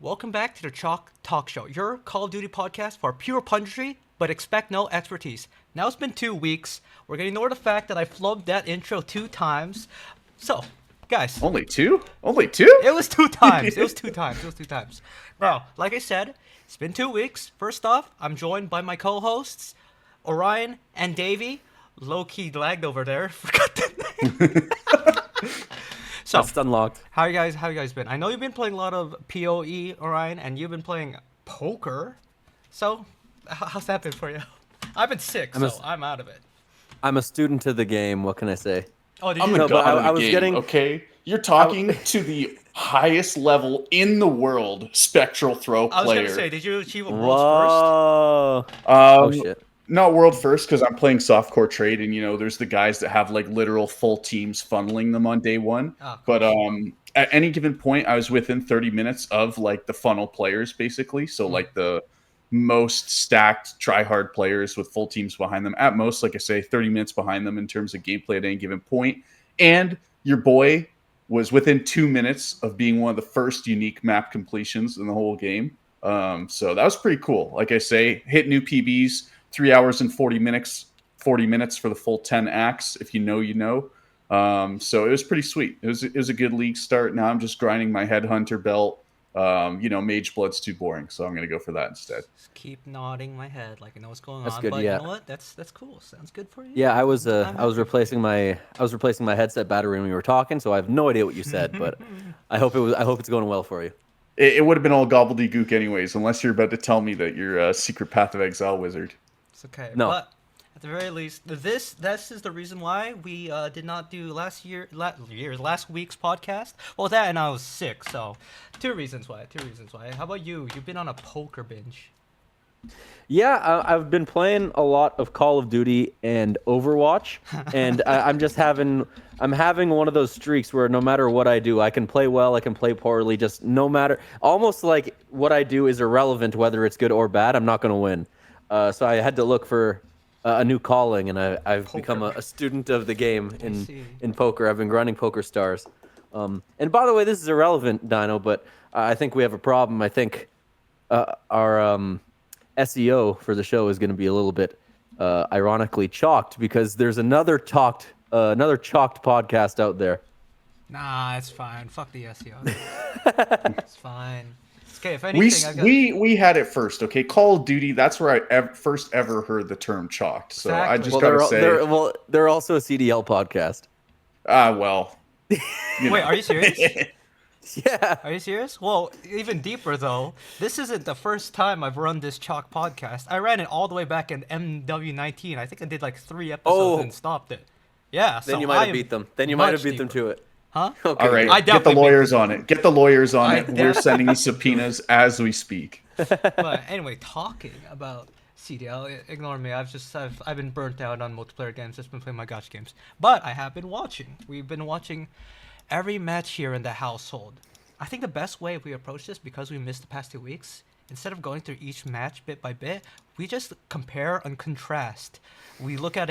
Welcome back to the Chalk Talk Show, your Call of Duty podcast for pure punditry, but expect no expertise. Now it's been 2 weeks. We're gonna ignore the fact that I flubbed that intro 2 times. So, guys, Only two? Only two? it was 2 times. It was 2 times. It was 2 times. Now, like I said, it's been 2 weeks. First off, I'm joined by my co-hosts, Orion and Davey. Low-key lagged over there. Forgot the name. So, That's unlocked. how you guys been? I know you've been playing a lot of PoE, Orion, and you've been playing poker. So, how's that been for you? I've been sick, I'm a so s- I'm out of it. I'm a student of the game. What can I say? Oh, did I'm you? the No, but god of I the was game, getting- okay? You're talking to the highest level in the world spectral throw I was player. gonna say, did you achieve a world's first? Whoa! Oh Um, shit! Not world first because I'm playing softcore trade, and there's the guys that have like literal full teams funneling them on day one. Oh, But at any given point, I was within 30 minutes of like the funnel players, basically. So like the most stacked try hard players with full teams behind them. At most, like I say, 30 minutes behind them in terms of gameplay at any given point. And your boy was within 2 minutes of being one of the first unique map completions in the whole game. So that was pretty cool. Like I say, hit new PBs, 3 hours and 40 minutes, 40 minutes for the full 10 acts. If you know, you know. So it was pretty sweet. It was a good league start. Now I'm just grinding my headhunter belt. Mage Blood's too boring, so I'm gonna go for that instead. just keep nodding my head like I know what's going That's on. good, But yeah. you know what? That's cool. Sounds good for you. Yeah, I was I'm I was happy. replacing my headset battery when we were talking, so I have no idea what you said, but I hope it's going well for you. It would have been all gobbledygook anyways, unless you're about to tell me that you're a secret Path of Exile wizard. It's okay. No. But at the very least, this is the reason why we did not do last week's podcast. Well, that and I was sick, so two reasons why. Two reasons why. How about you? You've been on a poker binge. Yeah, I've been playing a lot of Call of Duty and Overwatch, and I'm having one of those streaks where no matter what I do, I can play well, I can play poorly, just no matter, almost like what I do is irrelevant whether it's good or bad. I'm not going to win. So I had to look for a new calling, and I've become Poker. a student of the game see. in poker. I've been grinding Poker Stars. And by the way, this is irrelevant, Dino, but I think we have a problem. I think our SEO for the show is going to be a little bit ironically chalked because there's another chalked podcast out there. Nah, it's fine. Fuck the SEO. It's fine. It's okay. If We anything, I got we had it first, okay? Call of Duty. That's where I first ever heard the term chalked. So I Exactly. just Well, gotta say, they're also a CDL podcast. well, Wait, are you serious? Yeah. Are you serious? Well, even deeper though, this isn't the first time I've run this Chalk podcast. I ran it all the way back in MW19. I think I did like 3 episodes Oh. and stopped it. Yeah, Then so you might I have am beat them. Then you might have much beat them deeper. to it. Huh? Okay. all right. I Get the definitely lawyers on it. Get the lawyers on I it. We're def- sending the subpoenas as we speak. But anyway, talking about CDL, ignore me. I've been burnt out on multiplayer games. Just been playing my gotcha games. But I have been watching. We've been watching every match here in the household. I think the best way if we approach this, because we missed the past 2 weeks, instead of going through each match bit by bit, we just compare and contrast. We look at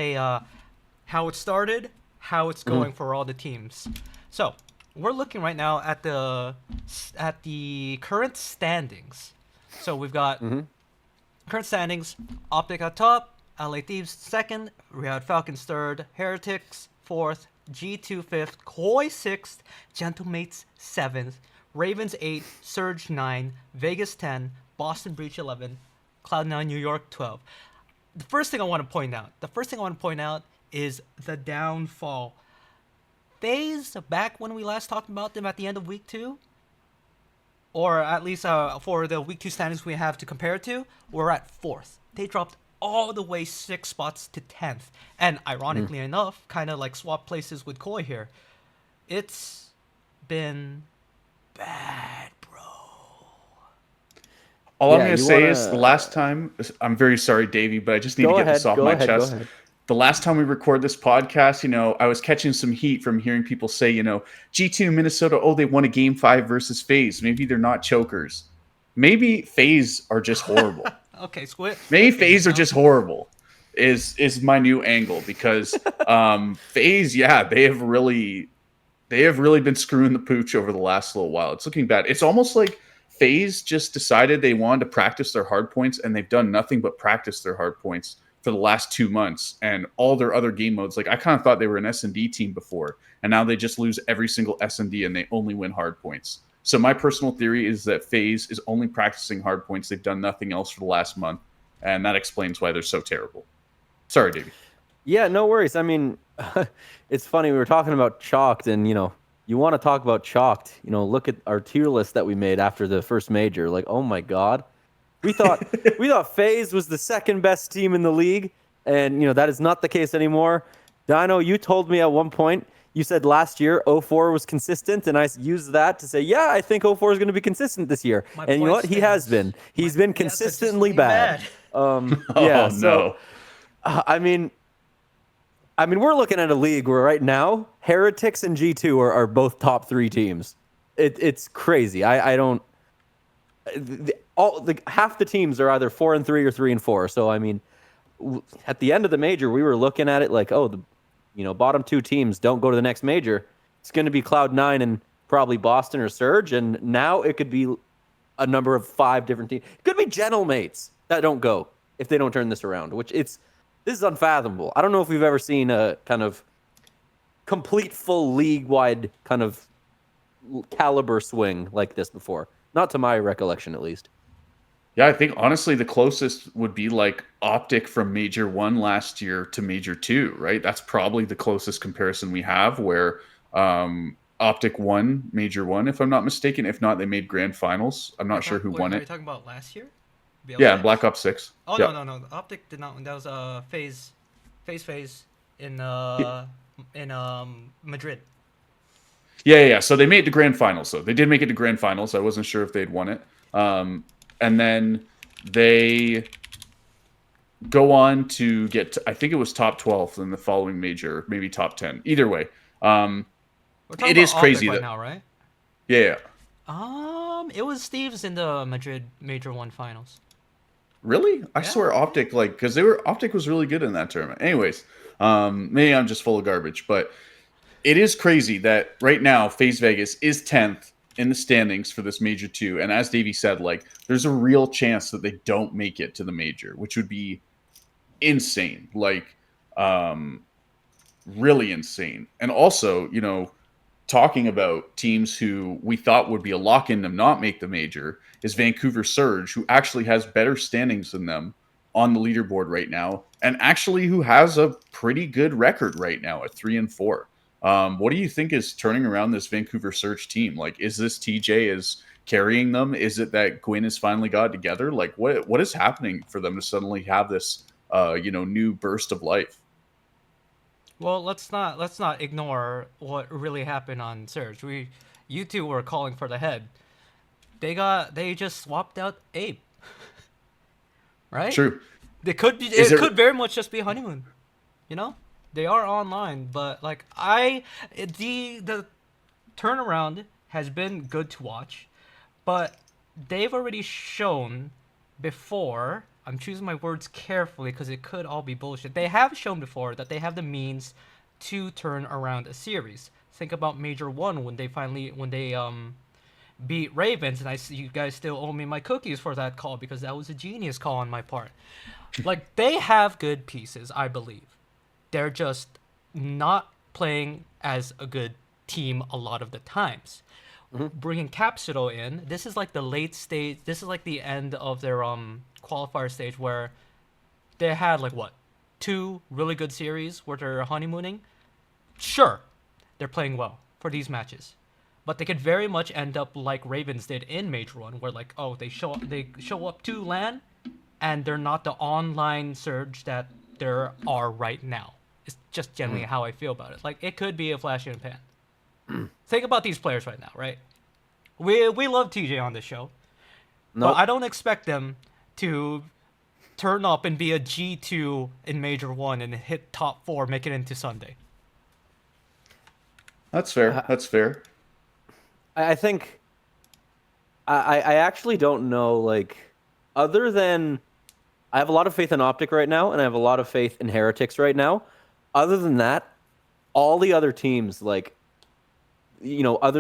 how it started, how it's going for all the teams. So we're looking right now at the current standings. So we've got current standings: Optic at top, LA Thieves second, Red Falcons third, Heretics fourth, G2 fifth, Koi sixth, Gentlemates seventh, Ravens 8, Surge 9, Vegas 10, Boston Breach 11, Cloud9 New York 12. The first thing I want to point out is the downfall. FaZe, back when we last talked about them at the end of week 2, or at least for the week 2 standings we have to compare it to, we're at 4th. They dropped all the way 6 spots to 10th. And ironically enough, kind of like swap places with Koi here. It's been bad, bro. All I'm Yeah, going to you say wanna- is the last time, I'm very sorry, Davey, but I just need to Go get ahead. this off Go my ahead. Go chest. ahead. The last time we record this podcast, I was catching some heat from hearing people say, G2 Minnesota, oh, they won a game 5 versus FaZe. Maybe they're not chokers. Maybe FaZe are just horrible. Okay, Squid. Maybe FaZe are just horrible. Is my new angle because FaZe, yeah, they have really been screwing the pooch over the last little while. It's looking bad. It's almost like FaZe just decided they wanted to practice their hard points, and they've done nothing but practice their hard points for the last 2 months. And all their other game modes, like I kind of thought they were an S&D team before, and now they just lose every single S&D and they only win hard points. So my personal theory is that FaZe is only practicing hard points. They've done nothing else for the last month, and that explains why they're so terrible. Sorry, Davey. Yeah, no worries. I mean, it's funny. We were talking about Chalked, and you want to talk about Chalked. Look at our tier list that we made after the first major. Like, oh my god, we thought FaZe was the second best team in the league, and that is not the case anymore. Dino, you told me at one point. You said last year 04 was consistent, and I used that to say, yeah, I think 04 is going to be consistent this year. And you know what? He has been. He's been consistently bad. Yeah. So, I mean, we're looking at a league where right now Heretics and G2 are both top 3 teams. It's crazy. I don't. Half the teams are either 4-3 or 3-4. So I mean, at the end of the major, we were looking at it like, oh, the bottom 2 teams don't go to the next major. It's going to be Cloud9 and probably Boston or Surge, and now it could be a number of 5 different teams. It could be Gentlemates that don't go if they don't turn this around, this is unfathomable. I don't know if we've ever seen a kind of complete full league-wide kind of caliber swing like this before. Not to my recollection, at least. Yeah, I think honestly the closest would be like Optic from Major 1 last year to Major 2, right? That's probably the closest comparison we have where Optic won Major 1, if I'm not mistaken. If not, they made grand finals. I'm not sure who won Are it. you talking about last year? Yeah, Black Ops 6. Oh, yeah. no. Optic did not win. That was FaZe in Madrid. Yeah. So they made the grand finals, though. They did make it to grand finals. I wasn't sure if they'd won it. And then they go on to get, I think it was top 12 in the following major, maybe top 10. Either way, it is crazy right now, right? Yeah. It was Steve's in the Madrid Major 1 finals. Really? I swear Optic, because Optic was really good in that tournament. Anyways, maybe I'm just full of garbage, but it is crazy that right now FaZe Vegas is 10th in the standings for this Major 2. And as Davey said, there's a real chance that they don't make it to the Major, which would be insane. Really insane. And also, talking about teams who we thought would be a lock-in to not make the Major is Vancouver Surge, who actually has better standings than them on the leaderboard right now, and actually who has a pretty good record right now at 3-4. What do you think is turning around this Vancouver Surge team? Is this TJ is carrying them? Is it that Gwyn has finally got together? What is happening for them to suddenly have this new burst of life? Well, let's not ignore what really happened on Surge. You two were calling for the head. They just swapped out Abe. Right? True. It could very much just be honeymoon. They are online, but the turnaround has been good to watch, but they've already shown before. I'm choosing my words carefully because it could all be bullshit. They have shown before that they have the means to turn around a series. Think about Major 1 when they beat Ravens, and you guys still owe me my cookies for that call because that was a genius call on my part. They have good pieces, I believe. They're just not playing as a good team a lot of the times. Mm-hmm. Bringing Capsito in, this is the late stage. This is the end of their qualifier stage where they had 2 really good series where they're honeymooning. Sure, they're playing well for these matches, but they could very much end up like Ravens did in Major 1, where they show up to LAN, and they're not the online Surge that there are right now. It's just generally how I feel about it. It could be a flash in the pan. Think about these players right now, right? We love TJ on this show, but I don't expect them to turn up and be a G2 in Major 1 and hit top 4, make it into Sunday. That's fair. That's fair. I think I actually don't know, other than I have a lot of faith in Optic right now, and I have a lot of faith in Heretics right now. Other than that, all the other teams, other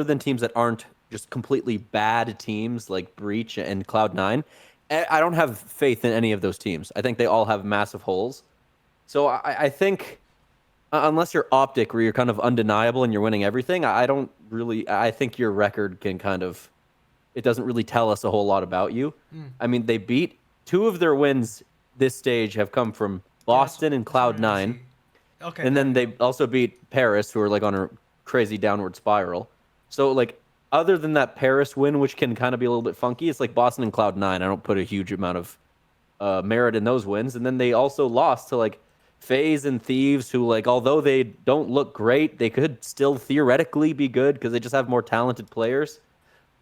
than teams that aren't just completely bad teams like Breach and Cloud9. I don't have faith in any of those teams. I think they all have massive holes. So I think unless you're Optic, where you're kind of undeniable and you're winning everything, I don't really. I think your record can kind of. It doesn't really tell us a whole lot about you. Mm. I mean, they beat two of their wins this stage have come from Yeah, Boston and that's what I Cloud9, see. Okay, and there then we go. they also beat Paris, who are like on a crazy downward spiral. So like, other than that Paris win, which can kind of be a little bit funky, it's like Boston and Cloud9. I don't put a huge amount of merit in those wins. And then they also lost to like FaZe and Thieves, who like although they don't look great, they could still theoretically be good because they just have more talented players.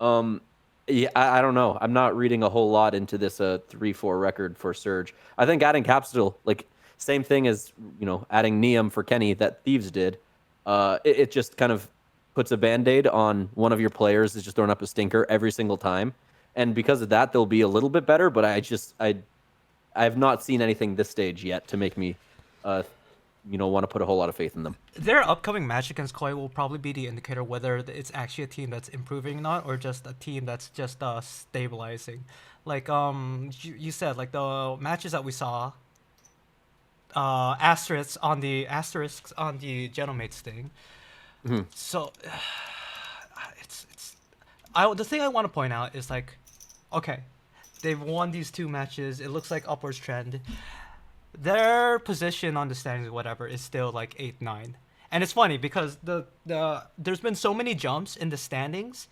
Um, yeah, I don't know. I'm not reading a whole lot into this 3-4 record for Surge. I think adding Capsule, like same thing as adding Neum for Kenny that Thieves did. It just kind of puts a band-aid on one of your players is just throwing up a stinker every single time, and because of that, they'll be a little bit better. But I have not seen anything this stage yet to make me, want to put a whole lot of faith in them. Their upcoming match against Koi will probably be the indicator whether it's actually a team that's improving or not, or just a team that's just stabilizing. Like you said, like the matches that we saw, asterisks on the Genomates thing. Mm-hmm. So it's I the thing I want to point out is like, okay, they've won these two matches. It looks like upwards trend. Their position on the standings, whatever, is still like 8-9. And it's funny because there's been so many jumps in the standings.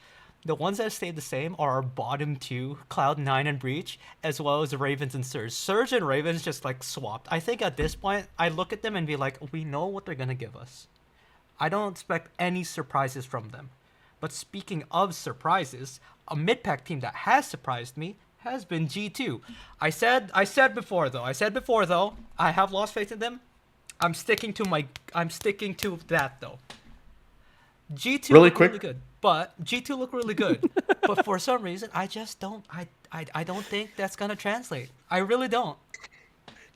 The ones that stayed the same are our bottom two, Cloud9 and Breach, as well as the Ravens and Surge. Surge and Ravens just like swapped. I think at this point, I look at them and be like, we know what they're gonna give us. I don't expect any surprises from them. But speaking of surprises, a mid-pack team that has surprised me has been G2. I said before though, I have lost faith in them. I'm sticking to that though. G2 Really look really quick, good. But G2 look really good. But for some reason, I just don't I don't think that's going to translate. I really don't.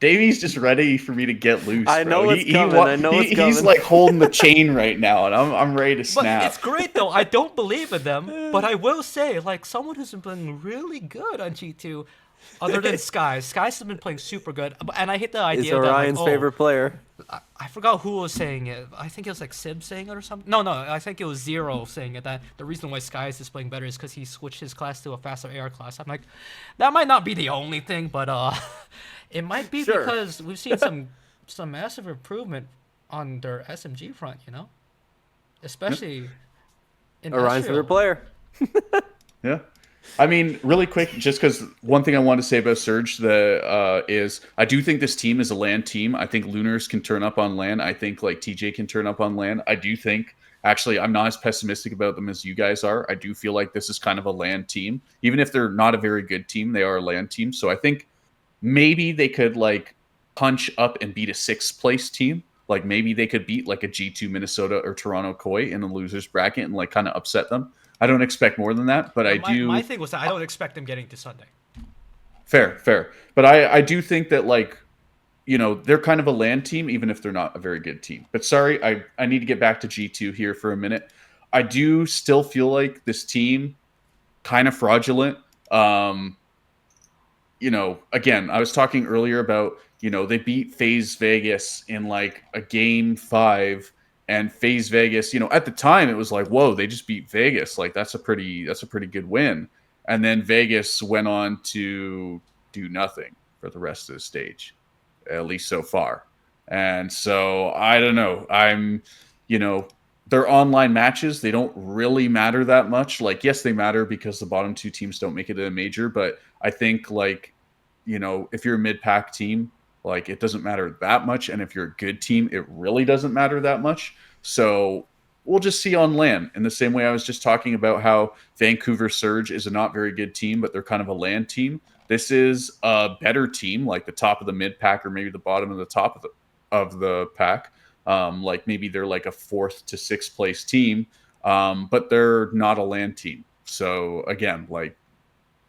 Davey's just ready for me to get loose, I bro. know it's coming. I know it's He's coming. like holding the chain right now, and I'm ready to But snap. it's great though. I don't believe in them, but I will say, like someone who's been playing really good on G2, other than Skies. Skies has been playing super good, and I hate the Is idea that like, Orion's favorite player. I forgot who was saying it. I think it was like Sib saying it or something. No, I think it was Zero saying it. That the reason why Skies is playing better is because he switched his class to a faster AR class. I'm like, that might not be the only thing, but it might be Sure. because we've seen some massive improvement on their SMG front. Especially in Orion's favorite player. Yeah. I mean, really quick, just because one thing I want to say about Surge is I do think this team is a LAN team. I think Lunars can turn up on LAN. I think like TJ can turn up on LAN. I do think actually I'm not as pessimistic about them as you guys are. I do feel like this is kind of a LAN team, even if they're not a very good team. They are a LAN team, so I think maybe they could like punch up and beat a sixth place team. Like maybe they could beat like a G2 Minnesota or Toronto Koi in the losers bracket and like kind of upset them. I don't expect more than that, but I My do. thing was that I don't expect them getting to Sunday. Fair. But I do think that like, they're kind of a LAN team, even if they're not a very good team. But sorry, I need to get back to G2 here for a minute. I do still feel like this team kind of fraudulent. Again, I was talking earlier about, they beat FaZe Vegas in like a game 5, and FaZe Vegas, at the time it was like, whoa, they just beat Vegas. Like that's a pretty good win. And then Vegas went on to do nothing for the rest of the stage, at least so far. And so I don't know. Their online matches, they don't really matter that much. Like, yes, they matter because the bottom two teams don't make it to a major, but I think like, if you're a mid-pack team, like it doesn't matter that much. And if you're a good team, it really doesn't matter that much. So we'll just see on LAN in the same way I was just talking about how Vancouver Surge is a not very good team, but they're kind of a LAN team. This is a better team, like the top of the mid-pack or maybe the bottom of the top of the pack. Like maybe they're like a 4th to 6th place team, but they're not a LAN team. So again, like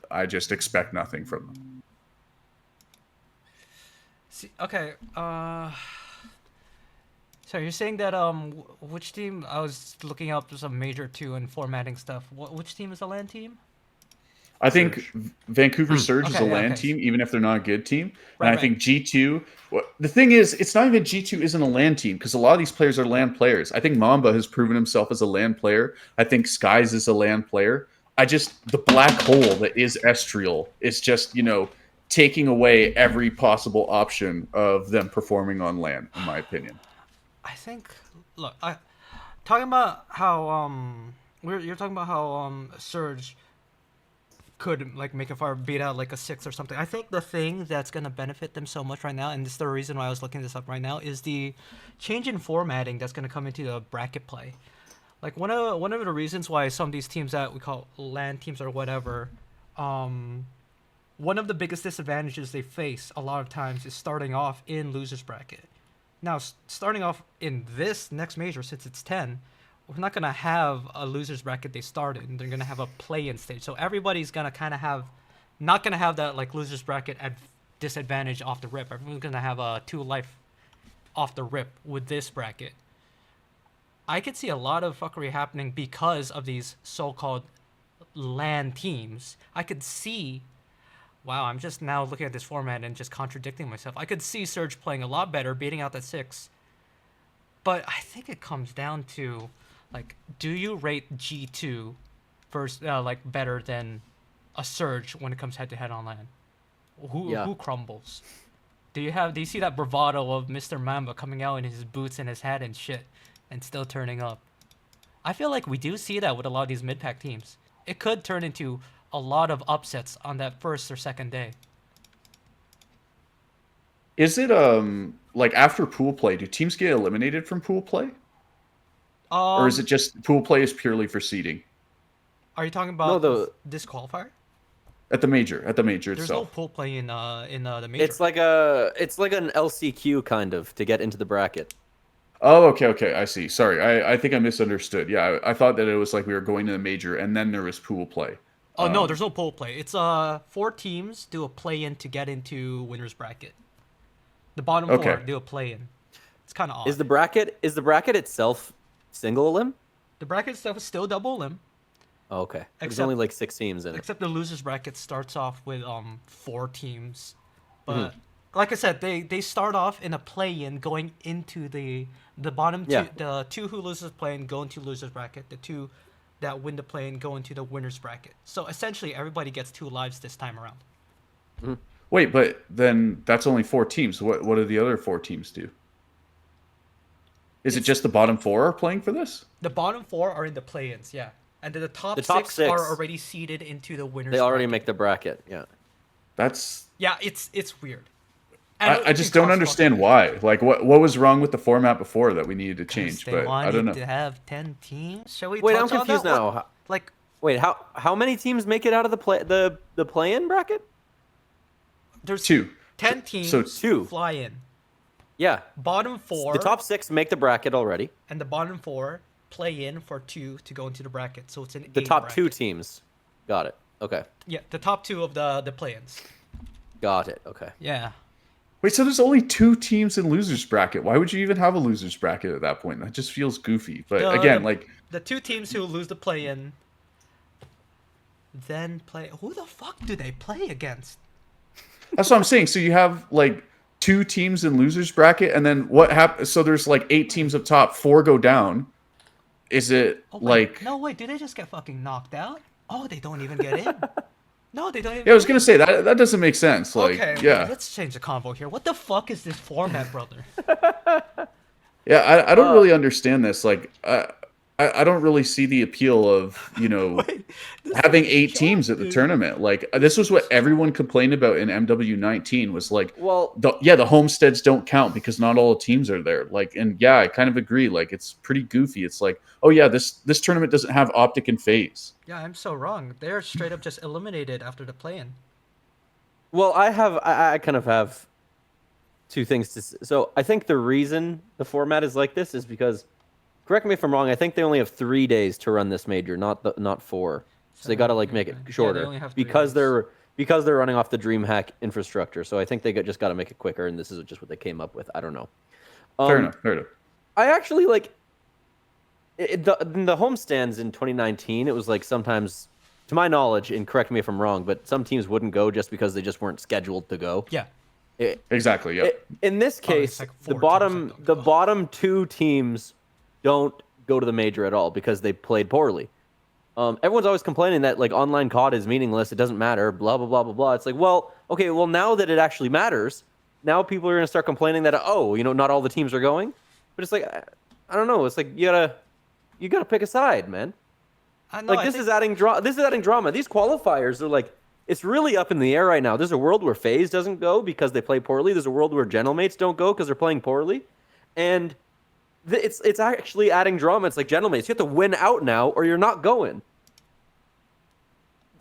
I just expect nothing from them. See, okay. So you're saying that which team? I was looking up some Major 2 and formatting stuff. Which team is a LAN team? I think Surge. Vancouver Surge is a Okay, yeah, LAN okay. team, even if they're not a good team. And Right, I right. think G2. The thing is, it's not even G2 isn't a LAN team because a lot of these players are LAN players. I think Mamba has proven himself as a LAN player. I think Skies is a LAN player. The black hole that is Estriel is just taking away every possible option of them performing on LAN, in my opinion. I think. Look, I talking about how you're talking about how Surge could like make a fire beat out like a 6 or something. I think the thing that's gonna benefit them so much right now, and this is the reason why I was looking this up right now, is the change in formatting that's gonna come into the bracket play. Like one of the reasons why some of these teams that we call LAN teams or whatever, um, one of the biggest disadvantages they face a lot of times is starting off in losers bracket. Now, starting off in this next major, since it's 10, we're not gonna have a losers bracket they start in. They're gonna have a play-in stage, so everybody's gonna kind of have, not gonna have that like losers bracket disadvantage off the rip. Everyone's gonna have a 2 life off the rip with this bracket. I could see a lot of fuckery happening because of these so-called LAN teams. I could see. Wow, I'm just now looking at this format and just contradicting myself. I could see Surge playing a lot better, beating out that 6. But I think it comes down to, like, do you rate G2 first, like, better than a Surge when it comes head to head on LAN? Yeah. Who crumbles? Do you see that bravado of Mr. Mamba coming out in his boots and his hat and shit, and still turning up? I feel like we do see that with a lot of these mid pack teams. It could turn into a lot of upsets on that first or second day. Is it like after pool play, do teams get eliminated from pool play? Or is it Um, just pool play is purely for seeding? are you talking No, about the disqualifier? At the major There's no itself. pool play in the major. it's like an LCQ kind of to get into the bracket. Oh, okay, I see. Sorry, I think I misunderstood. Yeah, I thought that it was like we were going to the major and then there was pool play. Oh no, there's no pool play. It's 4 teams do a play in to get into winners bracket. The bottom four Okay. do a play in. It's kind of odd. Is the bracket itself single elim? The bracket stuff is still double limb, Oh, okay. There's Except- only like 6 teams in it. except the losers bracket starts off with 4 teams. Mm-hmm. But like I said, they start off in a play in going into the bottom two. Yeah. The 2 who loses play in go into losers bracket. The 2 that win the play in go into the winners bracket. So essentially, everybody gets 2 lives this time around. Wait, but then that's only 4 teams. What do the other 4 teams do? Is it It's- just the bottom 4 are playing for this? The bottom 4 are in the play-ins, yeah, and then the top, The top 6 6 are already seeded into the winners. They already bracket. make the bracket. Yeah. That's Yeah, it's weird. And I it just can don't cost understand fucking- why. Like what was wrong with the format before that we needed to 'Cause change? they But I wanted don't know. to have 10 teams. Shall we? Wait, touch I'm on confused that? now. What- Like, Wait, how many teams make it out of the play-in bracket? there's 2. 10 teams. So 2. Fly in. Yeah. Bottom 4. The top 6 make the bracket already. and the bottom 4 play in for 2 to go into the bracket. So it's an The 8 top 2 bracket. teams. Got it. Okay. Yeah, the top 2 of the play-ins. Got it. Okay. Yeah. Wait, so there's only 2 teams in losers bracket. Why would you even have a losers bracket at that point? That just feels goofy. But The- again, the- like The 2 teams who lose the play-in then play. Who the fuck do they play against? that's what I'm saying. So you have like 2 teams in losers bracket, and then what happens? So there's like 8 teams up top, 4 go down. Is it Oh, wait. like? No, wait. Do they just get fucking knocked out? Oh, they don't even get in. No, they don't even. Yeah, I was get gonna in. say that doesn't make sense. Like, Okay, wait, yeah, let's change the convo here. What the fuck is this format, brother? yeah. I don't really understand this. Like, I don't really see the appeal of Wait, this having is 8 a teams joke, at the dude. tournament. Like, this was what everyone complained about in MW19 was like, Well, the homesteads don't count because not all the teams are there. Like, and yeah, I kind of agree. Like, it's pretty goofy. It's like, oh yeah, this tournament doesn't have optic and phase. Yeah, I'm so wrong. They're straight up just eliminated after the play-in. well, I kind of have 2 things to so I think the reason the format is like this is because, correct me if I'm wrong, I think they only have 3 days to run this major, not 4. So they got to like make it Yeah, they shorter only have 3 because days. they're running off the DreamHack infrastructure. So I think they just got to make it quicker, and this is just what they came up with. I don't know. Fair enough. Fair enough. I actually like the homestands in 2019. It was like sometimes, to my knowledge, and correct me if I'm wrong, but some teams wouldn't go just because they just weren't scheduled to go. Yeah. It, Exactly. Yep. in this Oh, it's case, like the 4 teams that don't the go. bottom two teams don't go to the major at all because they played poorly. Everyone's always complaining that like online COD is meaningless. It doesn't matter. Blah blah blah blah blah. It's like, well, okay, well now that it actually matters, now people are gonna start complaining that not all the teams are going. But it's like, I don't know. It's like you gotta pick a side, man. I know. Like this is adding drama. This is adding drama. These qualifiers are like, it's really up in the air right now. There's a world where FaZe doesn't go because they play poorly. There's a world where Gentlemates don't go because they're playing poorly, and it's actually adding drama. It's like Gentlemates, you have to win out now or you're not going.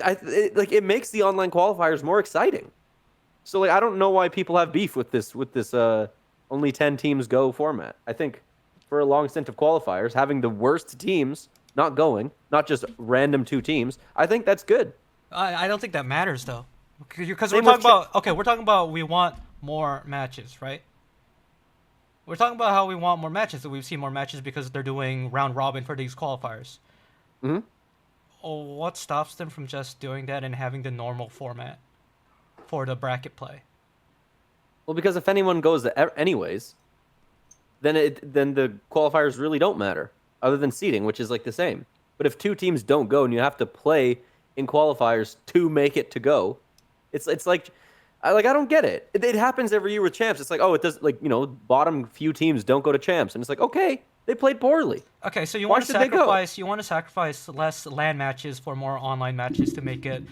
It makes the online qualifiers more exciting. So like I don't know why people have beef with this only 10 teams go format. I think for a long stint of qualifiers, having the worst teams not going, not just random 2 teams, I think that's good. I don't think that matters though, because we're Same talking with about we're talking about we want more matches, right? We're talking about how we want more matches, and we've seen more matches because they're doing round robin for these qualifiers. Hmm. Oh, what stops them from just doing that and having the normal format for the bracket play? Well, because if anyone goes anyways, then the qualifiers really don't matter, other than seeding, which is like the same. But if 2 teams don't go and you have to play in qualifiers to make it to go, it's like I don't get it. It happens every year with champs. It's like, oh, it does, like, bottom few teams don't go to champs, and it's like, okay, they played poorly. Okay, so Why should they go? you want to sacrifice less LAN matches for more online matches to make it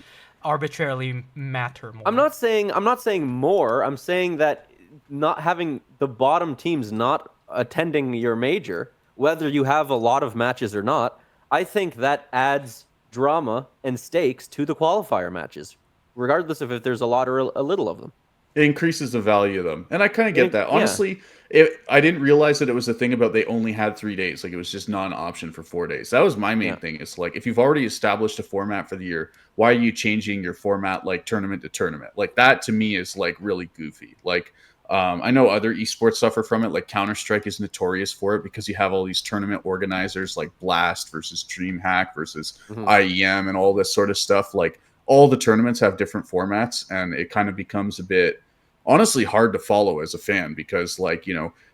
arbitrarily matter more. I'm not saying more. I'm saying that not having the bottom teams not attending your major, whether you have a lot of matches or not, I think that adds drama and stakes to the qualifier matches, regardless of if there's a lot or a little of them. It increases the value of them, and I kind of get that. Yeah. Honestly, I didn't realize that it was a thing about they only had 3 days. Like it was just not an option for 4 days. That was my main thing. It's like if you've already established a format for the year, why are you changing your format like tournament to tournament? Like that to me is like really goofy. Like I know other esports suffer from it. Like Counter-Strike is notorious for it because you have all these tournament organizers like Blast versus DreamHack versus IEM and all this sort of stuff. Like all the tournaments have different formats, and it kind of becomes a bit honestly hard to follow as a fan because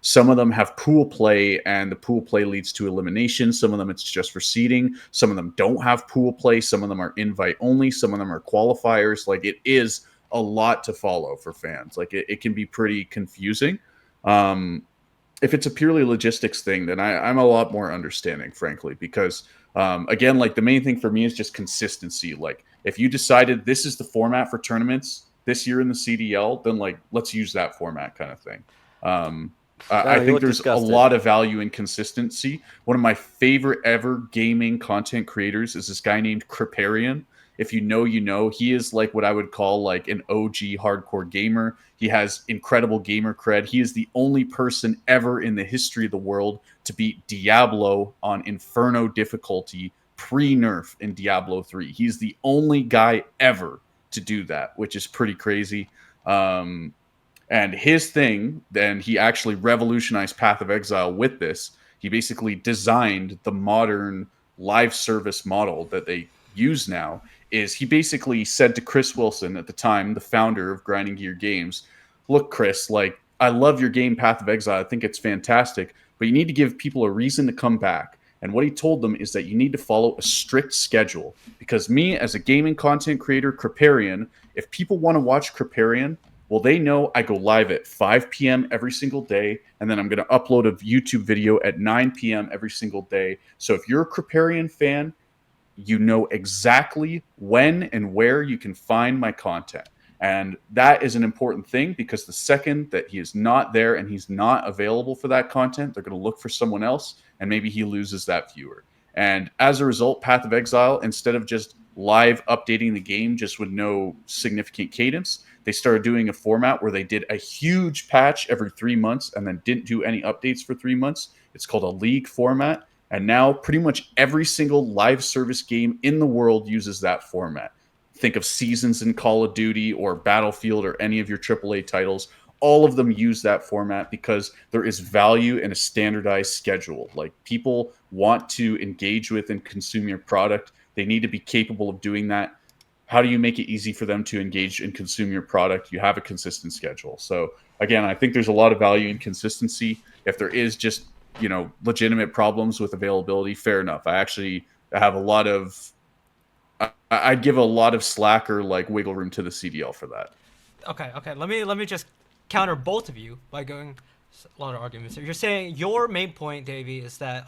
some of them have pool play and the pool play leads to elimination. Some of them it's just for seeding. Some of them don't have pool play. Some of them are invite only. Some of them are qualifiers. Like it is a lot to follow for fans. Like it can be pretty confusing. If it's a purely logistics thing, then I'm a lot more understanding, frankly, because again, like the main thing for me is just consistency. Like if you decided this is the format for tournaments this year in the CDL, then like let's use that format kind of thing. I think there's a lot of value in consistency. One of my favorite ever gaming content creators is this guy named Kriparian. If you know, he is like what I would call like an OG hardcore gamer. He has incredible gamer cred. He is the only person ever in the history of the world to beat Diablo on Inferno difficulty pre-nerf in Diablo 3. He's the only guy ever to do that, which is pretty crazy. And his thing, then he actually revolutionized Path of Exile with this. He basically designed the modern live service model that they use now. Is he basically said to Chris Wilson at the time, the founder of Grinding Gear Games, look, Chris, like, I love your game Path of Exile. I think it's fantastic, but you need to give people a reason to come back. And what he told them is that you need to follow a strict schedule. Because me, as a gaming content creator, Kriparian, if people want to watch Kriparian, well, they know I go live at 5 p.m. every single day, and then I'm going to upload a YouTube video at 9 p.m. every single day. So if you're a Kriparian fan, you know exactly when and where you can find my content. And that is an important thing because the second that he is not there and he's not available for that content, they're going to look for someone else, and maybe he loses that viewer. And as a result, Path of Exile, instead of just live updating the game just with no significant cadence, they started doing a format where they did a huge patch every 3 months and then didn't do any updates for 3 months. It's called a league format. And now pretty much every single live service game in the world uses that format. Think of Seasons in Call of Duty or Battlefield or any of your AAA titles. all of them use that format because there is value in a standardized schedule. Like, people want to engage with and consume your product. They need to be capable of doing that. How do you make it easy for them to engage and consume your product? You have a consistent schedule. So again, I think there's a lot of value in consistency. If there is just, legitimate problems with availability, fair enough. I actually have a lot of I'd give a lot of slack or like wiggle room to the CDL for that. Okay. Let me just counter both of you by going a lot of arguments here. You're saying your main point, Davey, is that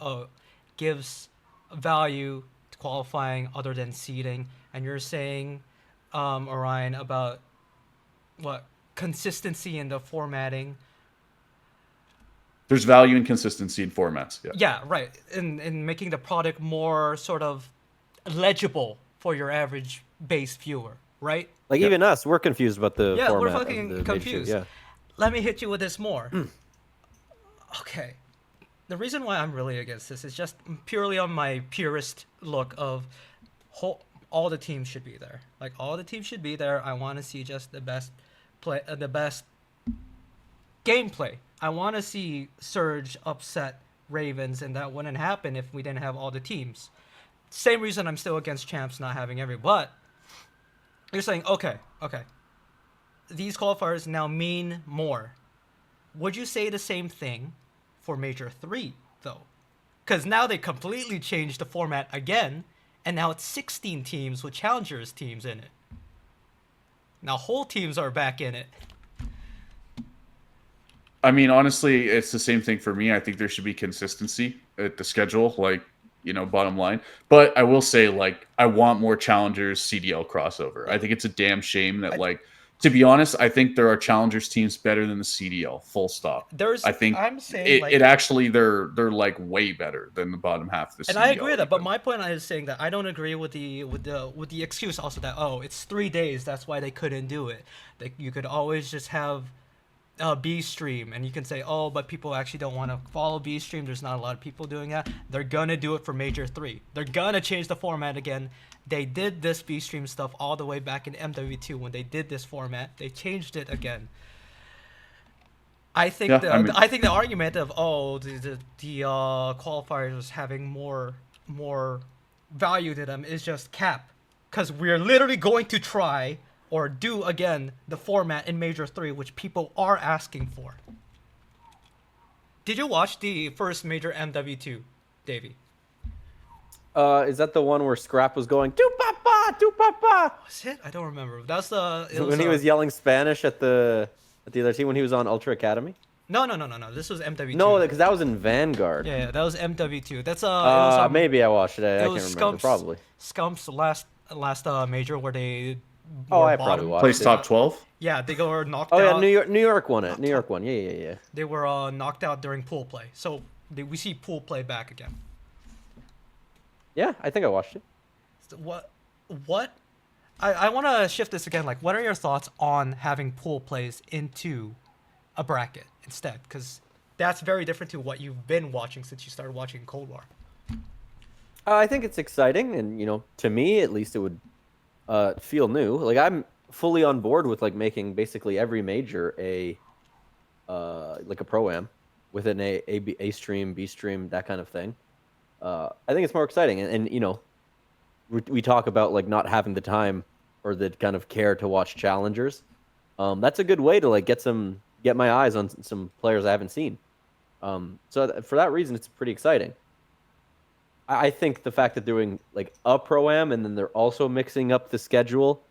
gives value to qualifying other than seeding, and you're saying, Orion, about what consistency in the formatting. There's value in consistency in formats. Yeah. Yeah, right. In making the product more sort of legible for your average base viewer, right? Like even us, we're confused about the Yeah, we're format of fucking the Major confused. Two, yeah. Let me hit you with this more. Okay. The reason why I'm really against this is just purely on my purist look of all the teams should be there. Like, all the teams should be there. I want to see just the best the best gameplay. I want to see Surge upset Ravens, and that wouldn't happen if we didn't have all the teams. Same reason I'm still against champs not having every. But you're saying, okay, these qualifiers now mean more. Would you say the same thing for Major 3, though? Because now they completely changed the format again, and now it's 16 teams with challengers teams in it. Now whole teams are back in it. I mean, honestly, it's the same thing for me. I think there should be consistency at the schedule, like, bottom line. But I will say, like, I want more challengers CDL crossover. I think it's a damn shame that, to be honest, I think there are challengers teams better than the CDL. Full stop. I think I'm saying it actually they're like way better than the bottom half of the CDL. And I agree with that, but my point is saying that I don't agree with the excuse also that it's 3 days, that's why they couldn't do it. Like, you could always just have B stream, and you can say, but people actually don't want to follow B stream. There's not a lot of people doing that. They're gonna do it for Major 3. They're gonna change the format again. They did this B stream stuff all the way back in MW2 when they did this format. They changed it again. I think I think the argument of the qualifiers having more value to them is just cap, because we're literally going to try or do again the format in Major 3, which people are asking for. Did you watch the first Major MW2, Davey? Is that the one where Scrap was going "Tu papa, tu papa"? Was it? I don't remember. That's when he was yelling Spanish at the other team when he was on Ultra Academy. No. This was MW2. No, because that was in Vanguard. Yeah, that was MW2. That's maybe I watched it. I can't remember. Probably Scump's last major where they. I probably watched Placed it. top 12. Yeah, they were knocked out. Oh yeah, New York won it. New York won. Yeah. They were knocked out during pool play, so we see pool play back again. Yeah, I think I watched it. So what? I want to shift this again. Like, what are your thoughts on having pool plays into a bracket instead? Because that's very different to what you've been watching since you started watching Cold War. I think it's exciting, and to me at least, it would feel new. Like, I'm fully on board with like making basically every major a pro-am with an A stream, B stream, that kind of thing. I think it's more exciting, and we talk about like not having the time or the kind of care to watch challengers. That's a good way to like get my eyes on some players I haven't seen. So for that reason, it's pretty exciting. I think the fact that they're doing like a pro-am and then they're also mixing up the schedule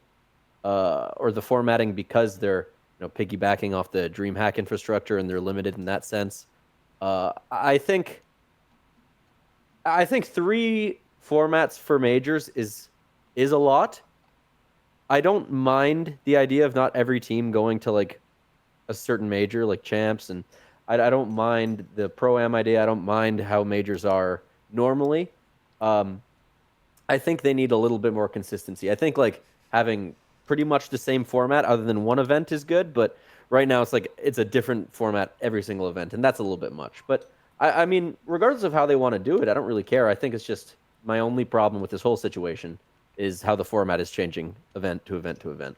or the formatting because they're piggybacking off the DreamHack infrastructure and they're limited in that sense. I think 3 formats for majors is a lot. I don't mind the idea of not every team going to like a certain major like champs, and I don't mind the pro-am idea. I don't mind how majors are normally. I think they need a little bit more consistency. I think like having pretty much the same format other than one event is good, but right now it's a different format every single event, and that's a little bit much. But I mean, regardless of how they want to do it, I don't really care. I think it's just my only problem with this whole situation is how the format is changing event to event to event.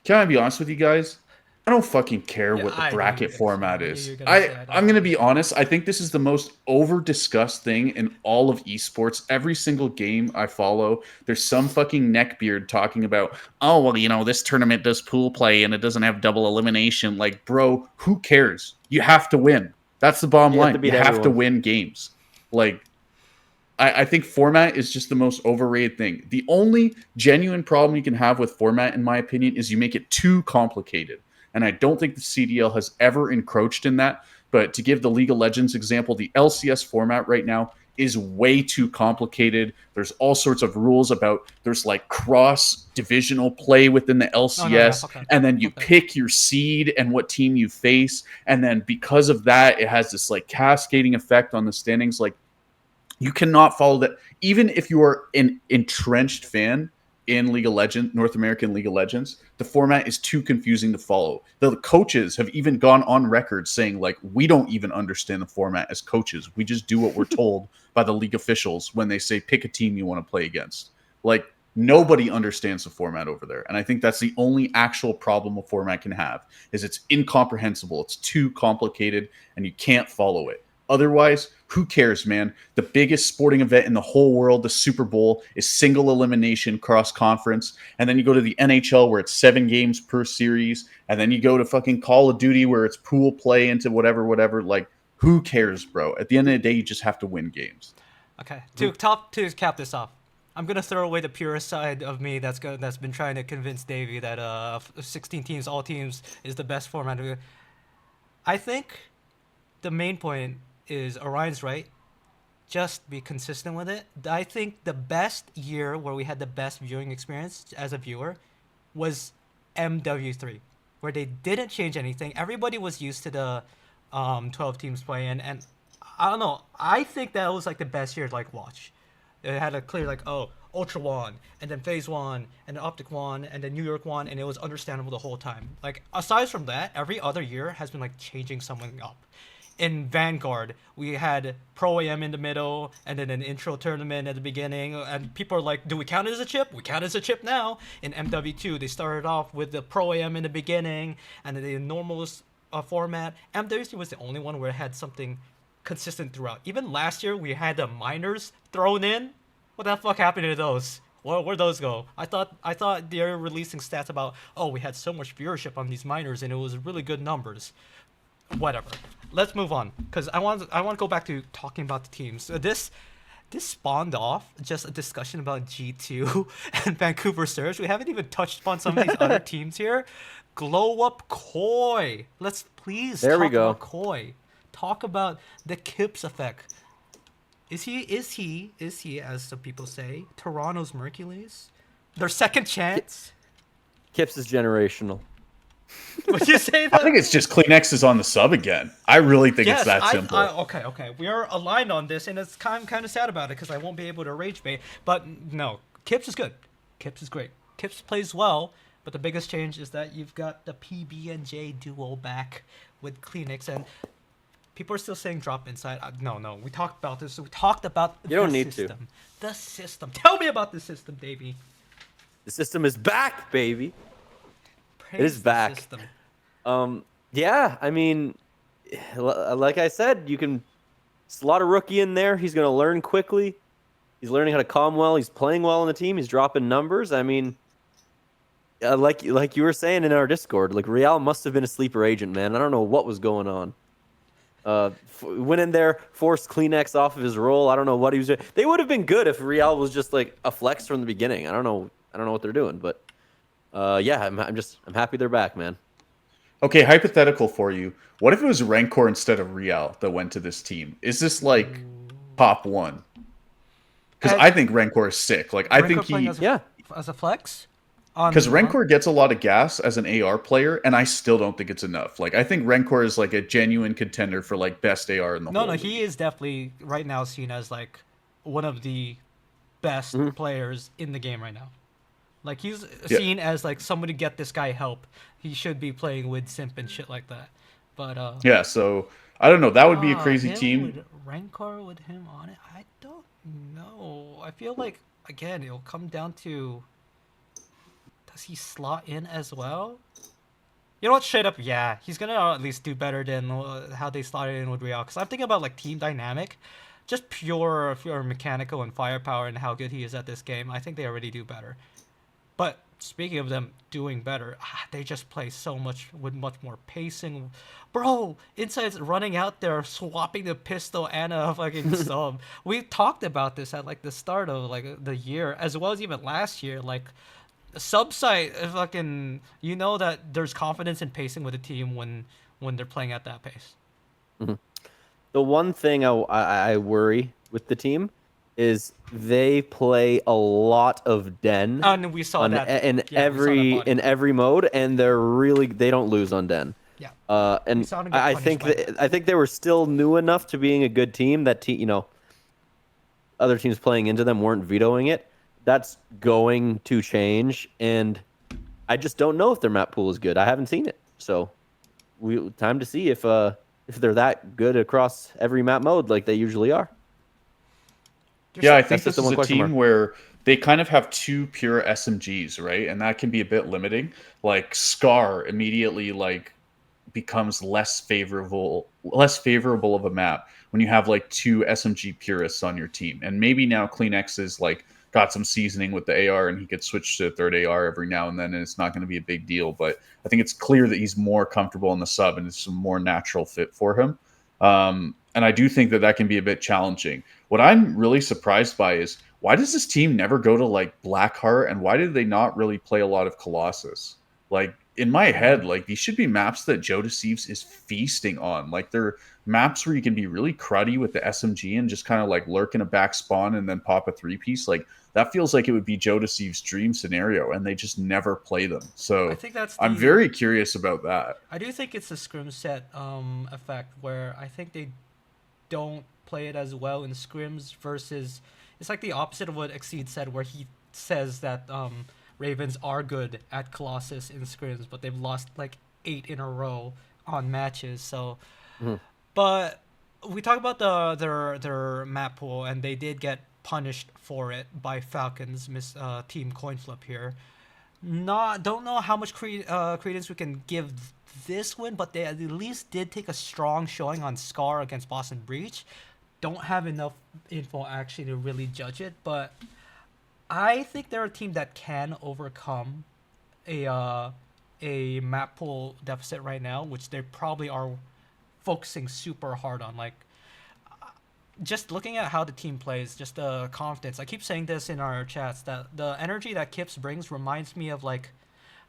Can I be honest with you guys? I don't fucking care Yeah, what the I knew you were bracket gonna say format that. I knew you is. were gonna say I don't I'm gonna fucking be care. honest. I think this is the most over discussed thing in all of esports. Every single game I follow, there's some fucking neckbeard talking about, oh well, this tournament does pool play and it doesn't have double elimination. Like, bro, who cares? You have to win. That's the bottom You have to line. You beat have to everyone. win games. Like, I think format is just the most overrated thing. The only genuine problem you can have with format, in my opinion, is you make it too complicated. And I don't think the CDL has ever encroached in that. But to give the League of Legends example, the LCS format right now is way too complicated. There's all sorts of rules about there's like cross divisional play within the Oh no, yeah, LCS, fuck that. and then you Fuck that. pick your seed and what team you face. And then because of that, it has this like cascading effect on the standings. Like, you cannot follow that. Even if you are an entrenched fan in League of Legends, North American League of Legends, the format is too confusing to follow. The coaches have even gone on record saying, like, we don't even understand the format as coaches. We just do what we're told by the league officials when they say pick a team you want to play against. Like, nobody understands the format over there. And I think that's the only actual problem a format can have is it's incomprehensible. It's too complicated and you can't follow it. Otherwise, who cares, man? The biggest sporting event in the whole world, the Super Bowl, is single elimination cross conference. And then you go to the NHL where it's 7 games per series. And then you go to fucking Call of Duty where it's pool play into whatever. Like, who cares, bro? At the end of the day, you just have to win games. Okay, to cap this off, I'm gonna throw away the purist side of me that's been trying to convince Davey that 16 teams, all teams, is the best format. I think the main point is Orion's right. Just be consistent with it. I think the best year where we had the best viewing experience as a viewer was MW3, where they didn't change anything. Everybody was used to the 12 teams playing, and I don't know. I think that was like the best year to like watch. It had a clear like, oh, Ultra One, and then Phase One, and then Optic One, and then New York One, and it was understandable the whole time. Like aside from that, every other year has been like changing something up. In Vanguard, we had Pro AM in the middle, and then an intro tournament at the beginning. And people are like, do we count it as a chip? We count it as a chip now. In MW2, they started off with the Pro AM in the beginning, and then the normal format. MW3 was the only one where it had something consistent throughout. Even last year, we had the minors thrown in. What the fuck happened to those? Where'd those go? I thought they're releasing stats about, oh, we had so much viewership on these minors, and it was really good numbers. Whatever. Let's move on because I want to go back to talking about the teams. So this spawned off just a discussion about G2 and Vancouver Surge. We haven't even touched upon some of these other teams here. Glow Up Koi. Let's please There we talk go. about Koi. Talk about the Kips effect. Is he as some people say Toronto's Mercules? Their second chance? Kips is generational. Would you say I that? think it's just Kleenex is on the sub again. I really think it's that simple. Okay. We are aligned on this, and I'm kind of sad about it because I won't be able to rage bait. But no, Kips is good. Kips is great. Kips plays well, but the biggest change is that you've got the PB and J duo back with Kleenex, and people are still saying drop inside. No. We talked about this. We talked about You don't the need system. The system. Tell me about the system, baby. The system is back, baby. Praise It is the back. system. Yeah, I mean, like I said, you can slot a rookie in there. He's going to learn quickly. He's learning how to calm well. He's playing well on the team. He's dropping numbers. I mean, like you were saying in our Discord, like Real must have been a sleeper agent, man. I don't know what was going on. Went in there, forced Kleenex off of his role. I don't know what he was doing. They would have been good if Real was just like a flex from the beginning. I don't know what they're doing, but yeah, I'm happy they're back, man. Okay, hypothetical for you. What if it was Rancor instead of Real that went to this team? Is this like top one? Because I think Rancor is sick. Like I think he, as a flex. because Rancor gets a lot of gas as an AR player, and I still don't think it's enough. Like I think Rancor is like a genuine contender for like best AR in the whole. No, league. he is definitely right now seen as like one of the best players in the game right now. Like he's seen as like somebody get this guy help. He should be playing with Simp and shit like that. But yeah, so I don't know. That would be a crazy team. With Rancor with him on it, I don't know. I feel like again it'll come down to, does he slot in as well? You know what? Straight up, yeah, he's gonna at least do better than how they started in with Real. Because I'm thinking about like team dynamic, just pure mechanical and firepower and how good he is at this game. I think they already do better. But speaking of them doing better, they just play so much with much more pacing. Bro, Inside's running out there, swapping the pistol and a fucking sub. We talked about this at like the start of like the year, as well as even last year. Like sub site, fucking, you know that there's confidence in pacing with a team when they're playing at that pace. Mhm. The one thing I worry with the team is they play a lot of Den And we saw on that. in Yeah, we saw that body. every mode, and they don't lose on Den. Yeah, we And saw him get punished by that. I think they were still new enough to being a good team that other teams playing into them weren't vetoing it. That's going to change, and I just don't know if their map pool is good. I haven't seen it, so time to see if they're that good across every map mode like they usually are. Yeah, I That's think just this the is one a question team mark. where they kind of have two pure SMGs, right? And that can be a bit limiting. Like Scar immediately like becomes less favorable of a map when you have like two SMG purists on your team. And maybe now CleanX is like got some seasoning with the AR and he could switch to third AR every now and then and it's not going to be a big deal. But I think it's clear that he's more comfortable in the sub and it's a more natural fit for him. And I do think that that can be a bit challenging. What I'm really surprised by is why does this team never go to like Blackheart and why did they not really play a lot of Colossus? Like in my head, like these should be maps that Joe Deceives is feasting on. Like they're maps where you can be really cruddy with the SMG and just kind of like lurk in a back spawn and then pop a three piece. Like that feels like it would be Joe Deceives' dream scenario, and they just never play them. I So think that's I'm the. very curious about that. I do think it's the scrim set effect where I think they don't play it as well in scrims versus it's like the opposite of what Exceed said where he says that Ravens are good at Colossus in scrims but they've lost like 8 in a row on matches. So Mhm. but we talk about their map pool and they did get punished for it by Falcons team coin flip here. Not don't know how much credence we can give this win, but they at least did take a strong showing on Scar against Boston Breach. Don't have enough info actually to really judge it, but I think they're a team that can overcome a uh, a map pool deficit right now, which they probably are focusing super hard on. Like just looking at how the team plays, just the confidence. I keep saying this in our chats that the energy that Kips brings reminds me of like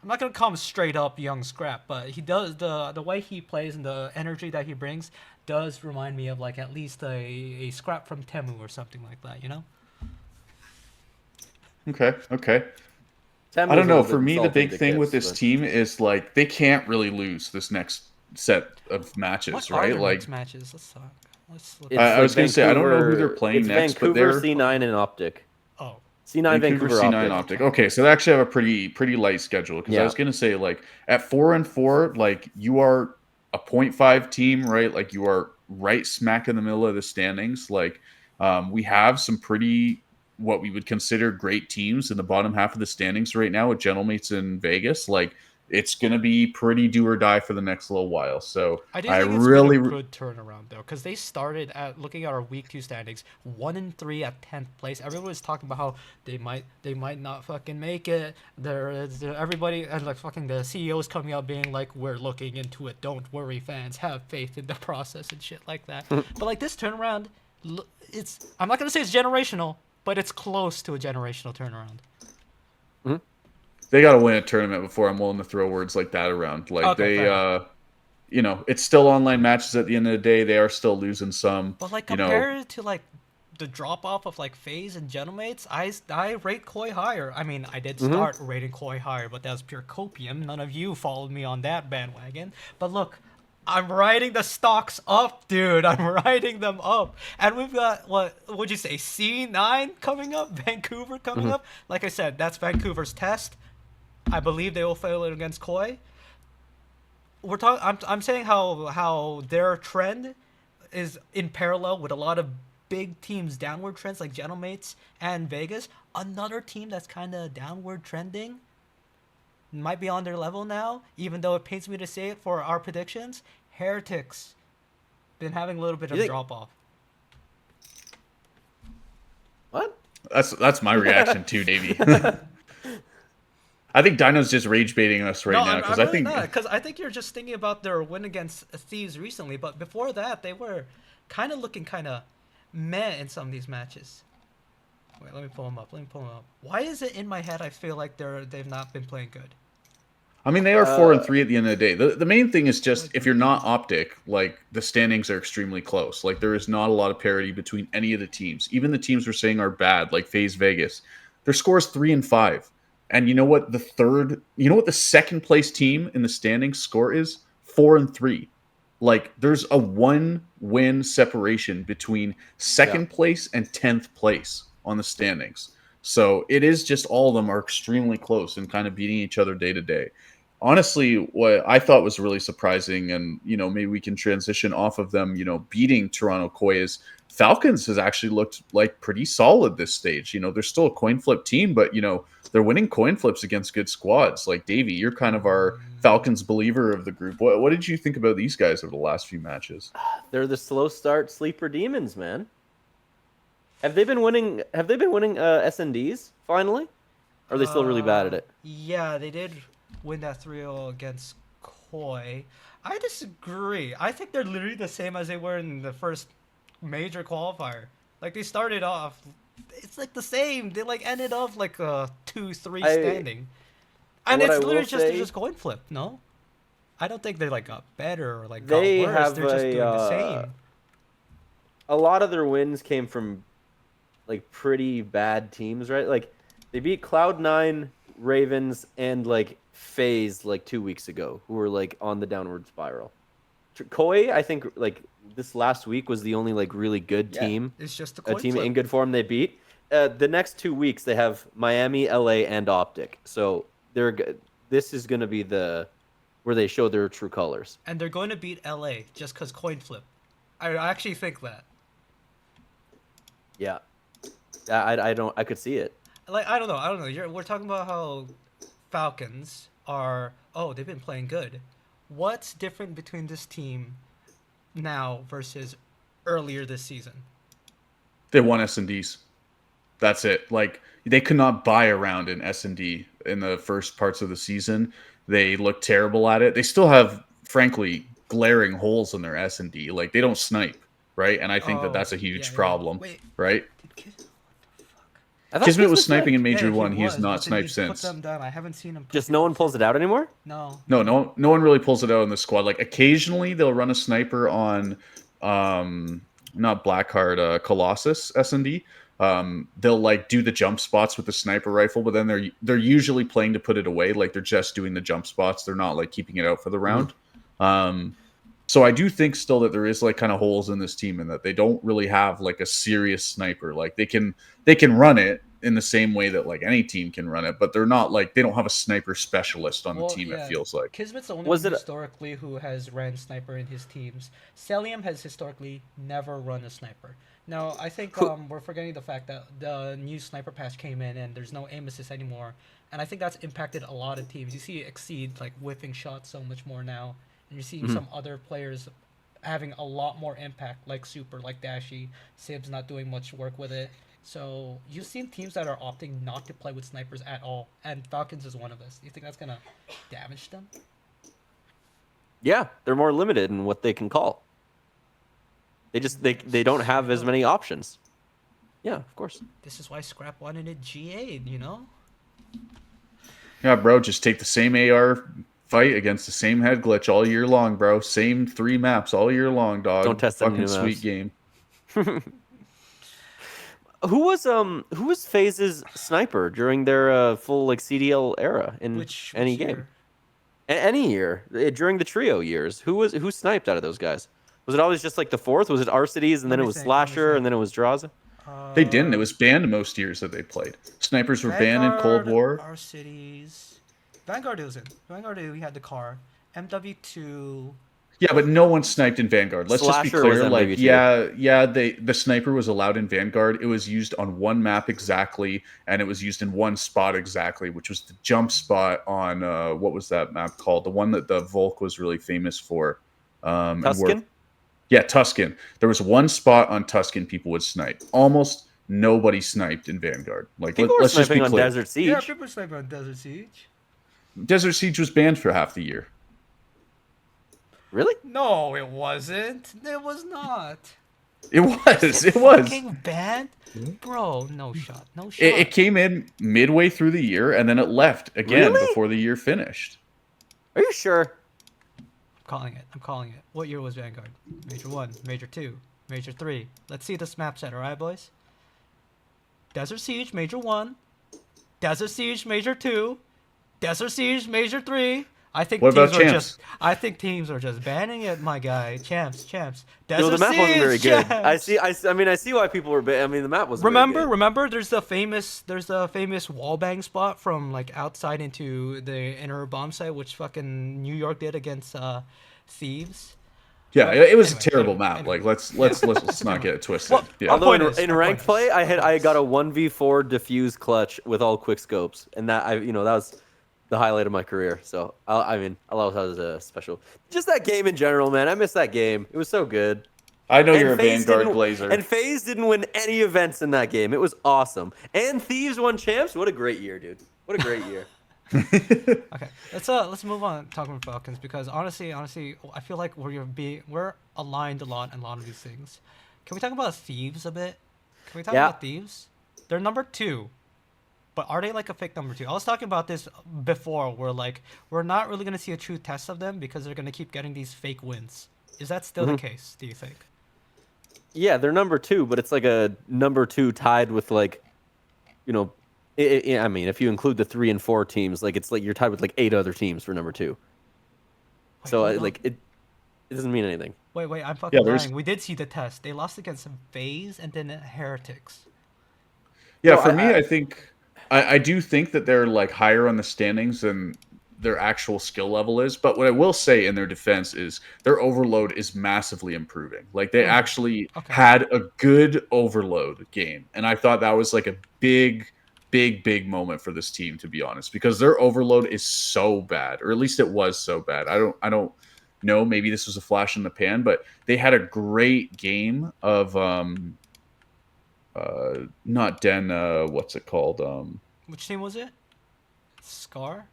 I'm not gonna call him straight up young Scrap, but he does the way he plays and the energy that he brings does remind me of like at least a Scrap from Temu or something like that, you know? Okay, okay. I Temu's don't a know. little bit For me, the insulting big to thing with Kips, this but team is like they can't really lose this next set of What matches, are right? their next Like matches? Let's talk. Let's look it's at I like was gonna say, I don't know who they're Vancouver. playing It's next, but Vancouver they're C9 and Optic. Oh, C9 Vancouver Vancouver C9 Optic. Optic. okay. Okay, so they actually have a pretty light schedule because I Yeah. was gonna say like at 4-4, like you are a point 0.5 team, right? Like you are right smack in the middle of the standings. Like we have some pretty what we would consider great teams in the bottom half of the standings right now with Gentlemates in Vegas. Like it's gonna be pretty do or die for the next little while. So I do I think it's been a really good turnaround though, because they started at looking at our week 2 standings, 1-3 at 10th place. Everyone was talking about how they might not fucking make it. Everybody and like fucking the CEOs coming out being like, we're looking into it. Don't worry, fans. Have faith in the process and shit like that. But like this turnaround, it's I'm not gonna say it's generational, but it's close to a generational turnaround. Mhm. they got to win a tournament before I'm willing to throw words like that around. Like Okay, fair they, enough. it's still online matches at the end of the day. They are still losing some. But like You know, compared to like the drop off of like FaZe and Gentlemates, I rate Koi higher. I mean, I did Mhm. start rating Koi higher, but that was pure copium. None of you followed me on that bandwagon. But look, I'm riding the stocks up, dude. I'm riding them up. And we've got what would you say, C9 coming up, Vancouver coming Mhm. up? Like I said, that's Vancouver's test. I believe they will fail it against Koi. We're talking I'm saying how their trend is in parallel with a lot of big teams downward trends like Gentlemates and Vegas. Another team that's kind of downward trending, might be on their level now, even though it pains me to say it for our predictions. Heretics been having a little bit You of think drop off. what? That's my reaction too, Davey. I think Dino's just rage baiting us right No, now I'm because I really think not. Because I think you're just thinking about their win against Thieves recently. But before that, they were kind of looking kind of meh in some of these matches. Wait, let me pull them up. Let me pull them up. Why is it in my head I feel like they've not been playing good? I mean, they are 4-3 at the end of the day. The main thing is just Like, if you're not Optic, like the standings are extremely close. Like there is not a lot of parity between any of the teams. Even the teams we're saying are bad, like FaZe Vegas, their score is 3-5. And you know what the second place team in the standings score is? 4-3. Like there's a 1-win separation between Yeah. second place and 10th place on the standings. So it is just all of them are extremely close and kind of beating each other day to day. Honestly, what I thought was really surprising, and maybe we can transition off of them, beating Toronto Koi, is Falcons has actually looked like pretty solid this stage. They're still a coin flip team, but they're winning coin flips against good squads. Like Davey, you're kind of our Falcons believer of the group. What did you think about these guys over the last few matches? They're the slow start sleeper demons, man. Have they been winning? Have they been winning SNDs finally? Or are they still really bad at it? Yeah, they did win that 3-0 against Koi. I disagree. I think they're literally the same as they were in the first major qualifier. Like they started off, it's like the same. They like ended up like a 2-3 standing, and What it's I will literally just they're say, just coin flip. No, I don't think they like got better or like got they worse. have They're just doing the a same. a lot of their wins came from like pretty bad teams, right? Like they beat Cloud9, Ravens, and like FaZe like 2 weeks ago, who were like on the downward spiral. Koi, I think like this last week was the only like really good Yeah, team, it's just a a coin team flip. in good form they beat. The next 2 weeks they have Miami, LA, and Optic. So this is gonna be the where they show their true colors. And they're going to beat LA just because coin flip. I actually think that. Yeah, I could see it. Like I don't know. We're talking about how Falcons are. Oh, they've been playing good. What's different between this team now versus earlier this season? They won S&Ds. That's it. Like they could not buy around in S&D in the first parts of the season. They looked terrible at it. They still have, frankly, glaring holes in their S&D. Like they don't snipe, right? And I think that Oh, that's a yeah, huge yeah. problem, Wait, right? did Kid? I thought Kismet was Kismet sniping in sniped. Major Yeah, he One. He has was, not but then sniped he's put since. them down. I haven't seen him. Just no one pulls it out anymore. No, No one really pulls it out in the squad. Like occasionally they'll run a sniper on, not Blackheart, Colossus S&D. They'll like do the jump spots with the sniper rifle, but then they're usually playing to put it away. Like they're just doing the jump spots. They're not like keeping it out for the round. So I do think still that there is like kind of holes in this team and that they don't really have like a serious sniper. Like they can run it in the same way that like any team can run it, but they're not like they don't have a sniper specialist on the team. It feels like Kismet's the only Was one it? historically who has ran sniper in his teams. Celium has historically never run a sniper. Now, I think Who? we're forgetting the fact that the new sniper patch came in and there's no aim assist anymore, and I think that's impacted a lot of teams. You see Exceed like whiffing shots so much more now, and you're seeing some other players having a lot more impact, like Super, like Dashy. Sib's not doing much work with it. So you've seen teams that are opting not to play with snipers at all, and Falcons is one of us. You think that's gonna damage them? Yeah, they're more limited in what they can call. They don't have as many options. Yeah, of course. This is why Scrap wanted it GA'd, you know? yeah, bro, just take the same AR fight against the same head glitch all year long, bro. Same 3 maps all year long, dog. Don't test any Fucking new sweet maps. game. Who was FaZe's sniper during their full like CDL era in any game? Year? Any year during the trio years, who sniped out of those guys? Was it always just like the fourth? Was it Arcides and then Let it me was think, let me Slasher and think. then it was Draza? They didn't. It was banned most years that they played. Snipers were banned in Cold Vanguard, War. our cities. Vanguard isn't. Vanguard, we had the car. MW2. Yeah, but no one sniped in Vanguard. Let's just be Slasher was clear. Like, MW2. the sniper was allowed in Vanguard. It was used on one map exactly, and it was used in one spot exactly, which was the jump spot on what was that map called? The one that the Volk was really famous for. And where Tuscan? Yeah, Tuscan. There was one spot on Tuscan people would snipe. Almost nobody sniped in Vanguard. Like, People were let's just be sniping on clear. Desert Siege. Yeah, people snipe on Desert Siege. Desert Siege was banned for half the year. Really? No, it wasn't. It was not. It was. Is It was. fucking banned, bro. No shot. No shot. It came in midway through the year, and then it left again Really? before the year finished. Are you sure? I'm calling it. I'm calling it. What year was Vanguard? Major 1, Major 2, Major 3. Let's see this map set, alright, boys? Desert Siege, Major 1. Desert Siege, Major 2. Desert Siege, Major 3. I think What about teams are Champs? just. I think teams are just banning it, my guy. Champs. Desert No, the map Siege, wasn't very good. Champs. I mean, I see why people were. I mean, the map was. Remember, there's the famous wallbang spot from like outside into the inner bomb site, which fucking New York did against Thieves. Yeah, it was Anyway, a terrible anyway, map. anyway. Like, let's not get it twisted. Well, Yeah. I'll- Although point is, in my ranked point is, play, my I point got a is. 1v4 diffuse clutch with all quick scopes, and that that was the highlight of my career. So I mean, I love how it was special. Just that game in general, man. I miss that game. It was so good. I know And you're a FaZe Vanguard didn't- Glazer. And FaZe didn't win any events in that game. It was awesome. And Thieves won champs. What a great year, dude. What a great year. Okay, let's move on talking about Falcons because honestly, I feel like we're aligned a lot in a lot of these things. Can we talk about Thieves a bit? Can we talk Yeah. about Thieves? They're number 2, but are they like a fake number 2? I was talking about this before. We're not really gonna see a true test of them because they're gonna keep getting these fake wins. Is that still the case? Do you think? Yeah, they're number 2, but it's like a number 2 tied with like, I mean, if you include the 3 and 4 teams, like it's like you're tied with like 8 other teams for number 2. So hold on. like it doesn't mean anything. Wait, I'm fucking there's- lying. We did see the test. They lost against some FaZe and then Heretics. Yeah, No, for me, I think I do think that they're like higher on the standings than their actual skill level is. But what I will say in their defense is their overload is massively improving. Like they actually Okay. had a good overload game, and I thought that was like a big moment for this team, to be honest, because their overload is so bad, or at least it was so bad. I don't know. Maybe this was a flash in the pan, but they had a great game of not Den. What's it called? Which team was it? Scar?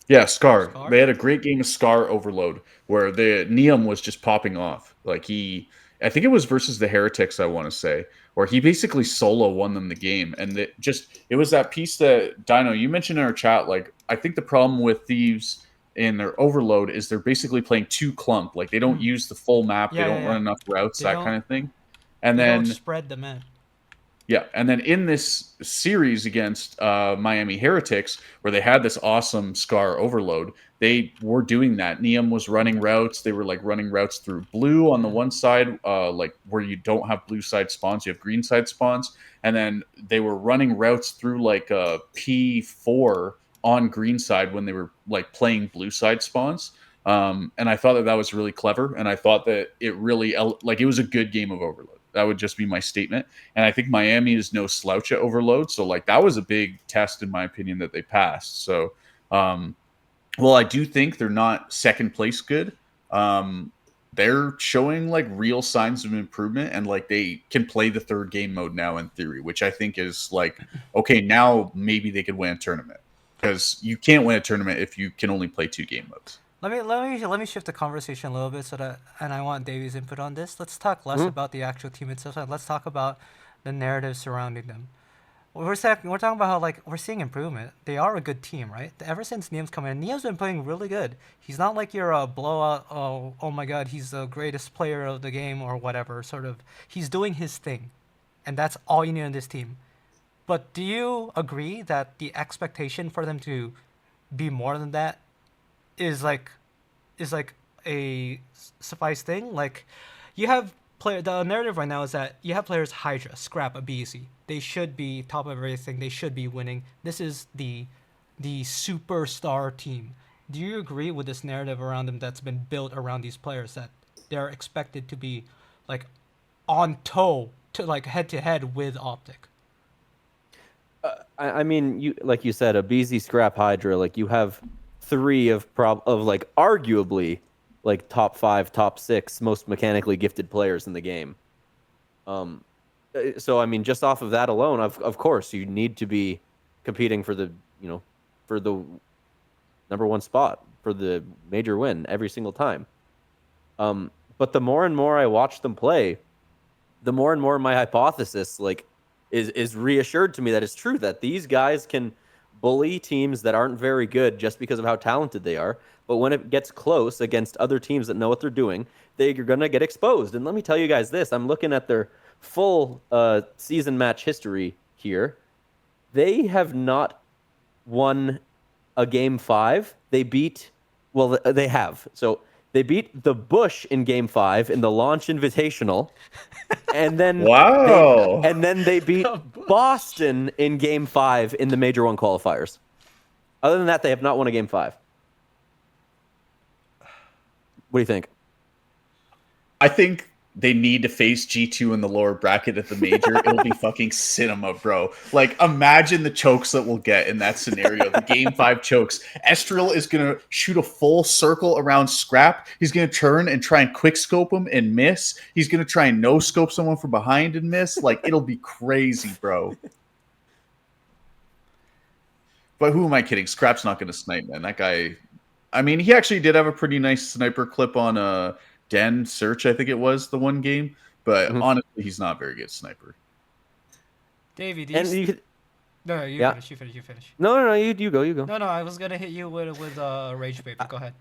Yeah, Scar. Scar? They had a great game of Scar Overload where the Neum was just popping off. Like I think it was versus the Heretics, I want to say, where he basically solo won them the game. And it was that piece that Dino, you mentioned in our chat. Like, I think the problem with Thieves in their Overload is they're basically playing too clump. Like they don't use the full map. Yeah, they don't yeah, run yeah. enough routes, They that don't- kind of thing. And They then don't spread the map. yeah, and then in this series against Miami Heretics, where they had this awesome Scar overload, they were doing that. Neum was running routes. They were like running routes through blue on the one side, like where you don't have blue side spawns, you have green side spawns, and then they were running routes through like a P4 on green side when they were like playing blue side spawns. And I thought that was really clever, and I thought that it really it was a good game of overload. That would just be my statement. And I think Miami is no slouch at overload. So like that was a big test in my opinion that they passed. So well, I do think they're not second place good. They're showing like real signs of improvement, and like they can play the third game mode now in theory, which I think is like, okay, now maybe they could win a tournament, because you can't win a tournament if you can only play 2 game modes. Let me shift the conversation a little bit and I want Davey's input on this. Let's talk less about the actual team itself and let's talk about the narrative surrounding them. We're talking about how like we're seeing improvement. They are a good team, right? Ever since Neum's come in, Neum's been playing really good. He's not like your blowout. Oh my God, he's the greatest player of the game or whatever. Sort of, he's doing his thing, and that's all you need in this team. But do you agree that the expectation for them to be more than that is like a suffice thing? Like, you have the narrative right now is that you have players Hydra, Scrap, Abizi. They should be top of everything. They should be winning. This is the superstar team. Do you agree with this narrative around them that's been built around these players that they're expected to be like on toe to like head to head with Optic? I mean, you like you said, a BZ Scrap Hydra. Like you have three of like arguably like top five, top six most mechanically gifted players in the game. Um, so I mean, just off of that alone, of course, you need to be competing for the for the number one spot for the major win every single time. But the more and more I watch them play, the more and more my hypothesis like is reassured to me that it's true that these guys can bully teams that aren't very good just because of how talented they are. But when it gets close against other teams that know what they're doing, they're gonna get exposed. And let me tell you guys this: I'm looking at their full season match history here. They have not won a game five. They beat, well, they have. So they beat the Bush in game five in the launch invitational, and then they Wow. they beat The Bush. Boston in game five in the major one qualifiers. Other than that, they have not won a game five. What do you think? I think they need to face G2 in the lower bracket at the major. It'll be fucking cinema, bro. Like, imagine the chokes that we'll get in that scenario. The game 5 chokes. Estrel is going to shoot a full circle around Scrap. He's going to turn and try and quick scope him and miss. He's going to try and no scope someone from behind and miss. Like, it'll be crazy, bro. But who am I kidding? Scrap's not going to snipe, man. That guy. I mean, he actually did have a pretty nice sniper clip on Den Search, I think it was the one game. But Mhm. honestly, he's not a very good sniper. Davey, do you? And you could, No, you yeah. finish. You finish. You finish. No, you go, you go. No, I was gonna hit you with rage bait. But go ahead.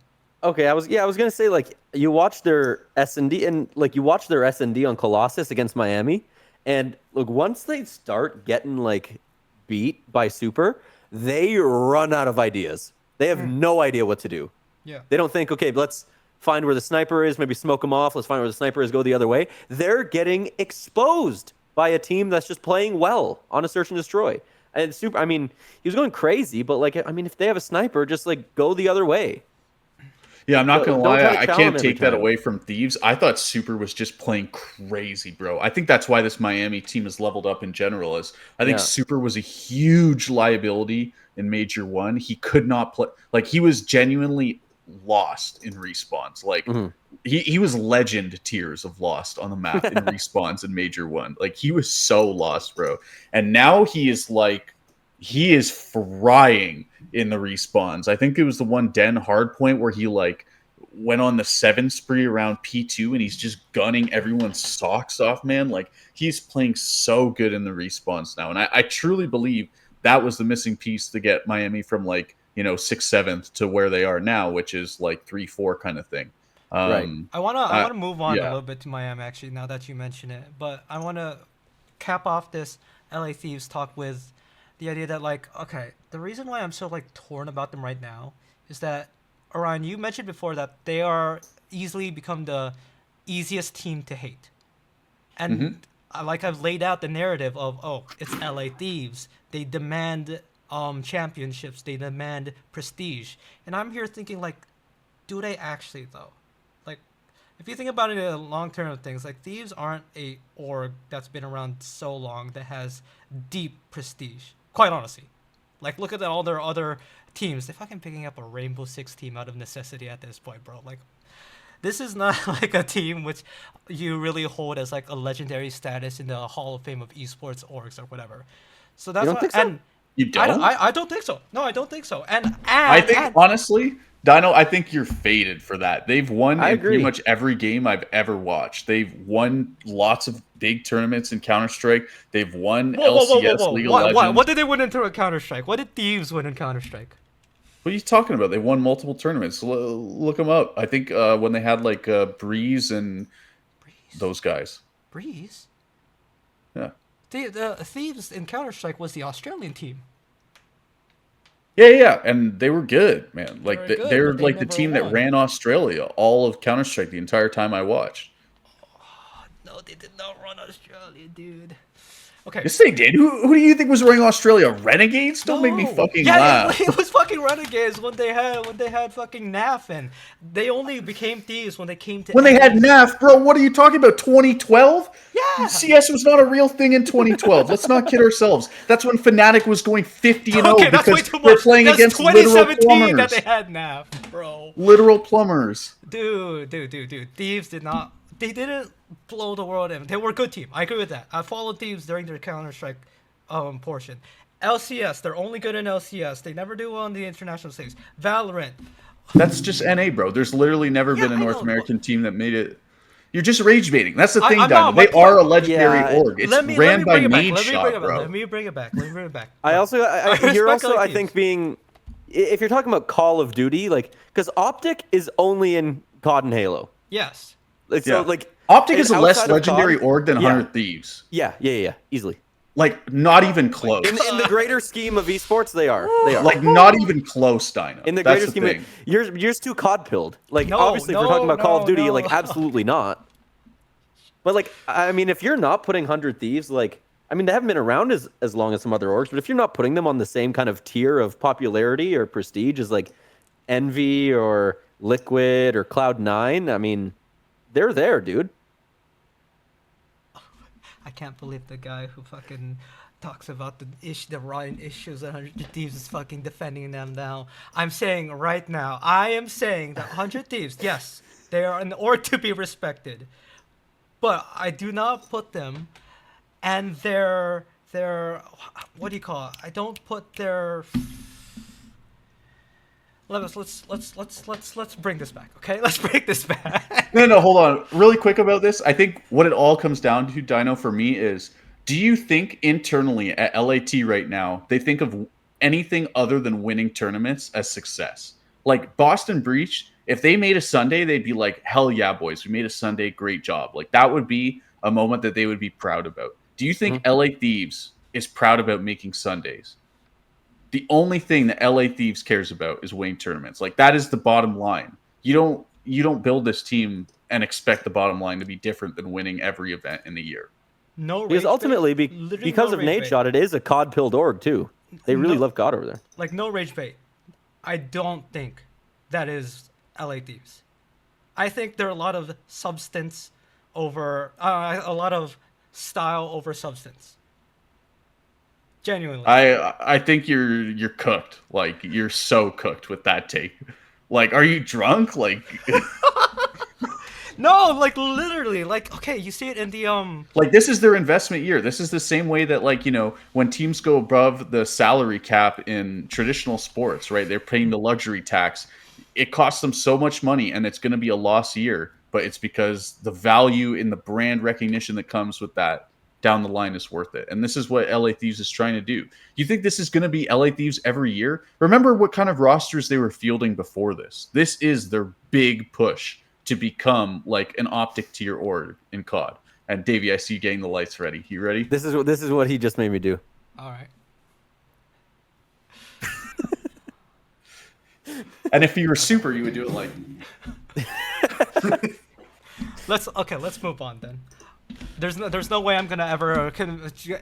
Okay, I was gonna say like you watch their S&D and like you watch their S&D on Colossus against Miami, and look once they start getting like beat by Super, they run out of ideas. They have no idea what to do. Yeah. They don't think, okay, let's find where the sniper is, maybe smoke them off. Let's find where the sniper is, go the other way. They're getting exposed by a team that's just playing well on a search and destroy. And Super, I mean, he was going crazy, but like, I mean, if they have a sniper, just like go the other way. Yeah, I'm not gonna Don't lie. try to I chow can't him every take that time. away from Thieves. I thought Super was just playing crazy, bro. I think that's why this Miami team has leveled up in general. Is I think Yeah. Super was a huge liability in Major One. He could not play. Like he was genuinely lost in respawns. Like Mhm. he was legend tiers of lost on the map in respawns in Major One. Like he was so lost, bro. And now he is frying in the respawns. I think it was the one Den hard point where he like went on the 7 spree around P2 and he's just gunning everyone's socks off, man. Like he's playing so good in the respawns now. And I truly believe that was the missing piece to get Miami from like, 6th, 7th to where they are now, which is like 3-4 kind of thing. Right. I wanna move on a yeah. little bit to Miami actually now that you mention it, but I wanna cap off this LA Thieves talk with the idea that like okay, the reason why I'm so like torn about them right now is that Orion, you mentioned before that they are easily become the easiest team to hate, and like I've laid out the narrative of it's LA Thieves, they demand championships, they demand prestige, and I'm here thinking like, do they actually though? Like, if you think about it in the long term of things, like Thieves aren't a org that's been around so long that has deep prestige. Quite honestly, like look at all their other teams. They're fucking picking up a Rainbow Six team out of necessity at this point, bro. Like, this is not like a team which you really hold as like a legendary status in the Hall of Fame of esports orgs or whatever. So You that's don't why, think so? and You don't? I don't think so. No, I don't think so. And I think and honestly, Dino, I think you're faded for that. They've won I in pretty agree. much every game I've ever watched. They've won lots of big tournaments in Counter Strike. They've won LCS League of Legends. What did they win in Counter Strike? What did Thieves win in Counter Strike? What are you talking about? They won multiple tournaments. Look them up. I think when they had like Breeze and Breeze. those guys. Breeze. Yeah. The Thieves in Counter Strike was the Australian team. Yeah, and they were good, man. They Like were good, they're but they like the never team that won. ran Australia all of Counter Strike the entire time I watched. No, they did not run Australia, dude. Okay. Yes, they did. Who do you think was running Australia? Renegades? Don't make me No. fucking Yeah, laugh. it was fucking Renegades when they had fucking NAF, and they only became thieves when they came to. When they had NA. NAF, bro, what are you talking about? 2012? Yeah. CS was not a real thing in 2012. Let's not kid ourselves. That's when Fnatic was going 50 and 0 Okay, that's way because too they're much. playing That's against literal 2017 that plumbers. they had NAF, bro. Literal plumbers. Dude. Thieves did not. They didn't blow the world in. They were a good team. I agree with that. I followed Thieves during their Counter Strike portion. LCS, they're only good in LCS. They never do well on the international stage. Valorant. That's just NA, bro. There's literally never been a I North know. American team that made it. You're just rage baiting. That's the thing, I'm Dino. not. My They are a point- legendary Yeah, org. It's Let me ran by bring it back. Made Shot, bro. Let me bring it back. I also, you're respect also, I LATs. think, being, if you're talking about Call of Duty, like, because Optic is only in COD and Halo. Yes. Like, Yeah. so, like, Optic and is a less outside of legendary COD, org than yeah. 100 Thieves. Yeah, easily. Like, not even close. In the greater scheme of esports, they are. They are. Like, not even close, Dino. in the That's greater the scheme, thing. you're just too COD pilled. Like, No, obviously, if we're talking about Call of Duty, no. like, absolutely not. But like, I mean, if you're not putting 100 Thieves, like, I mean, they haven't been around as long as some other orgs, but if you're not putting them on the same kind of tier of popularity or prestige as like Envy or Liquid or Cloud9, I mean, they're there, dude. I can't believe the guy who fucking talks about the Ryan issues and 100 Thieves is fucking defending them now. I'm saying right now, I am saying that 100 Thieves, yes, they are an org to be respected, but I do not put them and their what do you call it? I don't put their. Let's bring this back, okay? Let's bring this back. No, hold on. Really quick about this. I think what it all comes down to, Dino, for me is, do you think internally at LAT right now, they think of anything other than winning tournaments as success? Like Boston Breach, if they made a Sunday, they'd be like, hell yeah, boys, we made a Sunday, great job. Like that would be a moment that they would be proud about. Do you think LA Thieves is proud about making Sundays? The only thing that LA Thieves cares about is winning tournaments. Like that is the bottom line. You don't build this team and expect the bottom line to be different than winning every event in the year. No, Because rage ultimately, bait. Literally because no of rage Nade bait. Shot, it is a COD pilled org too. They really No. love COD over there. Like no rage bait. I don't think that is LA Thieves. I think there are a lot of substance over a lot of style over substance. Genuinely. I think you're cooked. Like you're so cooked with that take. Like, are you drunk? Like, No, like literally, like okay, you see it in the like this is their investment year. This is the same way that like when teams go above the salary cap in traditional sports, right? They're paying the luxury tax. It costs them so much money, and it's going to be a loss year. But it's because the value in the brand recognition that comes with that down the line is worth it. And this is what LA Thieves is trying to do. You think this is going to be LA Thieves every year? Remember what kind of rosters they were fielding before this. This is their big push to become like an Optic tier org in COD. And Davey, I see you getting the lights ready. You ready? This is what he just made me do. all right. And if you were super, you would do it like. Let's move on then. There's no way I'm gonna ever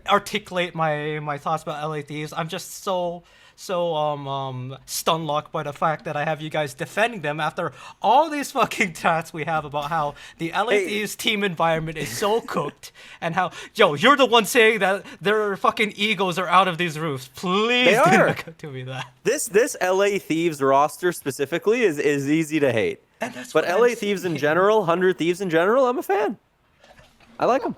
articulate my thoughts about LA Thieves. I'm just so stun locked by the fact that I have you guys defending them after all these fucking chats we have about how the LA Thieves team environment is so cooked and how you're the one saying that their fucking egos are out of these roofs. Please They do are. not tell me that. This LA Thieves roster specifically is easy to hate. And that's But what LA I'm Thieves in saying. general, 100 Thieves in general, I'm a fan. I like them.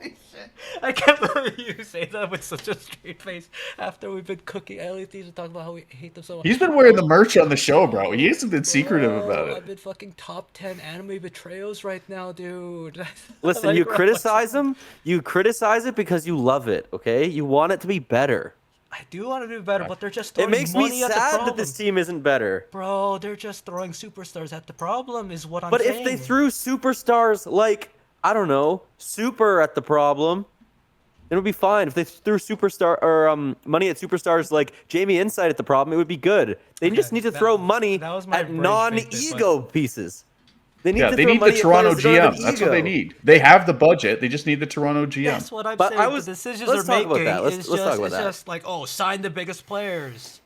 I can't believe you say that with such a straight face after we've been cooking LA Thieves and talking about how we hate them so much. He's been wearing the merch on the show, bro. He hasn't been secretive about I've it. been fucking top 10 anime betrayals right now, dude. Listen, Like, you relax. criticize them, you criticize it because you love it, okay? You want it to be better. I do want to do better, but they're just It throwing makes money me at the sad problem. that this team isn't better. Bro, they're just throwing superstars at the problem is what I'm But saying. if they threw superstars like, I don't know, Super at the problem, it would be fine. If they threw superstar or money at superstars like Jamie Insight at the problem, it would be good. They just need to that- throw money that was my at rage bait bit, non-ego pieces. They need Yeah, to they throw need the money at Toronto players that don't have an GM. That's what they ego. need. They have the budget. They just need the Toronto GM. That's what I'm But saying. I was- the decisions let's they're talk about making that. Let's is talk just about it's that. just like, oh, sign the biggest players.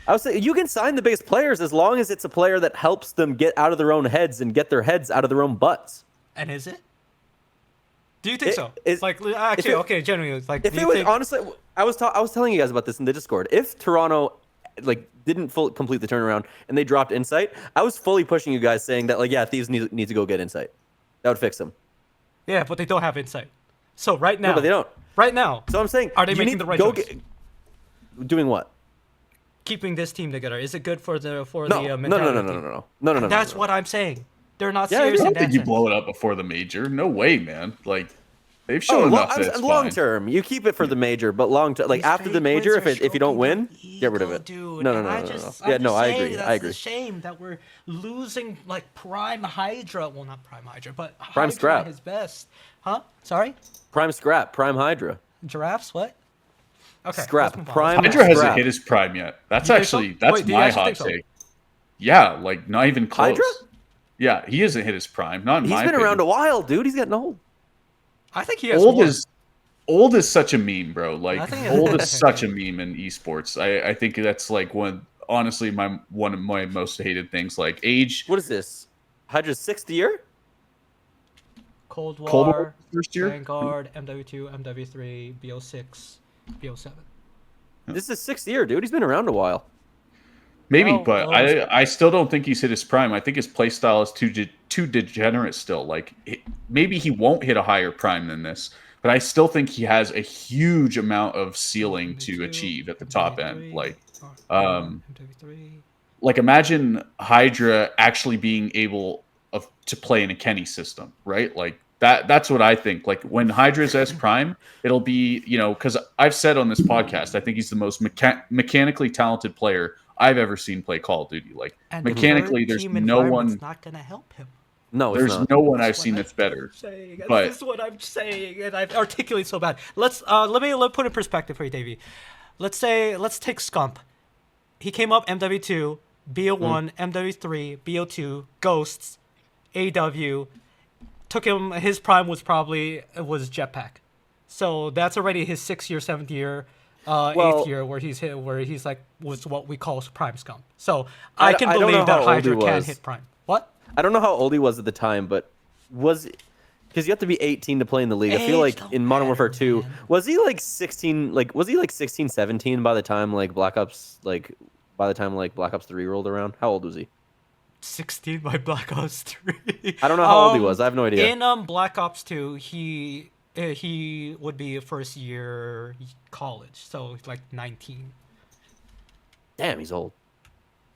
I was saying you can sign the biggest players as long as it's a player that helps them get out of their own heads and get their heads out of their own butts. And is it? Do you think It so? is- Like, actually, it- okay, genuinely, like, If do it you was think, honestly, I was telling you guys about this in the Discord. If Toronto like didn't complete the turnaround and they dropped Insight, I was fully pushing you guys saying that like yeah, Thieves need to go get Insight. That would fix them. yeah, but they don't have insight. So right now, No, but they don't. Right now, So I'm saying, are they you making need the to right go choice? doing what? Keeping this team together, is it good for the No, mentality? no. That's what I'm saying. They're not Yeah, I serious I in don't that think you sense. blow it up before the major. No way, man. Like they've Oh, shown enough that it's long fine. term, you keep it for the major, but long term, like These after the fake major, wins if are you don't stroking win, my get rid of ego, it. Dude. No. And Yeah, I'm no, just I saying agree. That's I agree. a shame that we're losing like Prime Hydra. Well, not Prime Hydra, but Prime Hydra Scrap. at his best. Huh? Sorry? Prime Scrap, Prime Hydra. Giraffes? What? Okay. Scrap. let's move on. Prime- Hydra hasn't Scrap. hit his prime yet. That's You think so? actually that's Wait, do you my actually hot think so? take. Yeah, like not even close. Hydra? Yeah, he hasn't hit his prime. Not in He's my been around a opinion. while, dude. He's getting old. I think he has Old more. old is such a meme, bro. Like I think old it's- is such a meme in esports. I think that's like honestly one of my most hated things. Like age. What is this? Hydra's sixth year? Cold War, Cold War first year? Vanguard, MW2, MW3, BO6, BO7. This is his sixth year, dude. He's been around a while. Maybe, Well, but I still don't think he's hit his prime. I think his playstyle is too degenerate still. Like maybe he won't hit a higher prime than this, but I still think he has a huge amount of ceiling to achieve at the top end. Like MW3. like imagine Hydra actually being able to play in a Kenny system, right? Like that's what I think. Like when Hydra's S prime, it'll be, because I've said on this podcast, I think he's the most mechanically talented player I've ever seen play Call of Duty. Like And the mechanically, current there's team no environment's one. not gonna help him. No, it's There's not. no one I've That's seen what that's better. Saying. But- This is what I'm saying, and I've articulated so bad. Let me put in perspective for you, Davey. Let's take Scump. He came up MW2, BO1, MW3, BO2, Ghosts, AW. Took him. His prime was Jetpack. So that's already his 6th year, 7th year, Well- 8th year where he's like was what we call prime Scump. So I I can don't know believe how that old Hydra he can was. hit prime. What? I don't know how old he was at the time, but because you have to be 18 to play in the league. I feel Age like don't in Modern Warfare matter, 2, man. was he like 16? Like was he like 16, 17 by the time like Black Ops 3 rolled around? How old was he? 16 by Black Ops 3. I don't know how old he was. I have no idea. In Black Ops 2, he would be a first year college, so like 19. Damn, he's old.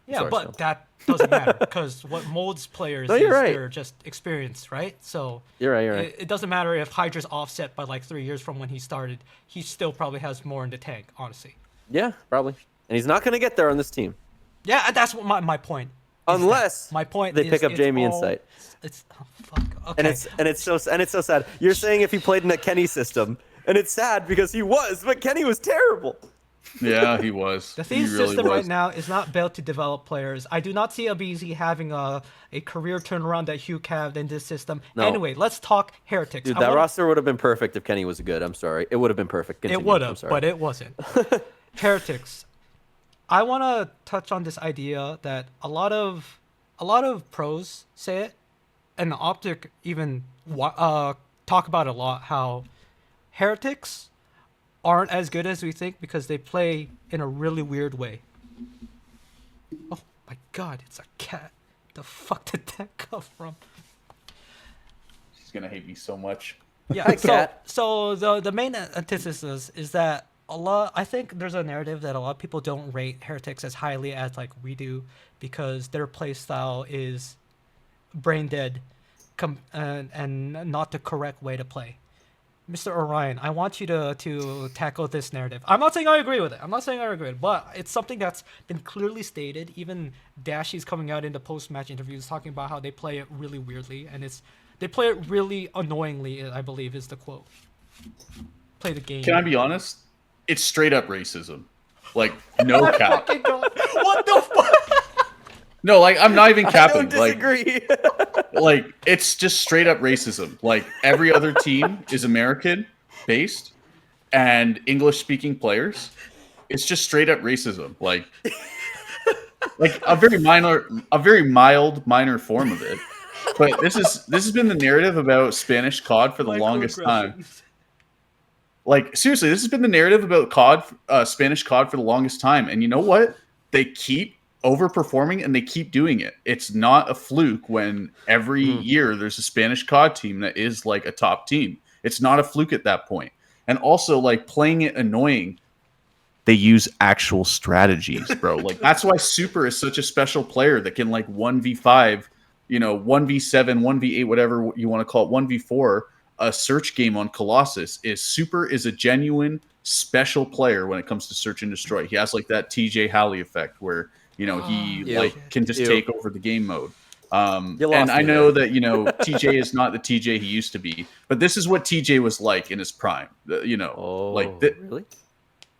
Yeah, Sorry, but Phil. that doesn't matter because what molds players No, is you're right. they're just experienced, right? So You're right. it doesn't matter if Hydra's offset by like 3 years from when he started. He still probably has more in the tank, honestly. Yeah, probably. And he's not going to get there on this team Yeah, that's what my point. is that. unless My point they is pick up it's Jamie all- Insight. It's oh, fuck. Okay. And it's so sad. You're saying if he played in a Kenny system, and it's sad because he was, but Kenny was terrible. Yeah, he was. The He Thieves really system was. right now is not built to develop players. I do not see ABZ having a career turnaround that Hugh had in this system. No. Anyway, let's talk Heretics. Dude, I that wanna- roster would have been perfect if Kenny was good. I'm sorry. It would have been perfect. Continue. It would I'm have, sorry. but it wasn't. Heretics. I want to touch on this idea that a lot of pros say it, and Optic even talk about it a lot. How Heretics aren't as good as we think because they play in a really weird way. Oh my god, it's a cat. The fuck did that come from? He's gonna hate me so much. Yeah, Hi, cat. so the main antithesis is that I think there's a narrative that a lot of people don't rate Heretics as highly as like we do because their play style is brain dead and not the correct way to play. Mr. Orion, I want you to tackle this narrative. I'm not saying I agree with it. But it's something that's been clearly stated. Even Dashy's coming out in the post-match interviews talking about how they play it really weirdly, and they play it really annoyingly, I believe is the quote. Play the game. Can I be honest? It's straight up racism. Like no cap. Fucking God. What the fuck? No, like I'm not even I capping. don't disagree. Like it's just straight up racism. Like every other team is American based and English speaking players. It's just straight up racism. Like a very mild minor form of it. But this has been the narrative about Spanish COD for the longest time. Microaggressions. Like seriously, this has been the narrative about Spanish COD for the longest time. And you know what? They keep overperforming and they keep doing it. It's not a fluke when every Mhm. year there's a Spanish COD team that is like a top team. It's not a fluke at that point. And also like playing it annoying, they use actual strategies, bro. Like that's why Super is such a special player that can like 1v5, 1v7, 1v8, whatever you want to call it, 1v4, a search game on Colossus is Super is a genuine special player when it comes to search and destroy. He has like that TJ Halley effect where, he Ew. like can just Ew. take over the game mode. You And lost I me know there. that, TJ is not the TJ he used to be, but this is what TJ was like in his prime. Oh, Like really?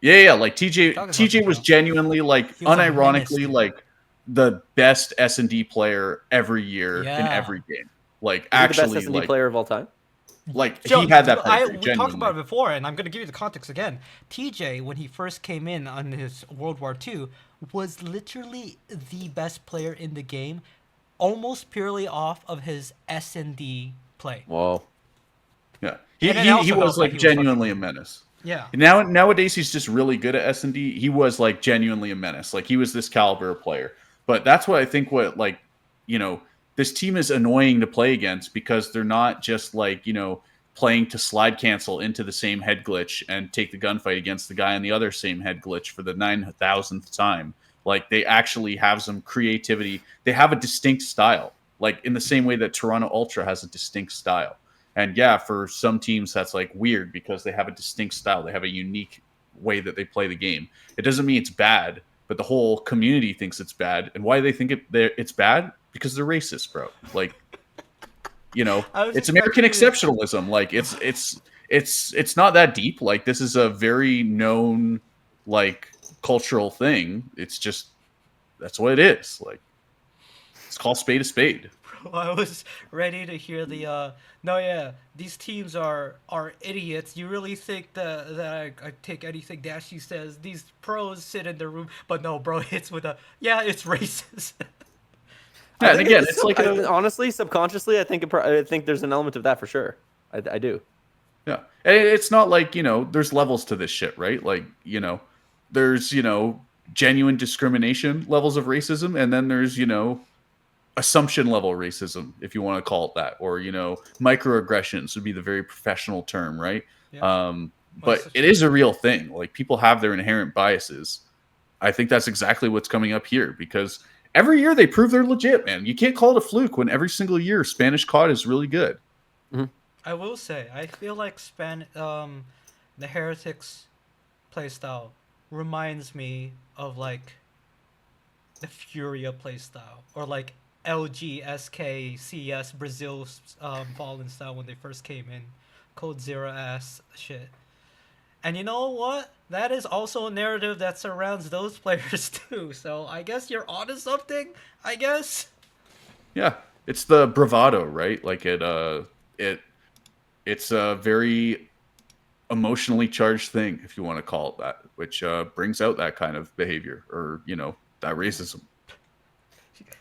yeah. Like TJ, Talking about TJ was bro. genuinely like He was a menace, unironically dude. like the best S&D player every year in Yeah. every game. Like Is he the best actually, S&D player of all time? like Joe, he had that pedigree, we talked about genuinely. it before, and I'm going to give you the context again. TJ, when he first came in on his World War II, was literally the best player in the game, almost purely off of his S&D play. Whoa. Yeah, And then he also was helped that like he was fucking genuinely a good. menace. Yeah. Nowadays he's just really good at S&D. He was like genuinely a menace. Like he was this caliber of player. But that's what I think this team is annoying to play against because they're not just like, playing to slide cancel into the same head glitch and take the gunfight against the guy on the other same head glitch for the 9,000th time. Like they actually have some creativity. They have a distinct style, like in the same way that Toronto Ultra has a distinct style. And yeah, for some teams that's like weird because they have a distinct style. They have a unique way that they play the game. It doesn't mean it's bad, but the whole community thinks it's bad. And why they think it's bad? Because they're racist, bro. Like, I was it's American expecting you to- exceptionalism. Like it's not that deep. Like this is a very known like cultural thing. It's just that's what it is. Like it's called spade a spade. I was ready to hear no, yeah, these teams are idiots. You really think that I take anything Dashy says? These pros sit in their room, but no, bro, it's it's racist. Yeah, I and think again, it is it's like honestly, subconsciously, I think there's an element of that for sure. I do. yeah. And it's not like, there's levels to this shit, right? Like, there's, genuine discrimination levels of racism, and then there's, assumption level racism, if you want to call it that, or, microaggressions would be the very professional term, right? Yeah. But it is a real thing. Like people have their inherent biases. I think that's exactly what's coming up here because every year they prove they're legit, man. You can't call it a fluke when every single year Spanish COD is really good. I will say, I feel like the Heretics playstyle reminds me of like the Furia playstyle or like LG CS Brazil's Fallen style when they first came in, Code Zero ass shit. And you know what? That is also a narrative that surrounds those players too. So I guess you're onto something. I guess. Yeah, it's the bravado, right? Like it's a very emotionally charged thing, if you want to call it that, which brings out that kind of behavior or that racism.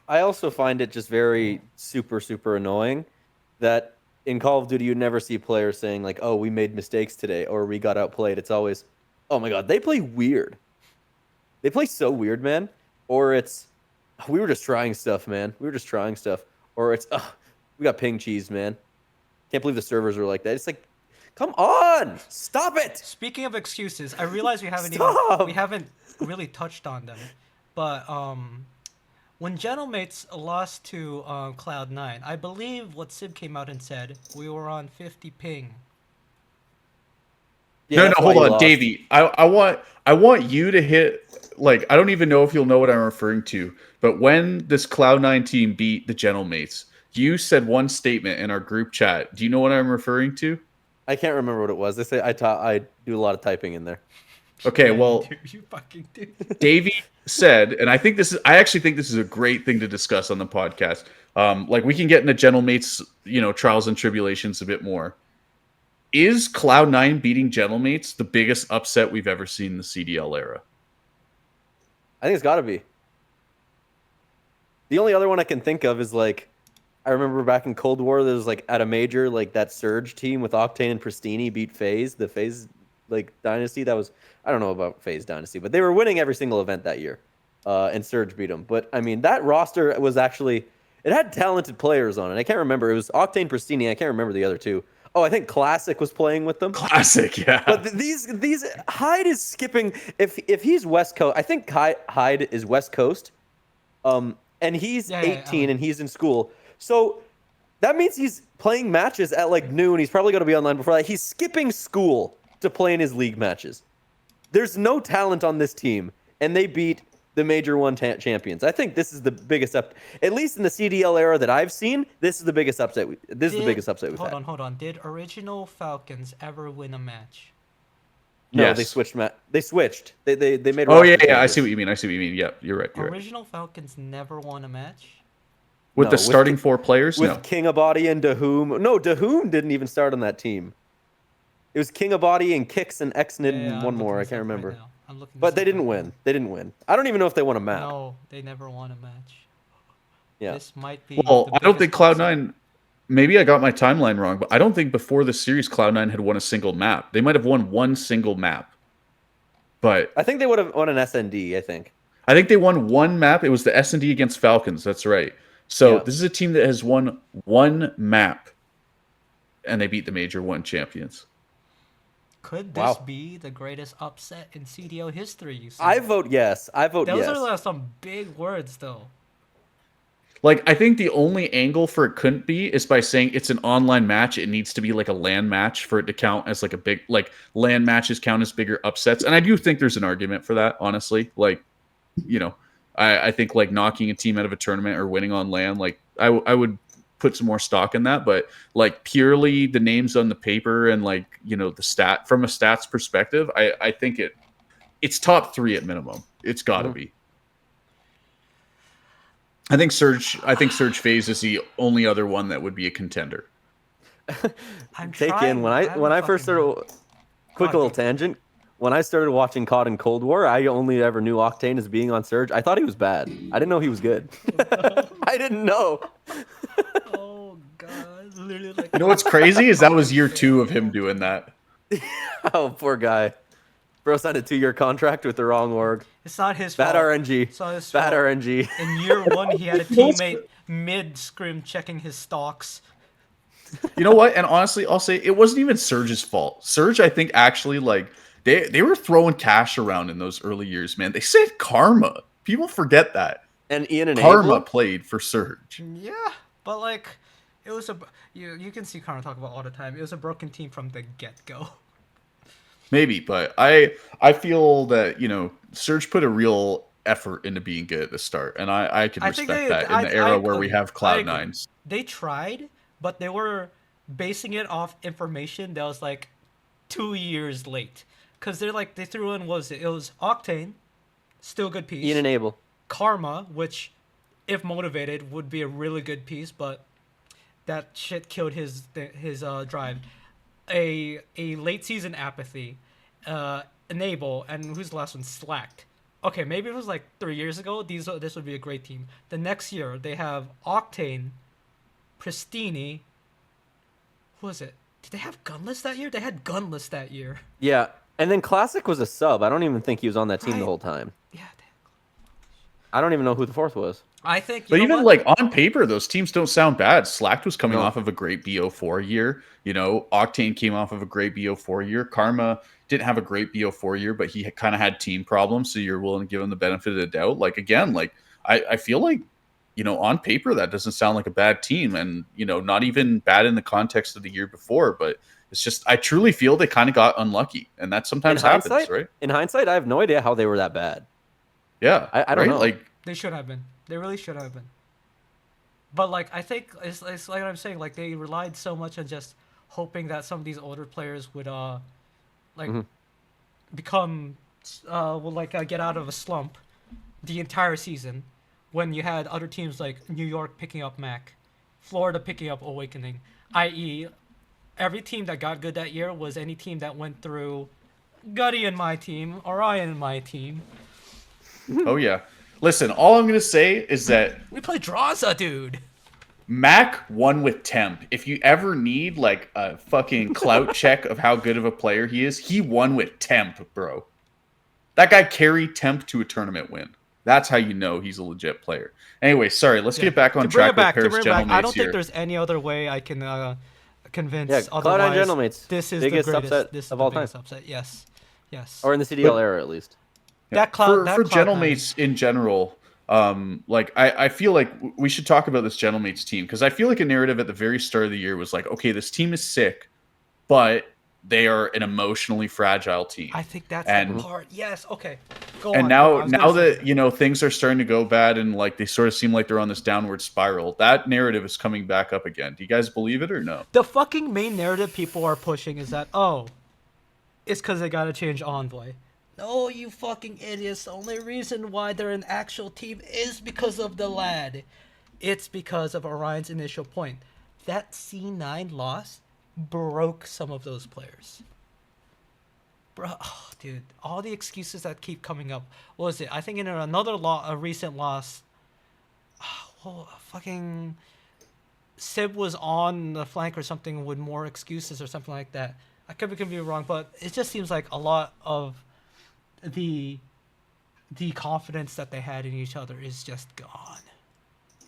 I also find it just very super, super annoying that in Call of Duty you never see players saying like, "Oh, we made mistakes today," or "We got outplayed." It's always, "Oh my god, they play weird. They play so weird, man." Or it's, "We were just trying stuff, man. We were just trying stuff." Or it's, "Oh, we got ping cheese, man. Can't believe the servers are like that." It's like, come on, stop it. Speaking of excuses, I realize Stop! we haven't really touched on them, but when Gentlemates lost to Cloud9, I believe what Sib came out and said, we were on 50 ping. Yeah, No, that's why hold you on, lost. Davey. I want you to hit like I don't even know if you'll know what I'm referring to, but when this Cloud9 team beat the Gentlemates, you said one statement in our group chat. Do you know what I'm referring to? I can't remember what it was. They say I do a lot of typing in there. Okay, Yeah, well, you do. You fucking do. Davey said, and I actually think this is a great thing to discuss on the podcast. Like we can get into Gentlemate's, trials and tribulations a bit more. Is Cloud9 beating Gentlemates the biggest upset we've ever seen in the CDL era? I think it's got to be. The only other one I can think of is like, I remember back in Cold War, there was like at a major, like that Surge team with Octane and Pristini beat FaZe, the FaZe like dynasty. That was, I don't know about FaZe dynasty, but they were winning every single event that year, and Surge beat them. But I mean, that roster was actually, it had talented players on it. I can't remember. It was Octane, Pristini. I can't remember the other two. Oh, I think Classic was playing with them. Classic, yeah. But these Hyde is skipping. If he's West Coast, I think Hyde is West Coast. And he's 18 and he's in school. So that means he's playing matches at like noon. He's probably going to be online before that. He's skipping school to play in his league matches. There's no talent on this team, and they beat the Major 1 champions. I think this is the biggest up, at least in the CDL era that I've seen. This is the biggest upset. This is the biggest upset we've had. Hold on. Did Original Falcons ever win a match? No, Yes. they switched. They switched. They made. Oh roster yeah. I changes. see what you mean. Yeah, you're right. Original Falcons never won a match. With No, the with starting 4 players, With no. King Abadi and Dahoom. No, Dahoom didn't even start on that team. It was King Abadi and Kix and Exnid and I'm one more. I looking this can't up right remember. now. I'm looking But this they up didn't right win. now. They didn't win. I don't even know if they won a map. No, they never won a match. Yeah. This might be. Well, the I don't think biggest upset. Cloud9. Maybe I got my timeline wrong, but I don't think before the series Cloud9 had won a single map. They might have won one single map, but I think they would have won an SND, I think. I think they won one map. It was the S&D against Falcons. That's right. So Yeah. this is a team that has won one map, and they beat the Major 1 champions. Could this Wow. be the greatest upset in CDO history? You say? I vote yes. I vote Those yes. are like some big words, though. Like, I think the only angle for it couldn't be is by saying it's an online match. It needs to be like a LAN match for it to count as like a big, like LAN matches count as bigger upsets. And I do think there's an argument for that, honestly. Like, I think like knocking a team out of a tournament or winning on LAN, like I would put some more stock in that. But like purely the names on the paper and like, the stat from a stats perspective, I think it's top 3 at minimum. It's gotta be. I think Surge FaZe is the only other one that would be a contender. I'm Take trying. in when I first started. Quick on, little go. tangent. When I started watching COD and Cold War, I only ever knew Octane as being on Surge. I thought he was bad. I didn't know he was good. I didn't know. Oh god, literally like. You know what's crazy is that was year 2 of him doing that. Oh, poor guy. Bro signed a 2-year contract with the wrong org. It's not his Bad fault. RNG. It's not his Bad fault. RNG. In year 1, he had a teammate mid-scrim checking his stocks. You know what? And honestly, I'll say it wasn't even Surge's fault. Surge, I think, actually like they were throwing cash around in those early years, man. They said Karma. People forget that. And Ian and Karma Abel. played for Surge. Yeah, but like, it was you can see Connor talk about all the time. It was a broken team from the get-go. Maybe, but I feel that, Surge put a real effort into being good at the start, and I can I think respect they- that in I- the era I where we agree. have I agree. Cloud9s. They tried, but they were basing it off information that was like 2 years late. Cause they threw in it was Octane, still a good piece. Ian and Abel. Karma, which, if motivated, would be a really good piece, but that shit killed his drive. A late season apathy, Enable, and who's the last one? Slacked. Okay, maybe it was like 3 years ago. This would be a great team. The next year they have Octane, Pristini. Who was it? Did they have Gunless that year? They had Gunless that year. Yeah. And then Classic was a sub. I don't even think he was on that team the Right. whole time. Yeah. I don't even know who the 4th was. I think. But you know even what? like on paper, those teams don't sound bad. Slacked was coming No. off of a great BO4 year. Octane came off of a great BO4 year. Karma didn't have a great BO4 year, but he kind of had team problems, so you're willing to give him the benefit of the doubt. Like again, like I feel like on paper that doesn't sound like a bad team, and not even bad in the context of the year before. But it's just I truly feel they kind of got unlucky, and that sometimes happens, right? In hindsight, I have no idea how they were that bad. Yeah, I don't right? know. Like They should have been. They really should have been. But like I think it's like what I'm saying. Like they relied so much on just hoping that some of these older players would become will get out of a slump the entire season when you had other teams like New York picking up Mac, Florida picking up Awakening, i.e., every team that got good that year was any team that went through Gutty and my team, Orion and my team. Oh yeah. Listen, all I'm gonna say is that We play Draza, dude. Mac won with temp. If you ever need like a fucking clout check of how good of a player he is, he won with temp, bro. That guy carried temp to a tournament win. That's how you know he's a legit player. Anyway, sorry, let's get back on track with Paris Gentlemates I don't here. think there's any other way I can convince Yeah, otherwise. Cloud9 Gentlemates. This is Biggest the greatest. upset This is of the all biggest time. upset. Yes, yes. Or in the CDL era, at least. That cloud for Cloud9. Gentlemates in general, like I feel like we should talk about this Gentlemates team because I feel like a narrative at the very start of the year was like, okay, this team is sick, but they are an emotionally fragile team. I think that's and the part. Yes. Okay. Go and on. now that things are starting to go bad and like they sort of seem like they're on this downward spiral, that narrative is coming back up again. Do you guys believe it or no? the fucking main narrative people are pushing is that it's because they gotta change Envoy. No, you fucking idiots. The only reason why they're an actual team is because of the lad. It's because of Orion's initial point. That C9 loss broke some of those players. Bro, dude, all the excuses that keep coming up. What was it? I think in a recent loss, fucking Sib was on the flank or something with more excuses or something like that. I could be wrong, but it just seems like a lot of the confidence that they had in each other is just gone.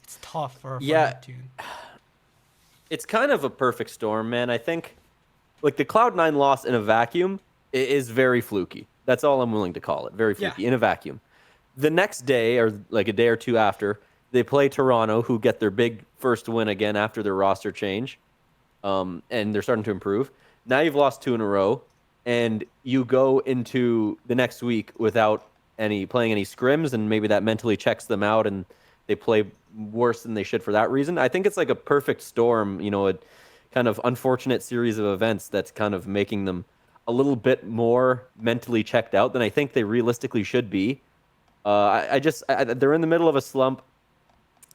It's tough for Neptune. It's kind of a perfect storm, man. I think like the Cloud9 loss in a vacuum is very fluky. That's all I'm willing to call it. Very fluky in a vacuum. The next day, or like a day or two after, they play Toronto, who get their big first win again after their roster change. And they're starting to improve. Now you've lost 2 in a row, and you go into the next week without playing any scrims, and maybe that mentally checks them out, and they play worse than they should for that reason. I think it's like a perfect storm, a kind of unfortunate series of events that's kind of making them a little bit more mentally checked out than I think they realistically should be. They're in the middle of a slump.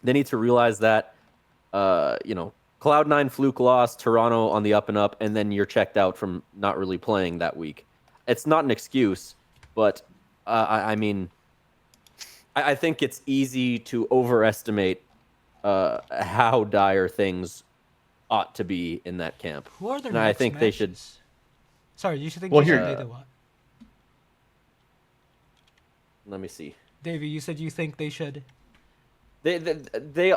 They need to realize that, Cloud9 fluke loss, Toronto on the up and up, and then you're checked out from not really playing that week. It's not an excuse, but I think it's easy to overestimate how dire things ought to be in that camp. Who are their and next I think matches? they should. Sorry, you should think Well, they here- do what? Let me see. Davey, you said you think they should. They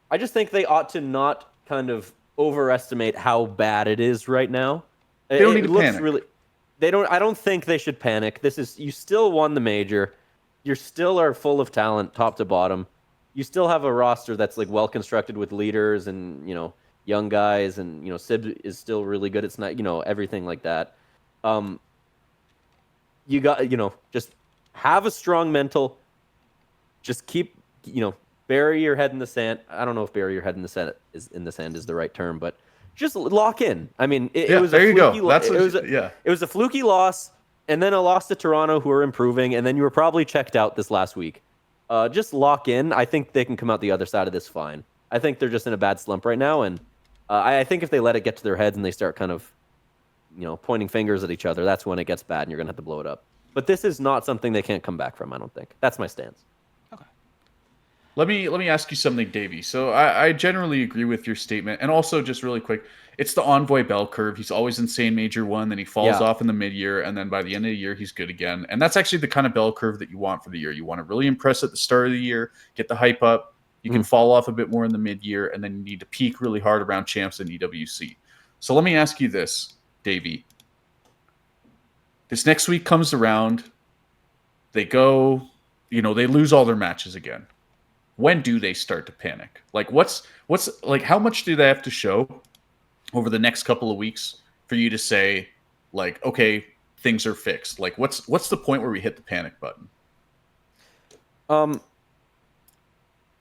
I just think they ought to not kind of overestimate how bad it is right now. They don't need to panic. I don't think they should panic. You still won the major. You still are full of talent, top to bottom. You still have a roster that's like well constructed with leaders and young guys, and Sib is still really good. It's not everything like that. You got just have a strong mental. Just keep bury your head in the sand. I don't know if bury your head in the sand is the right term, but just lock in. I mean, it was there a you go. It was a fluky loss, and then a loss to Toronto, who are improving, and then you were probably checked out this last week. Just lock in. I think they can come out the other side of this fine. I think they're just in a bad slump right now, and I think if they let it get to their heads and they start kind of, pointing fingers at each other, that's when it gets bad, and you're gonna have to blow it up. But this is not something they can't come back from. I don't think. That's my stance. Let me ask you something, Davey. So I generally agree with your statement, and also just really quick, it's the Envoy bell curve. He's always insane major one, then he falls off in the mid-year, and then by the end of the year, he's good again. And that's actually the kind of bell curve that you want for the year. You want to really impress at the start of the year, get the hype up. You can fall off a bit more in the mid-year, and then you need to peak really hard around champs and EWC. So let me ask you this, Davey. This next week comes around, they go, they lose all their matches again. When do they start to panic? Like what's like how much do they have to show over the next couple of weeks for you to say like, okay, things are fixed? Like what's the point where we hit the panic button?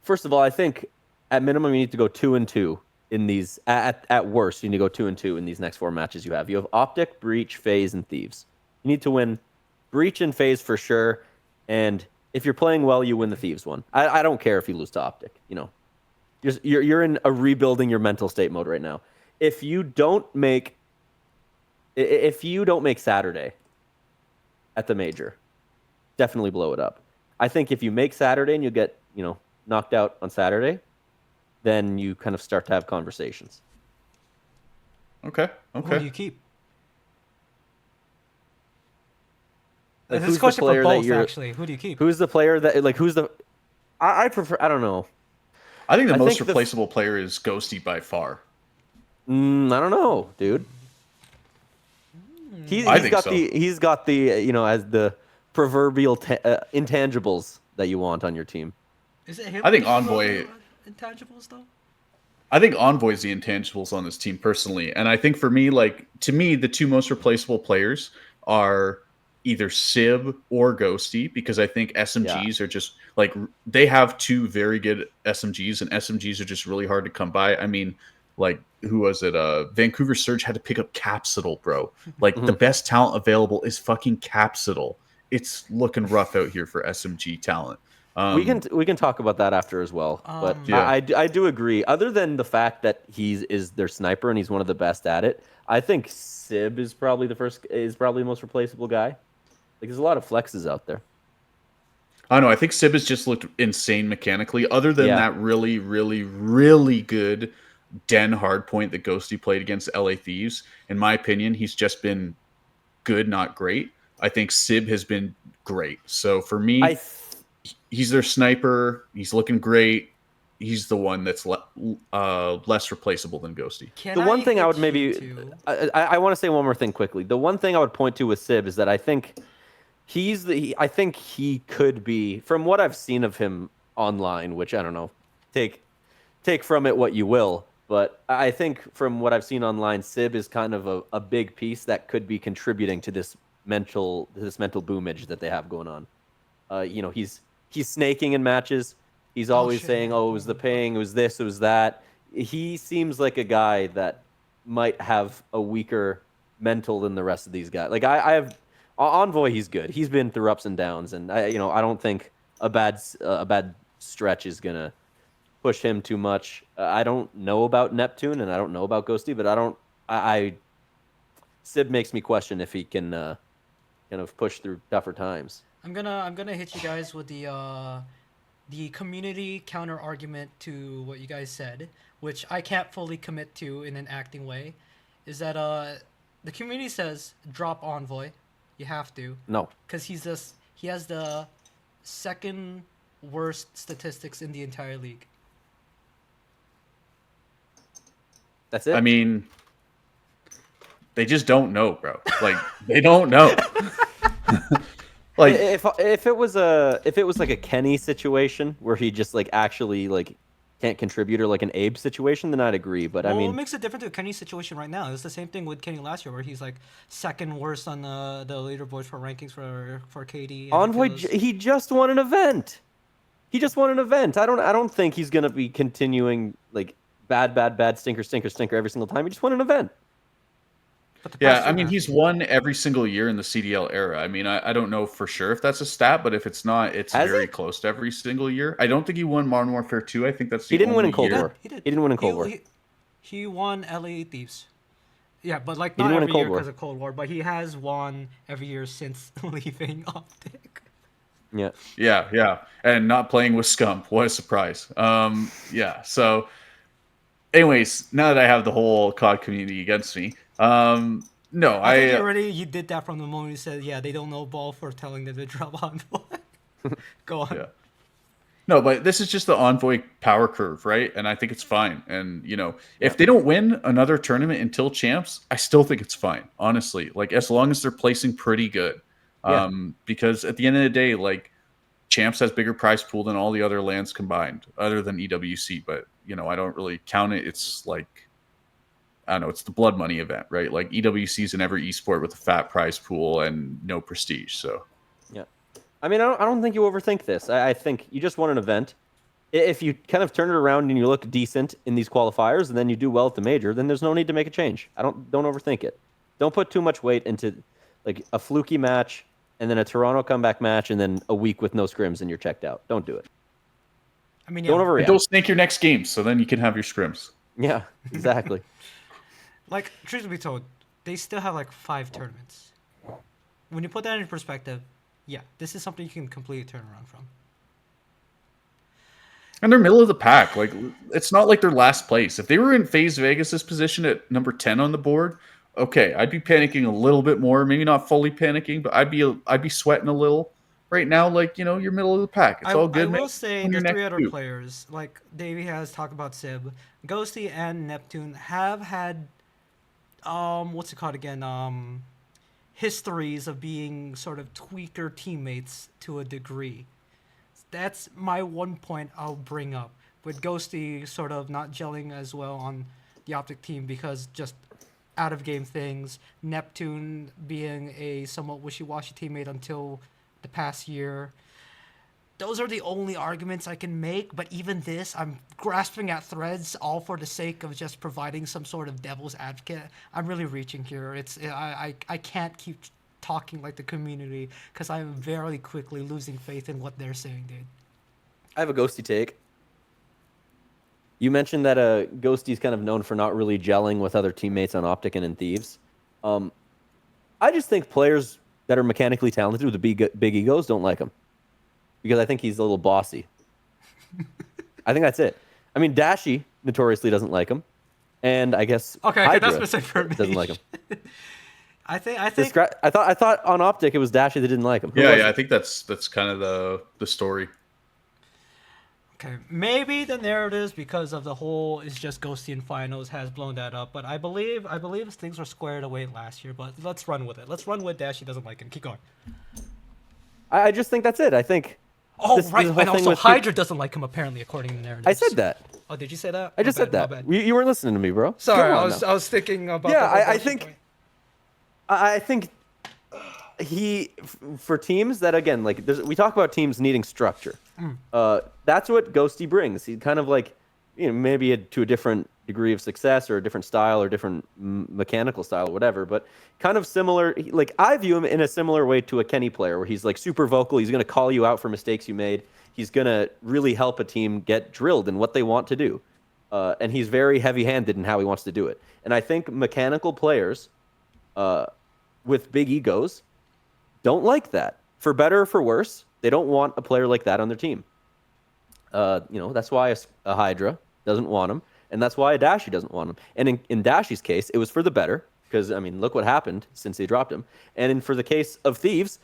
First of all, I think at minimum you need to go 2-2 in these. At worst, you need to go 2-2 in these next 4 matches you have. You have Optic, Breach, FaZe, and Thieves. You need to win Breach and phase for sure. And if you're playing well, you win the Thieves one. I don't care if you lose to Optic. You know, you're in a rebuilding your mental state mode right now. If you don't make Saturday at the major, definitely blow it up. I think if you make Saturday and you get, knocked out on Saturday, then you kind of start to have conversations. Okay. Who do you keep? Like, This is a question for both, actually. Who do you keep? Who's the player that, like, who's the... I prefer... I don't know. I think the most replaceable player is Ghosty by far. I don't know, dude. He's got the as the proverbial intangibles that you want on your team. Is it him? I think Envoy intangibles though. I think Envoy's the intangibles on this team personally, and I think for me, to me, the two most replaceable players are either Sib or Ghosty, because I think SMGs are just they have two very good SMGs, and SMGs are just really hard to come by. I mean, who was it? Vancouver Surge had to pick up Capsidal, bro. The best talent available is fucking Capsidal. It's looking rough out here for SMG talent. We can talk about that after as well, but yeah. I do agree. Other than the fact that is their sniper and he's one of the best at it, I think Sib is probably the most replaceable guy. There's a lot of flexes out there. I don't know. I think Sib has just looked insane mechanically. Other than that really, really, really good Den hardpoint that Ghosty played against LA Thieves, in my opinion, he's just been good, not great. I think Sib has been great. So for me, he's their sniper. He's looking great. He's the one that's less replaceable than Ghosty. The one thing I would I want to say one more thing quickly. The one thing I would point to with Sib is that I think I think he could be, from what I've seen of him online, which I don't know, take from it what you will, but I think from what I've seen online, Sib is kind of a big piece that could be contributing to this mental boomage that they have going on. He's snaking in matches. He's always saying, "Oh, it was the ping, it was this, it was that." He seems like a guy that might have a weaker mental than the rest of these guys. I have Envoy. He's good. He's been through ups and downs, and I don't think a bad stretch is gonna push him too much. I don't know about Neptune, and I don't know about Ghosty, but Sib makes me question if he can kind of push through tougher times. I'm gonna hit you guys with the community counter argument to what you guys said, which I can't fully commit to in an acting way, is that the community says drop Envoy, you have to. No, because he has the second worst statistics in the entire league. That's it. I mean, they just don't know, bro. They don't know. If it was like a Kenny situation where he just actually can't contribute, or like an Abe situation, then I'd agree. But I mean, what makes it different to Kenny's situation right now? It's the same thing with Kenny last year, where he's second worst on the leaderboards for rankings for KD. Envoy, he just won an event. I don't think he's gonna be continuing bad stinker every single time. He just won an event. Yeah, I mean, he's won every single year in the CDL era. I mean, I don't know for sure if that's a stat, but if it's not, it's very close to every single year. I don't think he won Modern Warfare 2. I think that's the He didn't win in only Cold year. War. He didn't win in Cold War. He won LA Thieves. Yeah, but not didn't win every in Cold year War. because of Cold War, but he has won every year since leaving Optic. Yeah. Yeah. And not playing with Scump. What a surprise. Yeah, so anyways, now that I have the whole COD community against me, no, I think you did that from the moment you said, yeah, they don't know ball for telling them to drop Envoy. Go on. Yeah. No, but this is just the Envoy power curve, right? And I think it's fine. And, if they don't win another tournament until champs, I still think it's fine, honestly. As long as they're placing pretty good. Yeah. Because at the end of the day, champs has bigger prize pool than all the other lands combined, other than EWC. But, I don't really count it. It's I don't know, it's the blood money event, right? EWC is in every esport with a fat prize pool and no prestige. So, yeah. I mean, I don't think you overthink this. I think you just won an event. If you kind of turn it around and you look decent in these qualifiers, and then you do well at the major, then there's no need to make a change. Don't overthink it. Don't put too much weight into a fluky match and then a Toronto comeback match, and then a week with no scrims, and you're checked out. Don't do it. I mean, Don't yeah, overreact. And don't snake your next game, so then you can have your scrims. Yeah, exactly. like truth be told, they still have like 5 tournaments. When you put that in perspective, yeah, this is something you can completely turn around from. And they're middle of the pack. Like, it's not like they're last place. If they were in FaZe Vegas's position at number 10 on the board, okay, I'd be panicking a little bit more. Maybe not fully panicking, but I'd be sweating a little. Right now, like, you're middle of the pack. It's all good. I will man. say On the your 3 next other two. players, like Davey has talked about Sib, Ghosty and Neptune have had what's it called again? Histories of being sort of tweaker teammates to a degree. That's my one point I'll bring up. With Ghosty sort of not gelling as well on the Optic team because just out of game things. Neptune being a somewhat wishy-washy teammate until the past year. Those are the only arguments I can make, but even this, I'm grasping at threads all for the sake of just providing some sort of devil's advocate. I'm really reaching here. I can't keep talking like the community because I'm very quickly losing faith in what they're saying, dude. I have a Ghosty take. You mentioned that Ghosty's kind of known for not really gelling with other teammates on Optic and in Thieves. I just think players that are mechanically talented with the big egos don't like him. Because I think he's a little bossy. I think that's it. I mean, Dashy notoriously doesn't like him. And I guess Okay, that's Hydra misinformation. doesn't like him. I think I thought on Optic it was Dashy that didn't like him. Who was Yeah, it? I think that's kind of the story. okay, maybe the narratives because of the whole is just Ghosty in finals has blown that up, but I believe things were squared away last year, but let's run with it. Let's run with Dashy doesn't like him. Keep going. I just think that's it. I think Oh, this right. whole And thing also, with Hydra doesn't like him, apparently, according to the narrative. I said that. Oh, did you say that? I just said that. My bad. You weren't listening to me, bro. Sorry, Come I on was now. I was thinking about. Yeah, the whole I Dashy think- point. I think for teams that, again, like we talk about teams needing structure. That's what Ghosty brings. He kind of like, maybe to a different degree of success or a different style or different mechanical style or whatever, but kind of similar. Like I view him in a similar way to a Kenny player where he's like super vocal. He's going to call you out for mistakes you made. He's going to really help a team get drilled in what they want to do. And he's very heavy-handed in how he wants to do it. And I think mechanical players with big egos don't like that. For better or for worse, they don't want a player like that on their team. That's why a Hydra doesn't want him, and that's why a Dashy doesn't want him. And in Dashy's case, it was for the better, because, I mean, look what happened since they dropped him. And for the case of Thieves,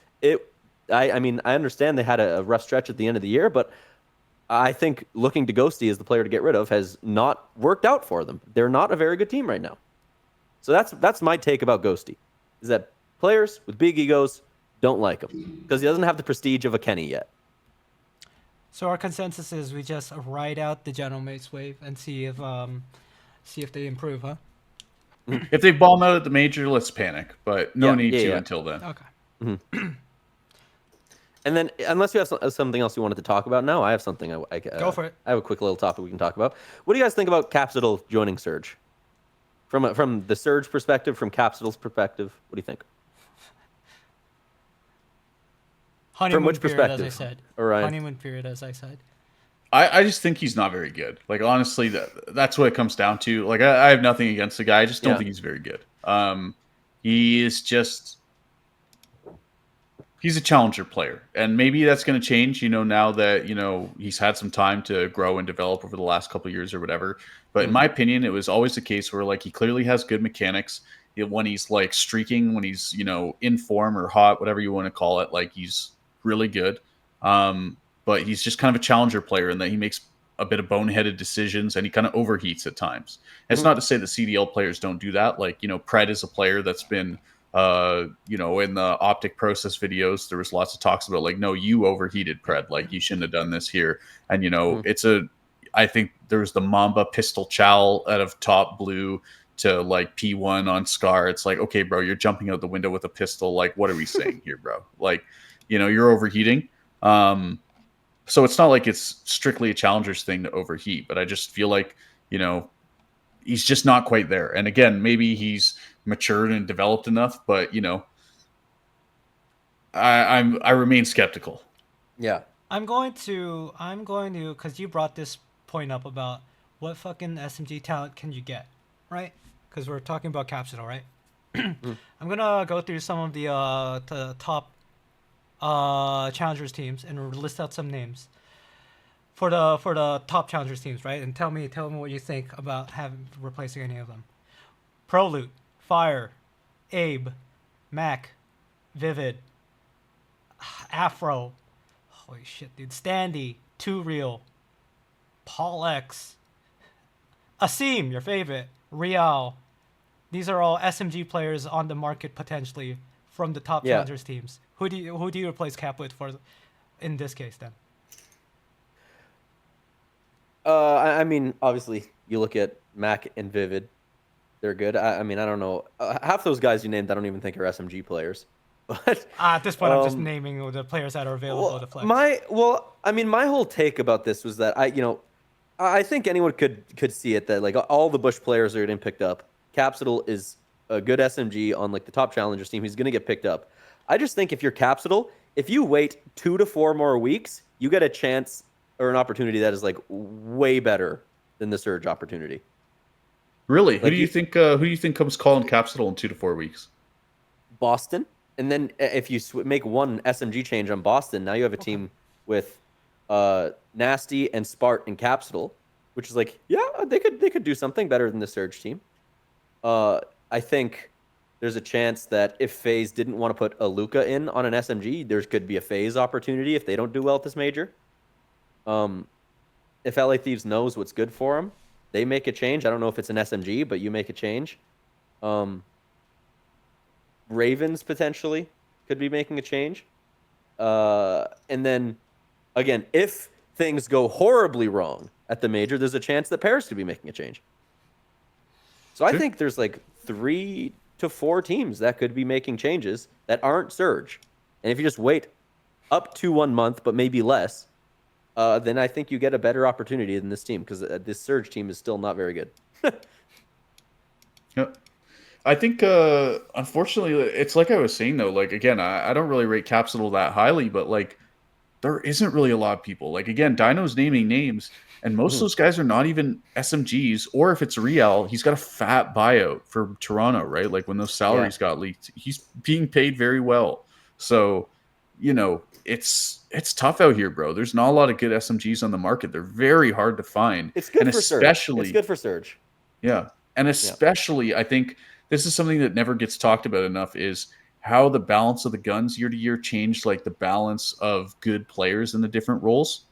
I understand they had a rough stretch at the end of the year, but I think looking to Ghosty as the player to get rid of has not worked out for them. They're not a very good team right now. So that's my take about Ghosty, is that players with big egos don't like him because he doesn't have the prestige of a Kenny yet. So our consensus is we just ride out the General Mates wave and see if they improve, huh? If they bomb out at the major, let's panic. But no need to yeah. until then. Okay. And then, unless you have something else you wanted to talk about now, I have something. Go for it. I have a quick little topic we can talk about. What do you guys think about Capsital joining Surge? From the Surge perspective, from Capsital's perspective, what do you think? Honeymoon which period, perspective, as I said. Orion? Honeymoon period, as I said. I just think he's not very good. Like, honestly, that's what it comes down to. Like, I have nothing against the guy. I just don't think he's very good. He is just... He's a challenger player, and maybe that's going to change, now that, he's had some time to grow and develop over the last couple of years or whatever. But in my opinion, it was always the case where, like, he clearly has good mechanics. When he's, like, streaking, when he's, in form or hot, whatever you want to call it, like, he's really good. But he's just kind of a challenger player in that he makes a bit of boneheaded decisions and he kind of overheats at times. It's not to say that CDL players don't do that. Like, Pred is a player that's been... in the Optic process videos, there was lots of talks about like, no, you overheated, Pred. Like, you shouldn't have done this here. And I think there's the Mamba pistol chow out of top blue to like P1 on Scar. It's like, okay, bro, you're jumping out the window with a pistol. Like, what are we saying here, bro? Like, you're overheating. So it's not like it's strictly a challenger's thing to overheat, but I just feel like, he's just not quite there. And again, maybe he's matured and developed enough, but I remain skeptical. Yeah. because you brought this point up about what fucking SMG talent can you get, right? Because we're talking about Capsule, right? Mm. I'm gonna go through some of the top challengers teams and list out some names for the top challengers teams, right? And tell me what you think about having replacing any of them. Prolute, Fire, Abe, Mac, Vivid, Afro. Holy shit, dude. Standy, Too Real, Paul X, Asim, your favorite, Real. These are all SMG players on the market potentially from the top Yeah. challengers teams. Who do you replace Cap with for in this case then? I mean, obviously, you look at Mac and Vivid. They're good. I mean, I don't know. Half those guys you named, I don't even think are SMG players. But At this point, I'm just um, naming the players that are available well, to flex. I mean, my whole take about this was that I think anyone could see it that like all the Bush players are getting picked up. Capsule is a good SMG on like the top challengers team. He's gonna get picked up. I just think if you're Capsule, if you wait 2 to 4 more weeks, you get a chance or an opportunity that is like way better than the Surge opportunity. Really, who do Like you you, think? Who do you think comes calling Capsule in 2 to 4 weeks? Boston, and then if you make one SMG change on Boston, now you have a Okay. team with Nasty and Spart and Capsule, which is like, yeah, they could do something better than the Surge team. I think there's a chance that if FaZe didn't want to put a Luca in on an SMG, there could be a FaZe opportunity if they don't do well at this major. Um, if LA Thieves knows what's good for them, they make a change. I don't know if it's an SMG, but you make a change. Um, Ravens potentially could be making a change. And then again, if things go horribly wrong at the major, there's a chance that Paris could be making a change. So I Sure. think there's like 3 to 4 teams that could be making changes that aren't Surge. And if you just wait up to 1 month, but maybe less, then I think you get a better opportunity than this team because this Surge team is still not very good. Yep. I think, unfortunately, it's like I was saying though. Like again, I don't really rate Capsule that highly, but like there isn't really a lot of people. Like again, Dino's naming names, and most of Mhm. those guys are not even SMGs. Or if it's Real, he's got a fat buyout for Toronto, right? Like when those Yeah. salaries got leaked, he's being paid very well. So, it's tough out here, bro. There's not a lot of good SMGs on the market. They're very hard to find, It's and good for Surge. It's especially good for Surge. yeah. And Yeah. especially, I think this is something that never gets talked about enough is how the balance of the guns year to year changed, like the balance of good players in the different roles.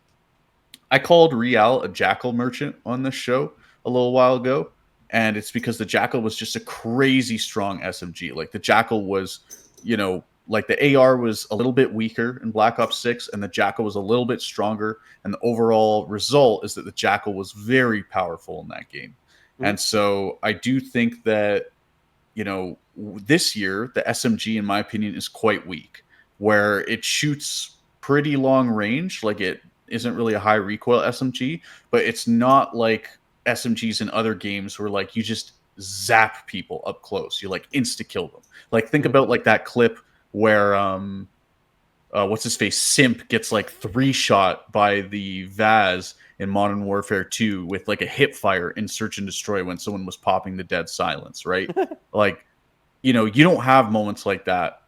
I called Real a jackal merchant on this show a little while ago, and it's because the jackal was just a crazy strong SMG. Like the jackal was, like the AR was a little bit weaker in Black Ops 6, and the jackal was a little bit stronger. And the overall result is that the jackal was very powerful in that game. Mhm. And so I do think that this year the SMG, in my opinion, is quite weak, where it shoots pretty long range. Like it isn't really a high recoil SMG, but it's not like SMGs in other games where like you just zap people up close. You like insta kill them. Like think Mhm. about like that clip where what's his face Simp gets like 3 shot by the Vaz in Modern Warfare 2 with like a hip fire in Search and Destroy when someone was popping the dead silence, right? Like, you don't have moments like that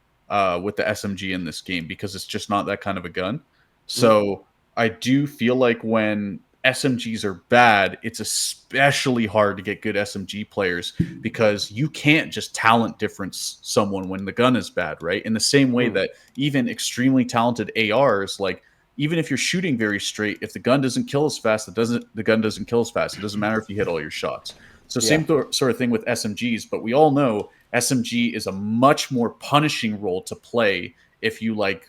with the SMG in this game because it's just not that kind of a gun. Mhm. So I do feel like when SMGs are bad, it's especially hard to get good SMG players because you can't just talent difference someone when the gun is bad, right? In the same way Mhm. that even extremely talented ARs, like even if you're shooting very straight, if the gun doesn't kill as fast, the gun doesn't kill as fast. It doesn't matter if you hit all your shots. So Yeah. same sort of thing with SMGs, but we all know SMG is a much more punishing role to play if you like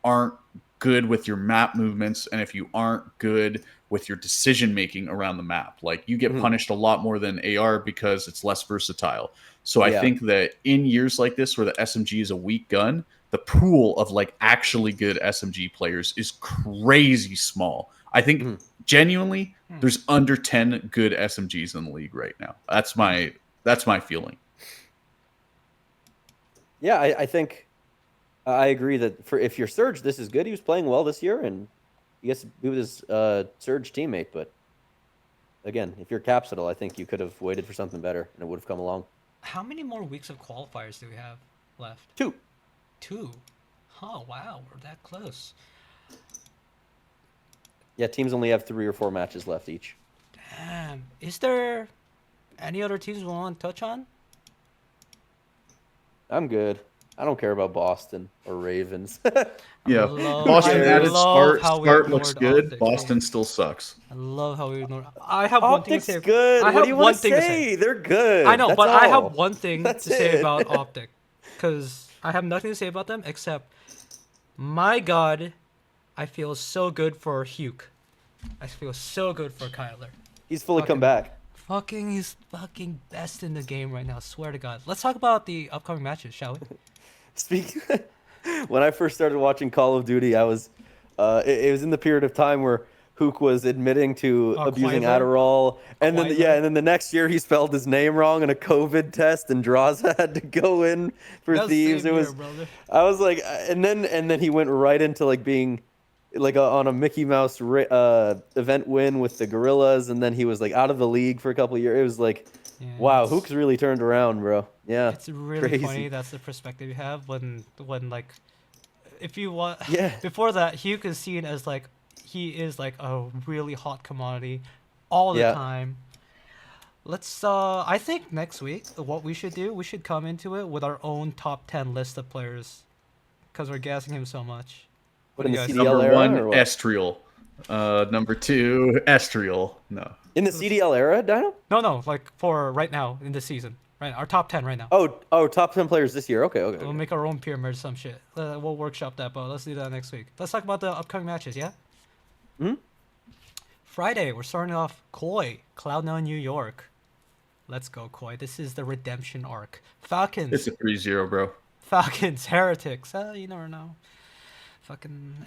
aren't good with your map movements and if you aren't good with your decision making around the map. Like you get Mhm. punished a lot more than AR because it's less versatile. So I Yeah. think that in years like this where the SMG is a weak gun, the pool of like actually good SMG players is crazy small. I think Mhm. genuinely Hmm. there's under 10 good SMGs in the league right now. That's my feeling. Yeah. I think. I agree that if you're Surge, this is good. He was playing well this year, and he gets to be with his Surge teammate. But again, if you're Capsidal, I think you could have waited for something better, and it would have come along. How many more weeks of qualifiers do we have left? 2. 2. Oh wow, we're that close. Yeah, teams only have 3 or 4 matches left each. Damn. Is there any other teams we want to touch on? I'm good. I don't care about Boston or Ravens. Yeah, love- Boston I added love Smart. how we Smart looks ignored good. Optic. Boston still sucks. I love how we ignore. I have one thing to Optic's say. good. I What have do you one want to thing to say? They're good. I know, That's but I all. have one thing That's to say it. about Optic, because I have nothing to say about them except, my God, I feel so good for Hugh. I feel so good for Kyler. He's fully come Fucking- back. He's fucking best in the game right now. Swear to God. Let's talk about the upcoming matches, shall we? Speak. When I first started watching Call of Duty, I was, it was in the period of time where Hook was admitting to abusing Quailer? Adderall, and then Quailer? and then the next year he spelled his name wrong in a COVID test, and Draza had to go in for That thieves. same It year, was, brother. I was like, and then he went right into like being, like on a Mickey Mouse event win with the Gorillas, and then he was like out of the league for a couple of years. It was like, Yeah, wow, it's- Hook's really turned around, bro. Yeah, It's really crazy. funny. That's the perspective you have when like, if you want. Yeah. Before that, Hugh is seen as like, he is like a really hot commodity, all the Yeah. time. Let's. I think next week what we should do, we should come into it with our own top 10 list of players, because we're gassing him so much. What In do the you guys CDL think? Number era, one, or what? Estriel. Number 2, Estriel. No. In the CDL era, Dino? No, like for right now in this season, right? Our top 10 right now. Oh, top 10 players this year. Okay. We'll make our own pyramid or some shit. We'll workshop that, but let's do that next week. Let's talk about the upcoming matches, yeah? Hmm? Friday, we're starting off Koi, Cloud9 New York. Let's go, Koi. This is the redemption arc. Falcons, It's a 3-0, bro. Falcons, Heretics. You never know.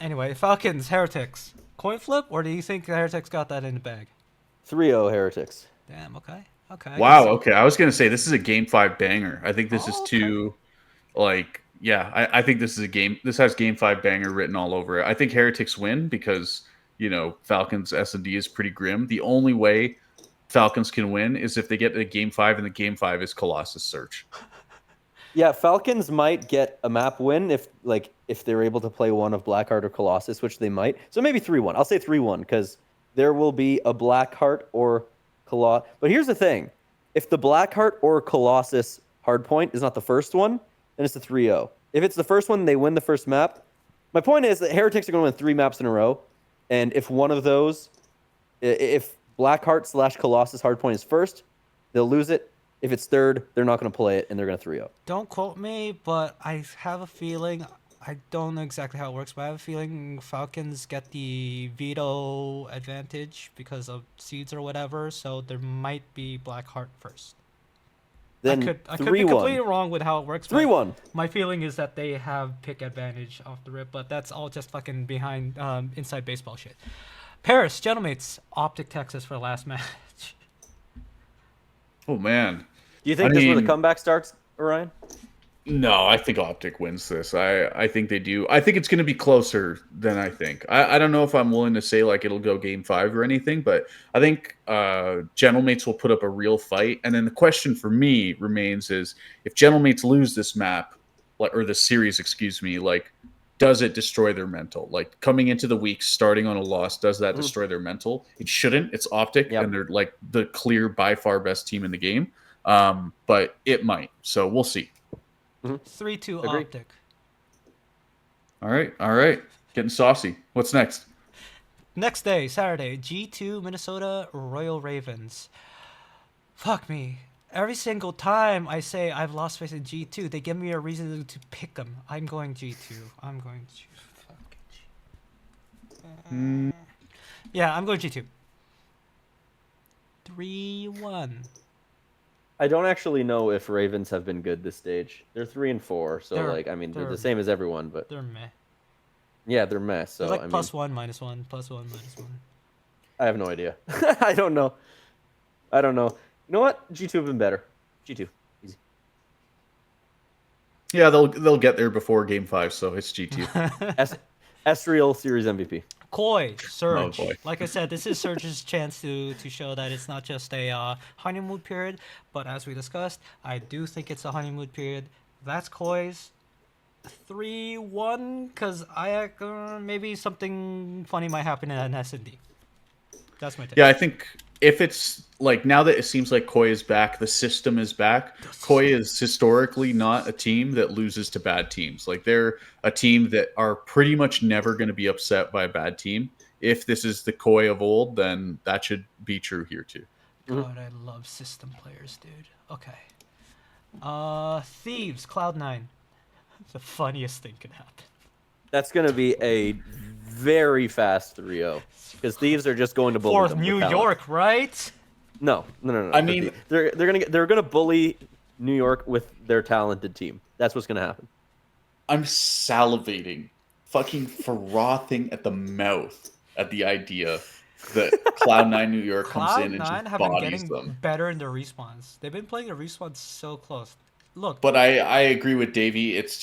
Anyway, Falcons, Heretics. Coin flip, or do you think the Heretics got that in the bag? 3-0 Heretics. Damn, okay. Wow, okay. I was going to say, this is a Game 5 banger. I think this is okay. too, like, yeah, I think this is a game. This has Game 5 banger written all over it. I think Heretics win because, Falcons S&D is pretty grim. The only way Falcons can win is if they get to Game 5, and the Game 5 is Colossus Search. Yeah, Falcons might get a map win if they're able to play one of Blackheart or Colossus, which they might. So maybe 3-1. I'll say 3-1 because there will be a Blackheart or Colossus. But here's the thing. If the Blackheart or Colossus hardpoint is not the first one, then it's a 3-0. If it's the first one, they win the first map. My point is that Heretics are going to win 3 maps in a row. And if one of those, if Blackheart / Colossus hardpoint is first, they'll lose it. If it's third, they're not going to play it, and they're going to 3-0. Don't quote me, but I have a feeling, I don't know exactly how it works, but I have a feeling Falcons get the veto advantage because of seeds or whatever, so there might be Blackheart first. Then I could be 3-1. completely wrong with how it works. but 3-1. My feeling is that they have pick advantage off the rip, but that's all just fucking behind inside baseball shit. Paris, Gentlemates, Optic Texas for the last match. Oh, man. Do you think I this is where the mean- comeback starts, Orion? No, I think Optic wins this. I think they do. I think it's going to be closer than I think. I don't know if I'm willing to say like it'll go Game 5 or anything, but I think Gentlemates will put up a real fight. And then the question for me remains is if Gentlemates lose this map, or the series, excuse me, like does it destroy their mental? Like coming into the week, starting on a loss, does that destroy their mental? It shouldn't. It's Optic, Yep. and they're like the clear by far best team in the game. But it might. So we'll see. 3-2 Agree. Optic. All right. Getting saucy. What's next? Next day, Saturday, G2 Minnesota Royal Ravens. Fuck me. Every single time I say I've lost faith in G2, they give me a reason to pick them. I'm going G2. I'm going G2. Yeah, I'm going G2. 3-1. I don't actually know if Ravens have been good this stage. They're 3-4, so They're- they're they're- the same as everyone, but They're meh. yeah, they're mess. So They're like I mean, +1, -1, +1, -1. I have no idea. I don't know. You know what? G2 have been better. G2, easy. Yeah, they'll get there before Game 5, so it's G2. S Esriel Series MVP. Koi, Oh Surge. boy. Like I said, this is Surge's chance to show that it's not just a honeymoon period, but as we discussed, I do think it's a honeymoon period. That's Koi's 3-1 because maybe something funny might happen in S&D. That's my take. Yeah, I think if it's like now that it seems like Koi is back, the system is back. Koi is historically not a team that loses to bad teams. Like they're a team that are pretty much never going to be upset by a bad team. If this is the Koi of old, then that should be true here too. God, I love system players, dude. Okay. Thieves, Cloud9. The funniest thing can happen. That's going to be a very fast 3-0 because Thieves are just going to bully For them with New talent. York, right? No. I mean- they're gonna bully New York with their talented team. That's what's gonna happen. I'm salivating, fucking frothing at the mouth at the idea that Cloud9 New York comes in and Cloud9 just have been bodies getting them. better in their respawns. They've been playing the respawns so close. Look, But I agree with Davey. It's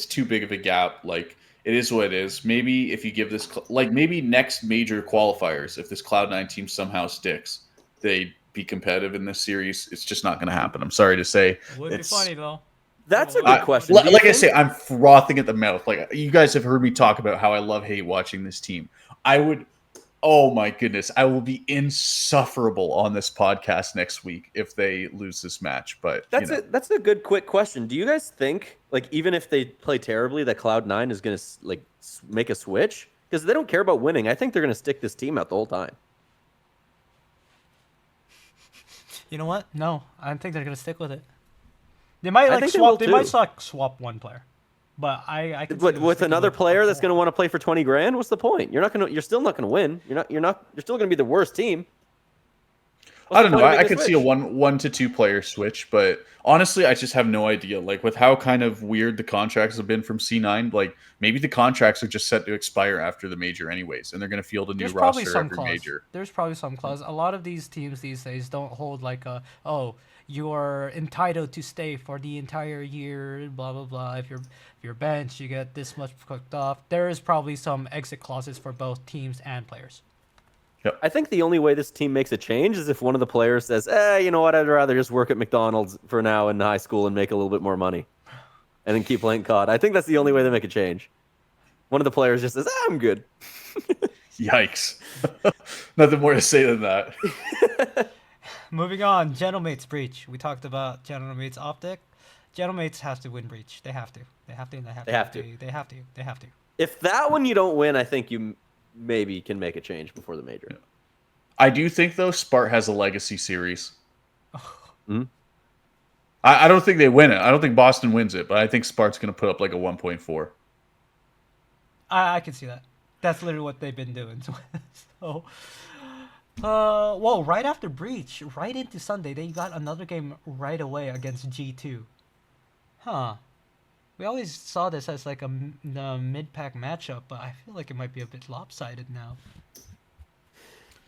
too big of a gap. Like it is what it is. Maybe if you give this like maybe next major qualifiers, if this Cloud9 team somehow sticks, they'd be competitive in this series. It's just not going to happen. I'm sorry to say. it would be funny though. That's a Well, good question. Like Do you I think- say, I'm frothing at the mouth. Like you guys have heard me talk about how I love hate watching this team. I would. Oh my goodness, I will be insufferable on this podcast next week if they lose this match. But that's a good quick question. Do you guys think like even if they play terribly, that Cloud9 is gonna like make a switch because they don't care about winning? I think they're gonna stick this team out the whole time. You know what? No, I don't think they're gonna stick with it. They might I like think they swap. will They might too. like swap one player, but I can see But them with sticking another with player the that's core. gonna want to play for 20 grand, what's the point? You're still not gonna win. You're still gonna be the worst team. What's I the don't know. point of I making could a see a switch? one to two player switch, but honestly, I just have no idea. Like with how kind of weird the contracts have been from C9, like maybe the contracts are just set to expire after the major anyways, and they're going to field a new There's probably roster some every clause. major. There's probably some clause. A lot of these teams these days don't hold like a you are entitled to stay for the entire year. Blah blah blah. If you're benched, you get this much cooked off. There is probably some exit clauses for both teams and players. I think the only way this team makes a change is if one of the players says, you know what, I'd rather just work at McDonald's for now in high school and make a little bit more money. And then keep playing COD. I think that's the only way they make a change. One of the players just says, I'm good. Yikes! Nothing more to say than that. Moving on, Gentlemates Breach. We talked about Gentlemates Optic. Gentlemates have to win Breach. They have to. They have to. They have to. They have to. They have to. They have to. If that one you don't win, I think you maybe can make a change before the major. I do think though, Spart has a legacy series. Mhm. I don't think they win it. I don't think Boston wins it, but I think Spart's going to put up like a 1.4. I can see that. That's literally what they've been doing. So, well, right after Breach, right into Sunday, they got another game right away against G2. Huh. We always saw this as like a mid-pack matchup, but I feel like it might be a bit lopsided now.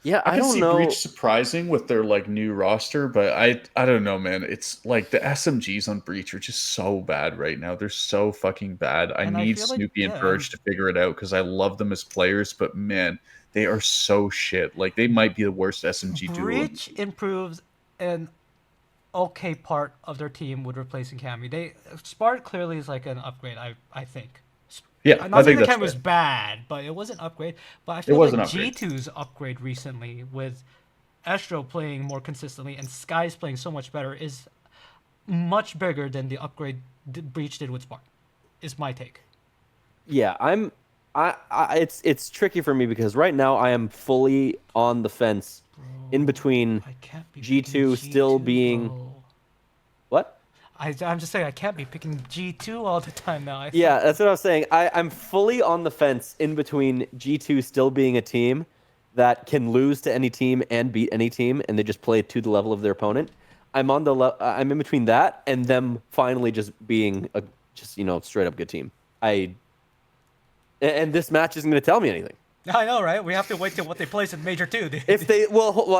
Yeah, I I can don't see know. Breach surprising with their like new roster, but I don't know, man. It's like the SMGs on Breach are just so bad right now. They're so fucking bad. I And I need feel like- Snoopy and yeah, Purge to figure it out because I love them as players, but man, they are so shit. Like they might be the worst SMG duo. Breach improves an okay part of their team with replacing Cammy. Spark clearly is like an upgrade, I think. Yeah, I'm I not saying think the that's Cammy was fair. bad, but it was an upgrade. But I feel was like an upgrade. G2's upgrade recently with Astro playing more consistently and Sky's playing so much better is much bigger than the upgrade Breach did with Spark. Is my take. Yeah, it's tricky for me because right now I am fully on the fence in between I can't be G2 picking still being- bro. what? I'm just saying I can't be picking G2 all the time now. Yeah, that's what I was saying. I'm fully on the fence in between G2 still being a team that can lose to any team and beat any team, and they just play to the level of their opponent. I'm I'm in between that and them finally just being a straight up good team. And this match isn't going to tell me anything. I know, right? We have to wait till what they place in Major 2, dude. If they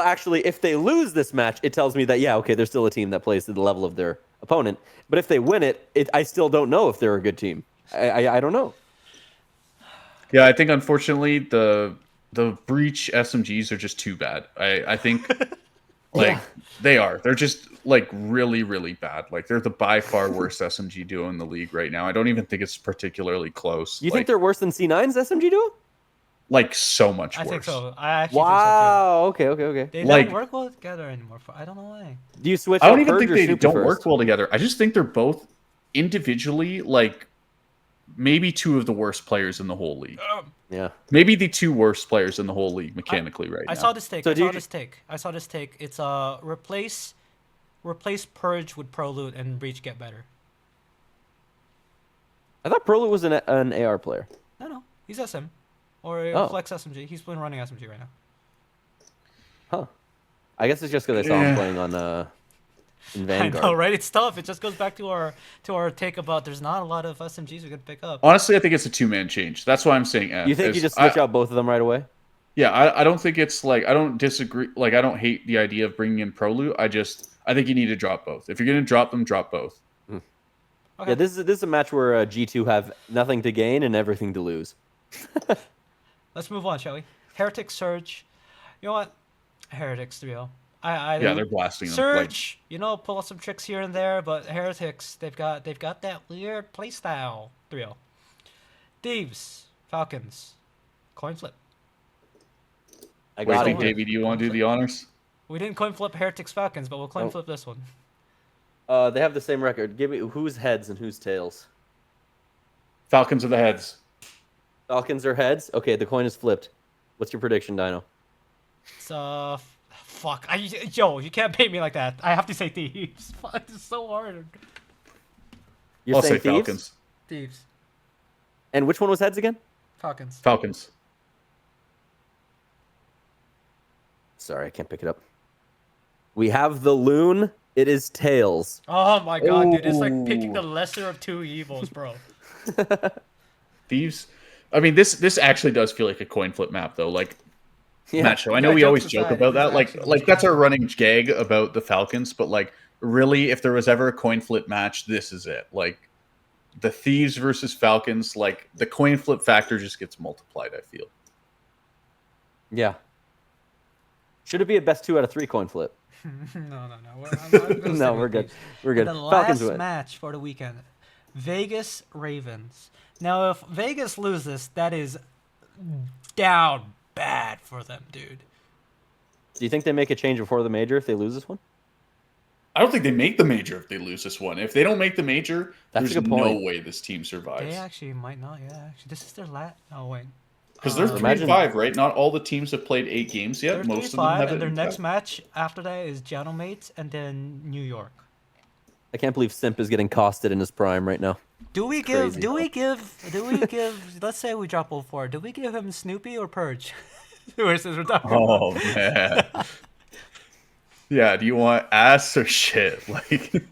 actually, if they lose this match, it tells me that yeah, okay, they're still a team that plays to the level of their opponent. But if they win it, I still don't know if they're a good team. I don't know. Yeah, I think unfortunately the Breach SMGs are just too bad. I think like Yeah. they are. They're just like really, really bad. Like they're the by far worst SMG duo in the league right now. I don't even think it's particularly close. You like, think they're worse than C9's SMG duo? like so much I worse. think so. I actually Wow. Okay. Okay. Okay. think so too. They Like- don't work well together anymore. I don't know why. Do you switch? I don't out even Purge think or they Snoopy don't first? work well together. I just think they're both individually like maybe two of the worst players in the whole league. Yeah. Maybe the two worst players in the whole league mechanically right I now. saw this take. So I do saw you- this take. I saw this take. It's replace Purge with Pro Loot and Breach get better. I thought Perlut was an AR player. No, he's SM or a Oh. Flex SMG. He's been running SMG right now. Huh. I guess it's just because I saw him Yeah. playing on in Vanguard. I know, right? It's tough. It just goes back to our take about there's not a lot of SMGs we can pick up. Honestly, I think it's a two-man change. That's why I'm saying F. You think you is just switch I- out both of them right away? Yeah, I don't think it's like I don't disagree. Like I don't hate the idea of bringing in Pro Loot. I think you need to drop both. If you're gonna drop them, drop both. Okay. Yeah, this is a match where G2 have nothing to gain and everything to lose. Let's move on, shall we? Heretic Surge. You know what? Heretics 3-0. Yeah, they're blasting them. Surge, pull out some tricks here and there, but Heretics, they've got that weird playstyle. 3-0. Thieves, Falcons, coin flip. I Wait, got think it. Davey, do you want to do the honors? We didn't coin flip Heretics Falcons, but we'll coin Oh. flip this one. They have the same record. Give me who's heads and who's tails. Falcons are the heads. Falcons are heads. Okay, the coin is flipped. What's your prediction, Dino? It's fuck. Yo, you can't bait me like that. I have to say Thieves. Fuck, it's so hard. You're I'll saying say thieves? Falcons. Thieves, And which one was heads again? Falcons. Falcons. Sorry, I can't pick it up. We have the loon. It is tails. Oh my god, dude! It's like picking the lesser of two evils, bro. Thieves. I mean, this actually does feel like a coin flip map, though. Like Yeah. Matt Show. I Yeah, know we jokes always joke aside, about it's that. actually Like a that's coin our running gag about the Falcons. But like, really, if there was ever a coin flip match, this is it. Like the Thieves versus Falcons. Like the coin flip factor just gets multiplied. I feel. Yeah. Should it be a best 2 out of 3 coin flip? No. I'm gonna No, stick we're with good. Thieves. We're good. The Falcons last win. match for the weekend, Vegas Ravens. Now, if Vegas loses, that is down bad for them, dude. Do you think they make a change before the major if they lose this one? I don't think they make the major if they lose this one. If they don't make the major, That's a there's good no point. way this team survives. They actually might not. Yeah, actually, this is their last. Oh wait, Because they're Imagine- 3-5, right? Not all the teams have played 8 games yet. they're Most of them 3-5, haven't. and their next match after that is Genomates and then New York. I can't believe Simp is getting costed in his prime right now. Do we Crazy. give? Let's say we drop all 4. Do we give him Snoopy or Purge? Versus we're talking Oh man. Yeah, do you want ass or shit? Like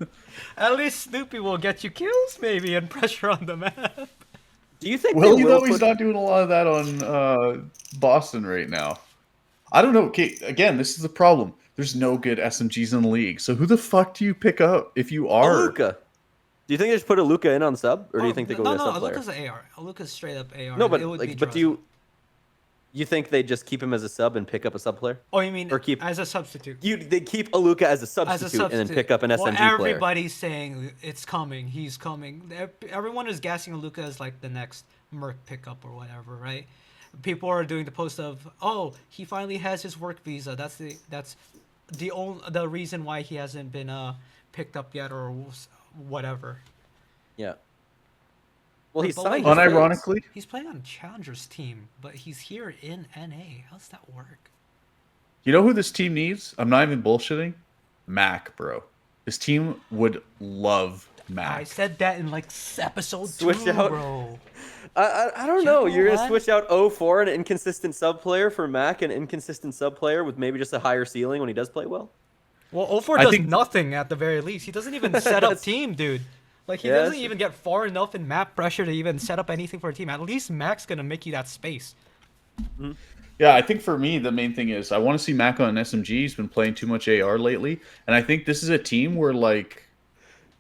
At least Snoopy will get you kills, maybe, and pressure on the map. Do you think Willie they though will he's put... not doing a lot of that on Boston right now. I don't know. Okay, again, this is the problem. There's no good SMGs in the league. So who the fuck do you pick up if you are? Luca? Do you think they just put a Luca in on sub, or do you think they go no, with a no, sub player? Luca's an AR. Luca's straight up AR. No, but it would be like, but do Drozen. you think they just keep him as a sub and pick up a sub player? Oh, you mean or keep- as a substitute? They keep a Luca as a As substitute, a substitute, and then pick up an SMG well, player. everybody's saying it's coming. He's coming. Everyone is gassing Luca as like the next Merc pickup or whatever, right? People are doing the post of, oh, he finally has his work visa. That's the reason why he hasn't been picked up yet or whatever. Yeah. Well, he's But signed. like, his face. Unironically, He's playing on Challenger's team, but he's here in NA. How's that work? you know who this team needs? I'm not even bullshitting. Mac, bro. This team would love Mac. I said that in like episode Switch 2, out. bro. I don't know. You're gonna what? switch out 0-4, an inconsistent sub player, for Mac, an inconsistent sub player with maybe just a higher ceiling when he does play well. Well, 0-4 I does think- nothing at the very least. He doesn't even set up team, dude. Like, he Yeah, doesn't that's even get far enough in map pressure to even set up anything for a team. At least Mac's gonna make you that space. Yeah, I think for me the main thing is I want to see Mac on SMG. He's been playing too much AR lately, and I think this is a team where like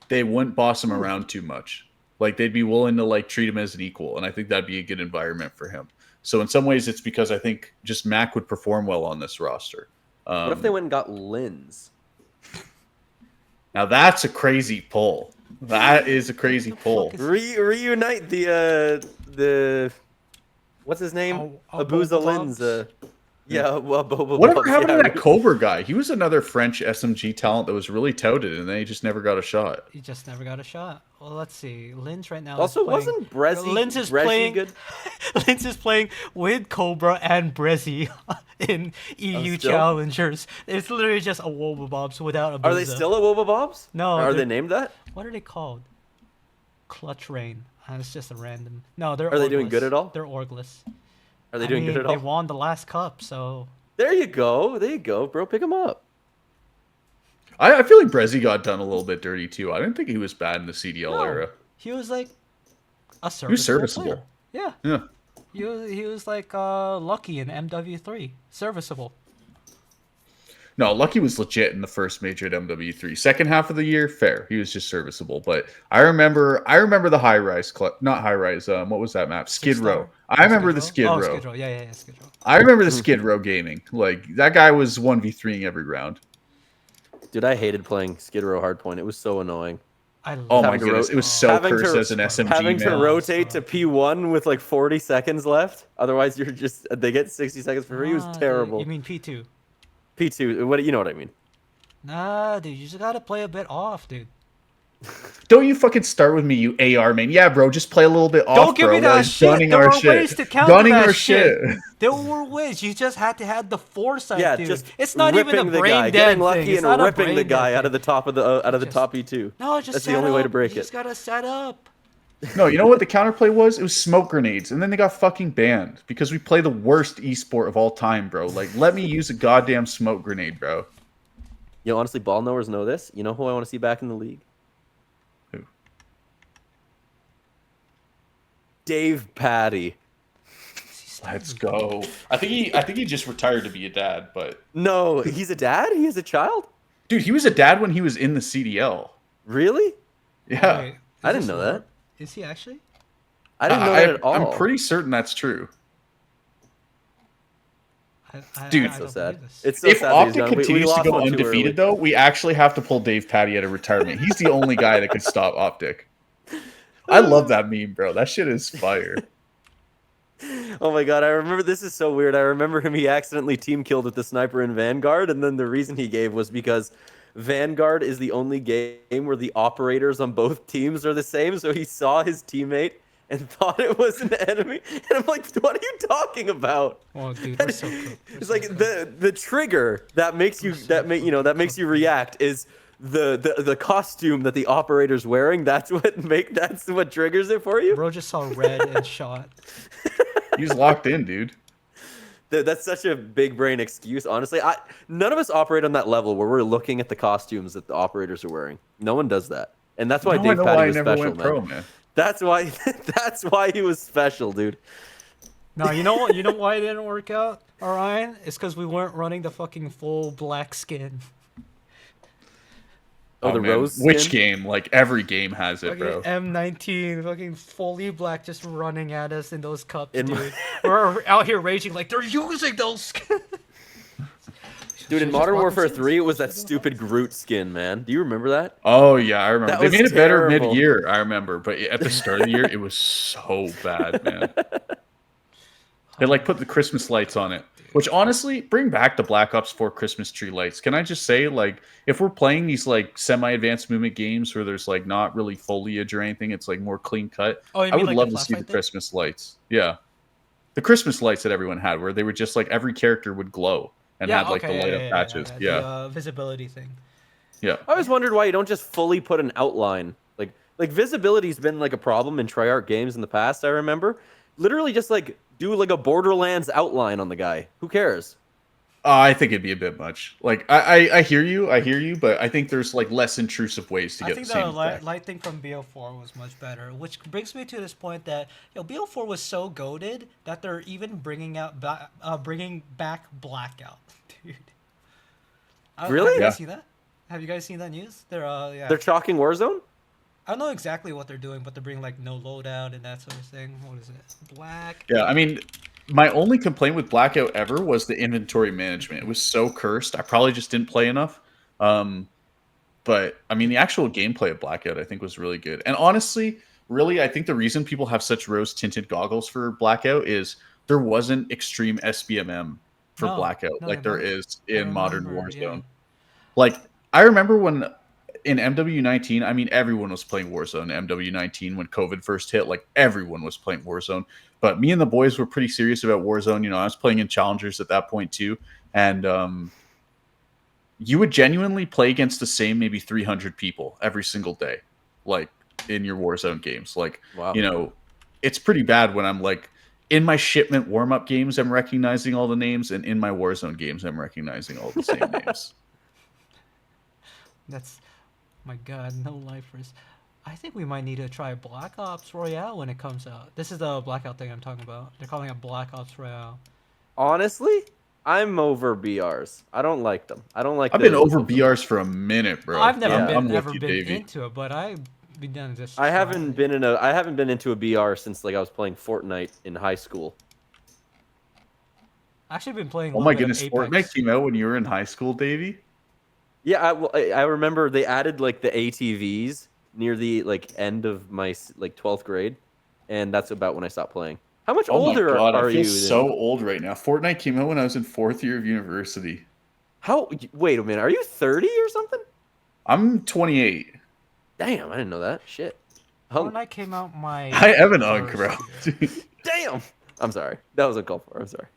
they wouldn't boss him around too much. Like they'd be willing to like treat him as an equal, and I think that'd be a good environment for him. So in some ways, it's because I think just Mac would perform well on this roster. What if they went and got Lins? Now that's a crazy pull. That is a crazy pull. Reunite the what's his name? Abuza Lins. Yeah, well, Boba Whatever Bobs, happened yeah. to that Cobra guy? He was another French SMG talent that was really touted, and then he just never got a shot. He just never got a shot. Well, let's see. Linz right now. Also, is playing, wasn't Brezzy Linz is Brezzy playing good? Linz is playing with Cobra and Brezzy in EU still? Challengers. It's literally just a Woba Bobs without a. Are they still at Woba Bobs? No. Are they're- they named that? What are they called? Clutch Rain. It's just a random. No, they're. Are they doing orgless. good at all? They're orgless. Are they doing good at They all? won the last cup, so. There you go. There you go, bro. Pick him up. I feel like Brezzy got done a little bit dirty too. I didn't think he was bad in the CDL No, era. he was like a serviceable. He was serviceable. Player. Yeah. Yeah. He was like Lucky in MW3. Serviceable. No, Lucky was legit in the first major at MW3. Second half of the year, fair. He was just serviceable. But I remember the high rise not high rise. What was that map? Skid Row. I remember the Skid Row. Skid Row. Yeah, Skid Row. I remember the Skid Row gaming. Like that guy was 1v3ing every round. Dude, I hated playing Skid Row Hardpoint. It was so annoying. Oh my Having to goodness, ro- it was so having cursed to- as an SMG Having to man. rotate to P1 with like 40 seconds left. Otherwise, you're just they get 60 seconds for free. It was terrible. You mean P2? P2. What you know what I mean? Nah, dude, you just gotta play a bit off, dude. Don't you fucking start with me, you AR man. Yeah, bro, just play a little bit off, Don't give bro. me that Like, shit. gunning There our were shit. ways to counter Gunning that our shit. shit. There were ways. You just had to have the foresight, Yeah, dude. just It's not even a ripping the brain guy, dead getting thing. lucky It's and not a ripping the brain guy dead out of the thing. top of the Just- top E2. No, just That's the set only way to up. break You it. just gotta set up. No, you know what the counterplay was? It was smoke grenades, and then they got fucking banned because we play the worst esport of all time, bro. Like, let me use a goddamn smoke grenade, bro. You know, honestly, ball knowers know this. You know who I want to see back in the league? Who? Dave Patty. Let's go. I think he just retired to be a dad, but No, he's a dad? He has a child? dude, he was a dad when he was in the CDL. Really? Yeah. Wait, I is didn't this know lore? that. Is he actually? I didn't know that at all. I'm pretty certain that's true. Dude, I so don't sad. believe this. It's so If sad that he's Optic gone. We continues to lost go one too undefeated, early. though, we actually have to pull Dave Patty out of retirement. He's the only guy that could stop Optic. I love that meme, bro. That shit is fire. Oh my god, I remember this is so weird. I remember him he accidentally team killed with the sniper in Vanguard, and then the reason he gave was because Vanguard is the only game where the operators on both teams are the same, so he saw his teammate and thought it was an enemy. And I'm like, what are you talking about? Oh, dude, we're so cooked. We're It's so like cooked. the trigger that makes you that makes you react is the costume that the operator's wearing. That's what triggers it for you. Bro just saw red and shot. He's locked in, dude. That's such a big brain excuse, honestly. None of us operate on that level where we're looking at the costumes that the operators are wearing. No one does that, and that's why Now I Dave know Patty why I was never special, went man. pro, man. That's why that's why he was special, dude. No, you know what? You know why it didn't work out, Orion? It's because we weren't running the fucking full black skin. Oh, the man. rose. Which skin? game? Like every game has it, Fucking bro. M19, fucking fully black, just running at us in those cups, In my- dude. We're out here raging like they're using those skins. Dude, in Just Modern rock Warfare the 3, it was that skins. stupid Groot skin, man. Do you remember that? Oh yeah, I remember. That They was made it better terrible. mid-year, I remember, but at the start of the year, it was so bad, man. They like put the Christmas lights on it, which honestly, bring back the Black Ops 4 Christmas tree lights. Can I just say, like, if we're playing these like semi-advanced movement games where there's like not really foliage or anything, it's like more clean cut. Oh, you I mean would like love the to see the flashlight thing? Christmas lights. Yeah, the Christmas lights that everyone had, where they were just like every character would glow and had like the light up patches. Yeah, The visibility thing. yeah. I always wondered why you don't just fully put an outline. Like visibility's been like a problem in Treyarch games in the past, I remember. Literally just like do like a Borderlands outline on the guy. Who cares? I think it'd be a bit much. Like I hear you, but I think there's like less intrusive ways to I get think the same the effect. light thing from BO4 was much better, which brings me to this point that BO4 was so goated that they're even bringing back Blackout, dude. Have you Really? Yeah. guys seen that? Have you guys seen that news? They're yeah. They're chalking Warzone? I don't know exactly what they're doing, but they're bringing like no loadout and that sort of thing. What is it? Black. Yeah, I mean, my only complaint with Blackout ever was the inventory management. It was so cursed. I probably just didn't play enough. Um, but I mean, the actual gameplay of Blackout, I think, was really good. And honestly, really, I think the reason people have such rose tinted goggles for Blackout is there wasn't extreme SBMM for No, Blackout no, like there no. is I in modern remember. Yeah. Warzone. Like, I remember when in MW19, I mean, everyone was playing Warzone in MW19 when COVID first hit. Like, everyone was playing Warzone. But me and the boys were pretty serious about Warzone. You know, I was playing in Challengers at that point too. And you would genuinely play against the same maybe 300 people every single day, like in your Warzone games. Like, Wow. you know, it's pretty bad when I'm like in my shipment warm up games, I'm recognizing all the names, and in my Warzone games, I'm recognizing all the same names. That's my God, no lifers. I think we might need to try Black Ops Royale when it comes out. This is the Blackout thing I'm talking about. They're calling it Black Ops Royale. Honestly, I'm over BRs. I don't like them. I don't like I've the been over look of them. BRs for a minute, bro. I've never Yeah. been I'm with ever you, been Davey. into it, but I've been done just. I try haven't it. been in a I haven't been into a BR since like I was playing Fortnite in high school. Actually, been playing a Oh little my bit goodness, of Fortnite Apex. came out when you were in high school, Davey? Yeah, I remember they added like the ATVs near the like end of my like 12th grade, and that's about when I stopped playing. How much Oh my older god, I are feel you so than old right now. Fortnite came out when I was in 4th year of university. how? Wait a minute, are you 30 or something? I'm 28. Damn, I didn't know that. Shit. Oh, Fortnite came out my I am an unk, bro. first year. damn. I'm sorry. That was uncalled for. I'm sorry.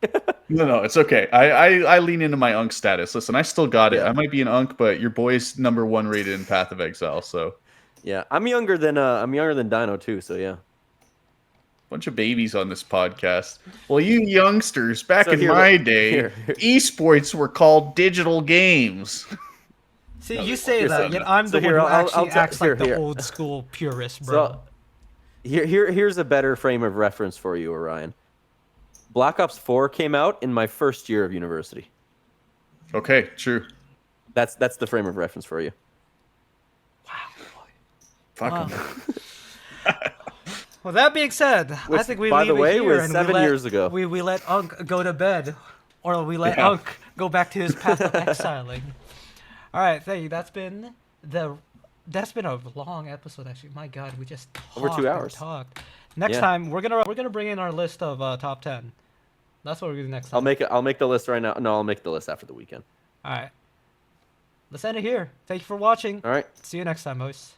No, it's okay. I lean into my unk status. Listen, I still got it. Yeah. I might be an unk, but your boy's #1 rated in Path of Exile, so Yeah, I'm younger than Dino too. So yeah. bunch of babies on this podcast. Well, you youngsters, back So in here, my look- day, here. esports were called digital games. See, No, you they say weren't. that, yet I'm So the here, one who I'll actually tell- acts like here. the old school purist, bro. So here's a better frame of reference for you, Orion. Black Ops 4 came out in my first year of university. Okay, true. That's the frame of reference for you. Fuck Wow. 'em. Well, that being said, I Which, think we by leave the way, it here was and 7 we let, years ago. We let Unk go to bed, or we let Yeah. Unk go back to his path of exiling. All right, thank you. That's been a long episode, actually. My God, we just talked Over 2 and hours. talked. Next Yeah. time we're gonna bring in our list of top 10. That's what we're gonna do next time. I'll make the list right now. No, I'll make the list after the weekend. All right. Let's end it here. Thank you for watching. All right. See you next time, boys.